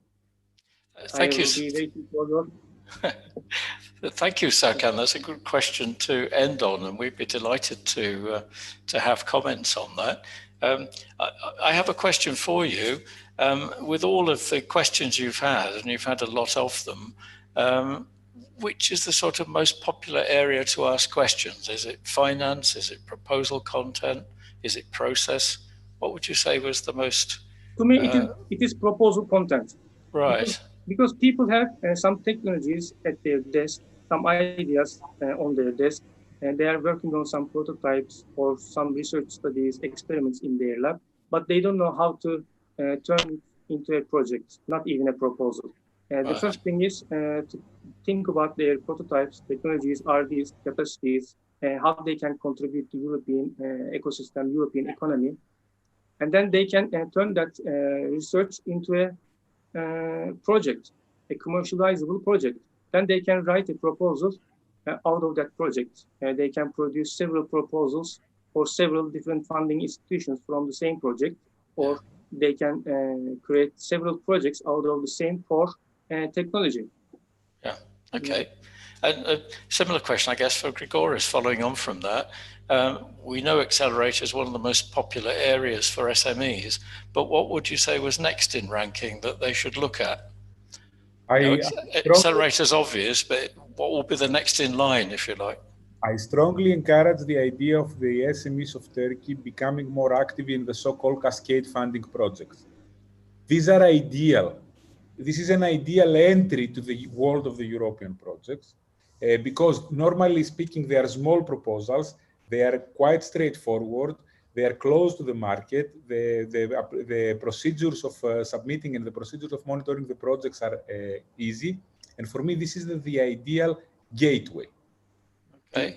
Speaker 3: Thank you.
Speaker 5: Be waiting for your...
Speaker 3: Thank you, Serkan. That's a good question to end on, and we'd be delighted to have comments on that. I have a question for you. With all of the questions you've had, and you've had a lot of them, which is the sort of most popular area to ask questions? Is it finance? Is it proposal content? Is it process? What would you say was the most?
Speaker 5: To me, it is proposal content.
Speaker 3: Right.
Speaker 5: Because people have some technologies at their desk, some ideas on their desk, and they are working on some prototypes or some research studies, experiments in their lab, but they don't know how to turn it into a project, not even a proposal. The first thing is to think about their prototypes, technologies, RDs, capacities, how they can contribute to European ecosystem, European economy. And then they can turn that research into a project, a commercializable project. Then they can write a proposal out of that project. They can produce several proposals for several different funding institutions from the same project, or they can create several projects out of the same core technology.
Speaker 3: Yeah, okay. And a similar question, I guess, for Grigoris, following on from that. We know Accelerator is one of the most popular areas for SMEs, but what would you say was next in ranking that they should look at? Accelerator is obvious, but what will be the next in line, if you like?
Speaker 4: I strongly encourage the idea of the SMEs of Turkey becoming more active in the so-called cascade funding projects. These are ideal. This is an ideal entry to the world of the European projects because normally speaking, they are small proposals. They are quite straightforward. They are close to the market. The procedures of submitting and the procedures of monitoring the projects are easy. And for me, this is the ideal gateway. Okay.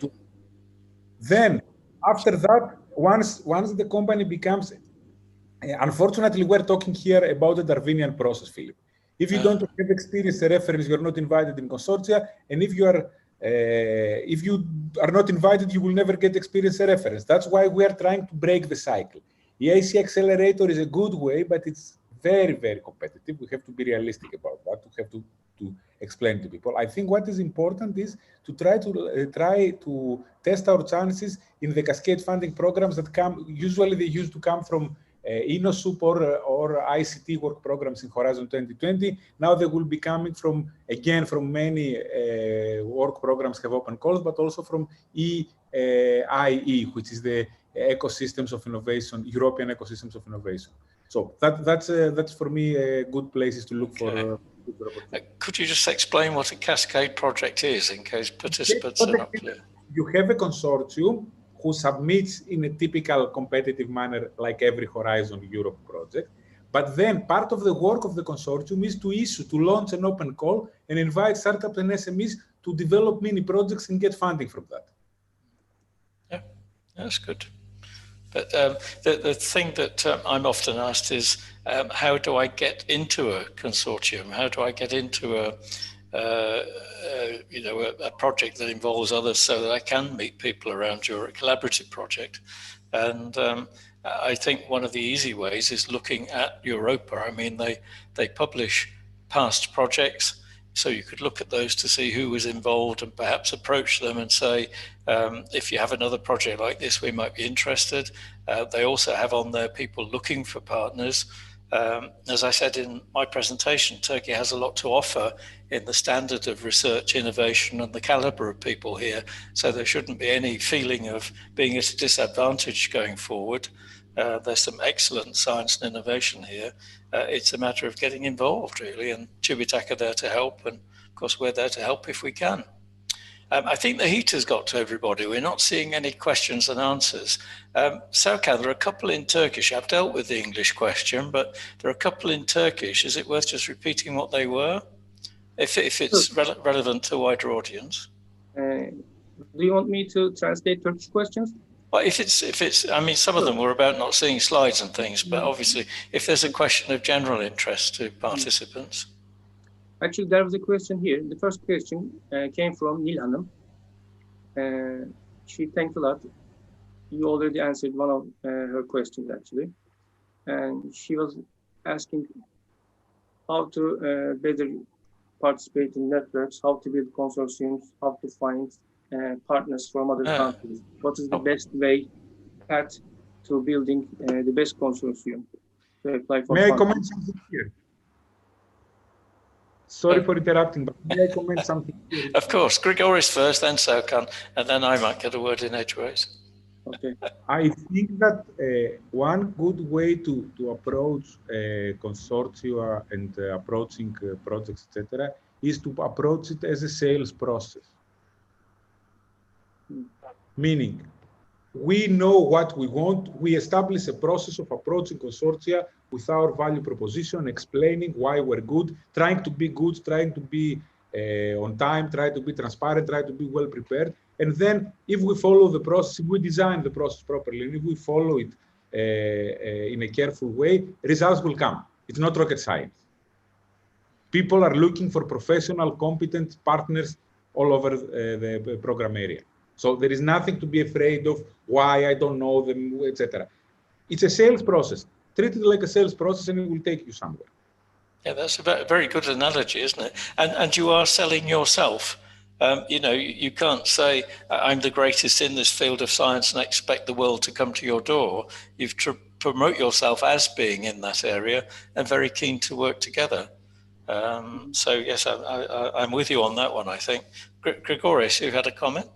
Speaker 4: Then, after that, once the company becomes, unfortunately, we're talking here about the Darwinian process, Philip. If you don't have experience a reference, you're not invited in consortia, and if you are not invited, you will never get experience a reference. That's why we are trying to break the cycle. The Eic Accelerator is a good way, but it's very, very competitive. We have to be realistic about that. We have to explain to people. I think what is important is to try to test our chances in the cascade funding programs that come. Usually, they used to come from InnoSoup or ICT work programs in Horizon 2020. Now they will be coming from many work programs have open calls, but also from EIE, which is the ecosystems of innovation, European ecosystems of innovation. So that's for me good places to look for.
Speaker 3: Could you just explain what a cascade project is in case participants are not clear?
Speaker 4: You have a consortium who submits in a typical competitive manner like every Horizon Europe project. But then part of the work of the consortium is to launch an open call and invite startups and SMEs to develop mini projects and get funding from that.
Speaker 3: Yeah, that's good. But the thing that I'm often asked is, how do I get into a consortium? How do I get into a project that involves others so that I can meet people around your collaborative project? And I think one of the easy ways is looking at Europa. I mean, they publish past projects. So you could look at those to see who was involved and perhaps approach them and say, if you have another project like this, we might be interested. They also have on there people looking for partners. As I said in my presentation, Turkey has a lot to offer in the standard of research, innovation, and the caliber of people here. So there shouldn't be any feeling of being at a disadvantage going forward. There's some excellent science and innovation here. It's a matter of getting involved, really, and TÜBİTAK are there to help, and of course we're there to help if we can. I think the heat has got to everybody. We're not seeing any questions and answers. Serkan, there are a couple in Turkish. I've dealt with the English question, but there are a couple in Turkish. Is it worth just repeating what they were? If it's relevant to a wider audience.
Speaker 5: Do you want me to translate Turkish questions?
Speaker 3: Well, if it's, I mean, some of them were about not seeing slides and things, but obviously, if there's a question of general interest to participants.
Speaker 5: Actually, there was a question here. The first question came from Nil Hanım. She thanked a lot. You already answered one of her questions, actually. And she was asking how to better participate in networks, how to build consortiums, how to find partners from other countries. What is the best path to building the best consortium to apply for?
Speaker 4: May I comment something here? Sorry for interrupting, but may I comment something here?
Speaker 3: Of course, Grigoris first, then Serkan, and then I might get a word in edgeways.
Speaker 5: Okay.
Speaker 4: I think that one good way to approach consortia and approaching projects, etc., is to approach it as a sales process. Meaning, we know what we want. We establish a process of approaching consortia with our value proposition, explaining why we're good, trying to be good, trying to be on time, try to be transparent, try to be well prepared. And then if we follow the process, if we design the process properly, and if we follow it in a careful way, results will come. It's not rocket science. People are looking for professional, competent partners all over the program area. So there is nothing to be afraid of why I don't know them, etc. It's a sales process. Treat it like a sales process and it will take you somewhere.
Speaker 3: Yeah, that's a very good analogy, isn't it? And you are selling yourself. You know, you can't say, I'm the greatest in this field of science and expect the world to come to your door. You've to promote yourself as being in that area and very keen to work together. So yes, I'm with you on that one, I think. Grigoris, you had a comment?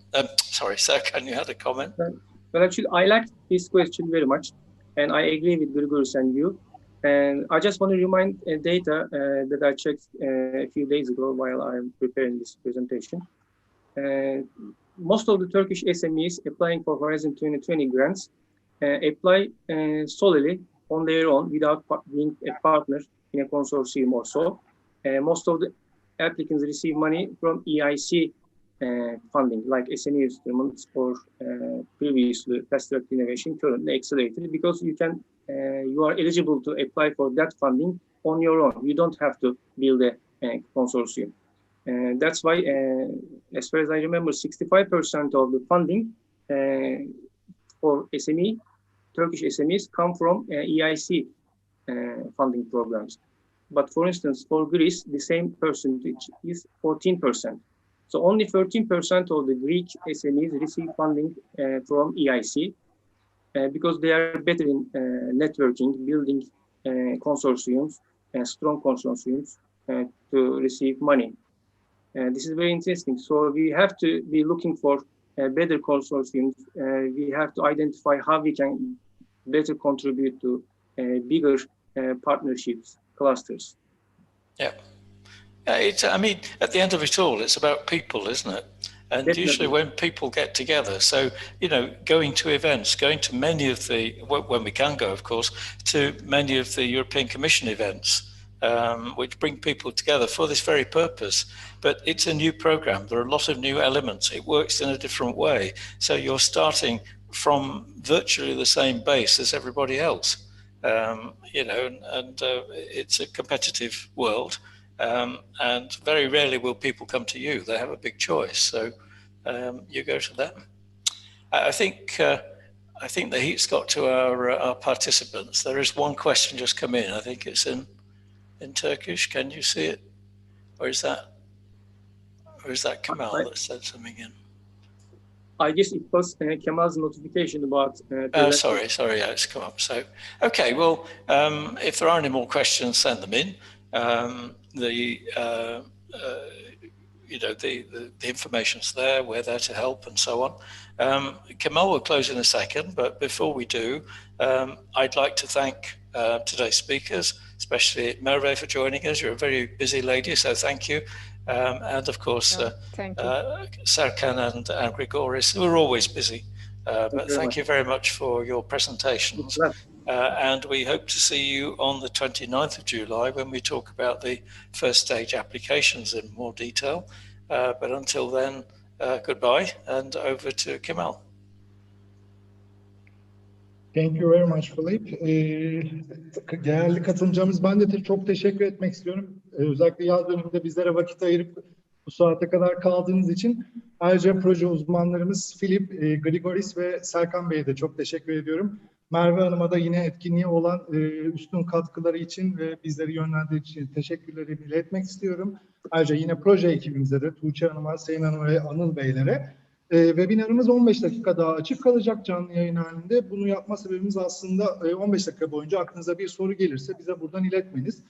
Speaker 3: Sorry, Serkan, you had a comment?
Speaker 5: Well, actually, I like this question very much, and I agree with Grigoris and you. And I just want to remind data that I checked a few days ago while I'm preparing this presentation. Most of the Turkish SMEs applying for Horizon 2020 grants apply solely on their own without being a partner in a consortium or so. Most of the applicants receive money from EIC funding, like SME instruments or previously fast-track innovation, currently accelerated, because you are eligible to apply for that funding on your own. You don't have to build a consortium. That's why, as far as I remember, 65% of the funding for SME, Turkish SMEs, come from EIC funding programs. But for instance, for Greece, the same percentage is 14%. So only 13% of the Greek SMEs receive funding from EIC because they are better in networking, building consortiums, strong consortiums to receive money. This is very interesting. So we have to be looking for better consortiums. We have to identify how we can better contribute to bigger partnerships, clusters.
Speaker 3: Yeah. I mean, at the end of it all, it's about people, isn't it? And
Speaker 5: Definitely.
Speaker 3: Usually when people get together, so, you know, going to events, going to many of the, when we can go, of course, to many of the European Commission events, which bring people together for this very purpose. But it's a new program. There are a lot of new elements. It works in a different way. So you're starting from virtually the same base as everybody else, you know, and it's a competitive world. And very rarely will people come to you. They have a big choice, so you go to them. I think the heat's got to our participants. There is one question just come in. I think it's in Turkish. Can you see it, or is that? or is that Kemal that said something in?
Speaker 5: I guess it was Kemal's notification about.
Speaker 3: Sorry, yeah, it's come up. So, okay, well, if there are any more questions, send them in. The information's there. We're there to help, and so on. Kemal will close in a second, but before we do, I'd like to thank today's speakers, especially Merve for joining us. You're a very busy lady, so thank you. And of course, Serkan and Grigoris, who are always busy. But thank you very much for your presentations. And we hope to see you on the 29th of July when we talk about the first stage applications in more detail. But until then, goodbye and over to Kemal.
Speaker 1: Thank you very much, Philip. Değerli katılımcılarımız, ben de çok teşekkür etmek istiyorum. Özellikle yaz döneminde bizlere vakit ayırıp bu saate kadar kaldığınız için. Ayrıca proje uzmanlarımız Philip, Grigoris ve Serkan Bey'e de çok teşekkür ediyorum. Merve Hanım'a da yine etkinliğe olan üstün katkıları için ve bizleri yönlendirdiği için teşekkürlerimi iletmek istiyorum. Ayrıca yine proje ekibimize de Tuğçe Hanım'a, Sayın Hanım'a ve Anıl Beylere. Webinarımız 15 dakika daha açık kalacak canlı yayın halinde. Bunu yapma sebebimiz aslında 15 dakika boyunca aklınıza bir soru gelirse bize buradan iletmeniz.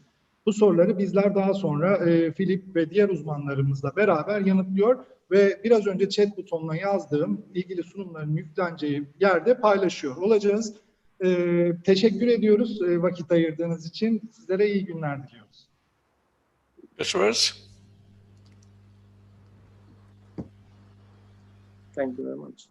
Speaker 1: Bu soruları bizler daha sonra Philip ve diğer uzmanlarımızla beraber yanıtlıyor ve biraz önce chat butonuna yazdığım ilgili sunumların yükleneceği yerde paylaşıyor olacağız. Teşekkür ediyoruz vakit ayırdığınız için. Sizlere iyi günler diliyoruz.
Speaker 5: Thank you very much.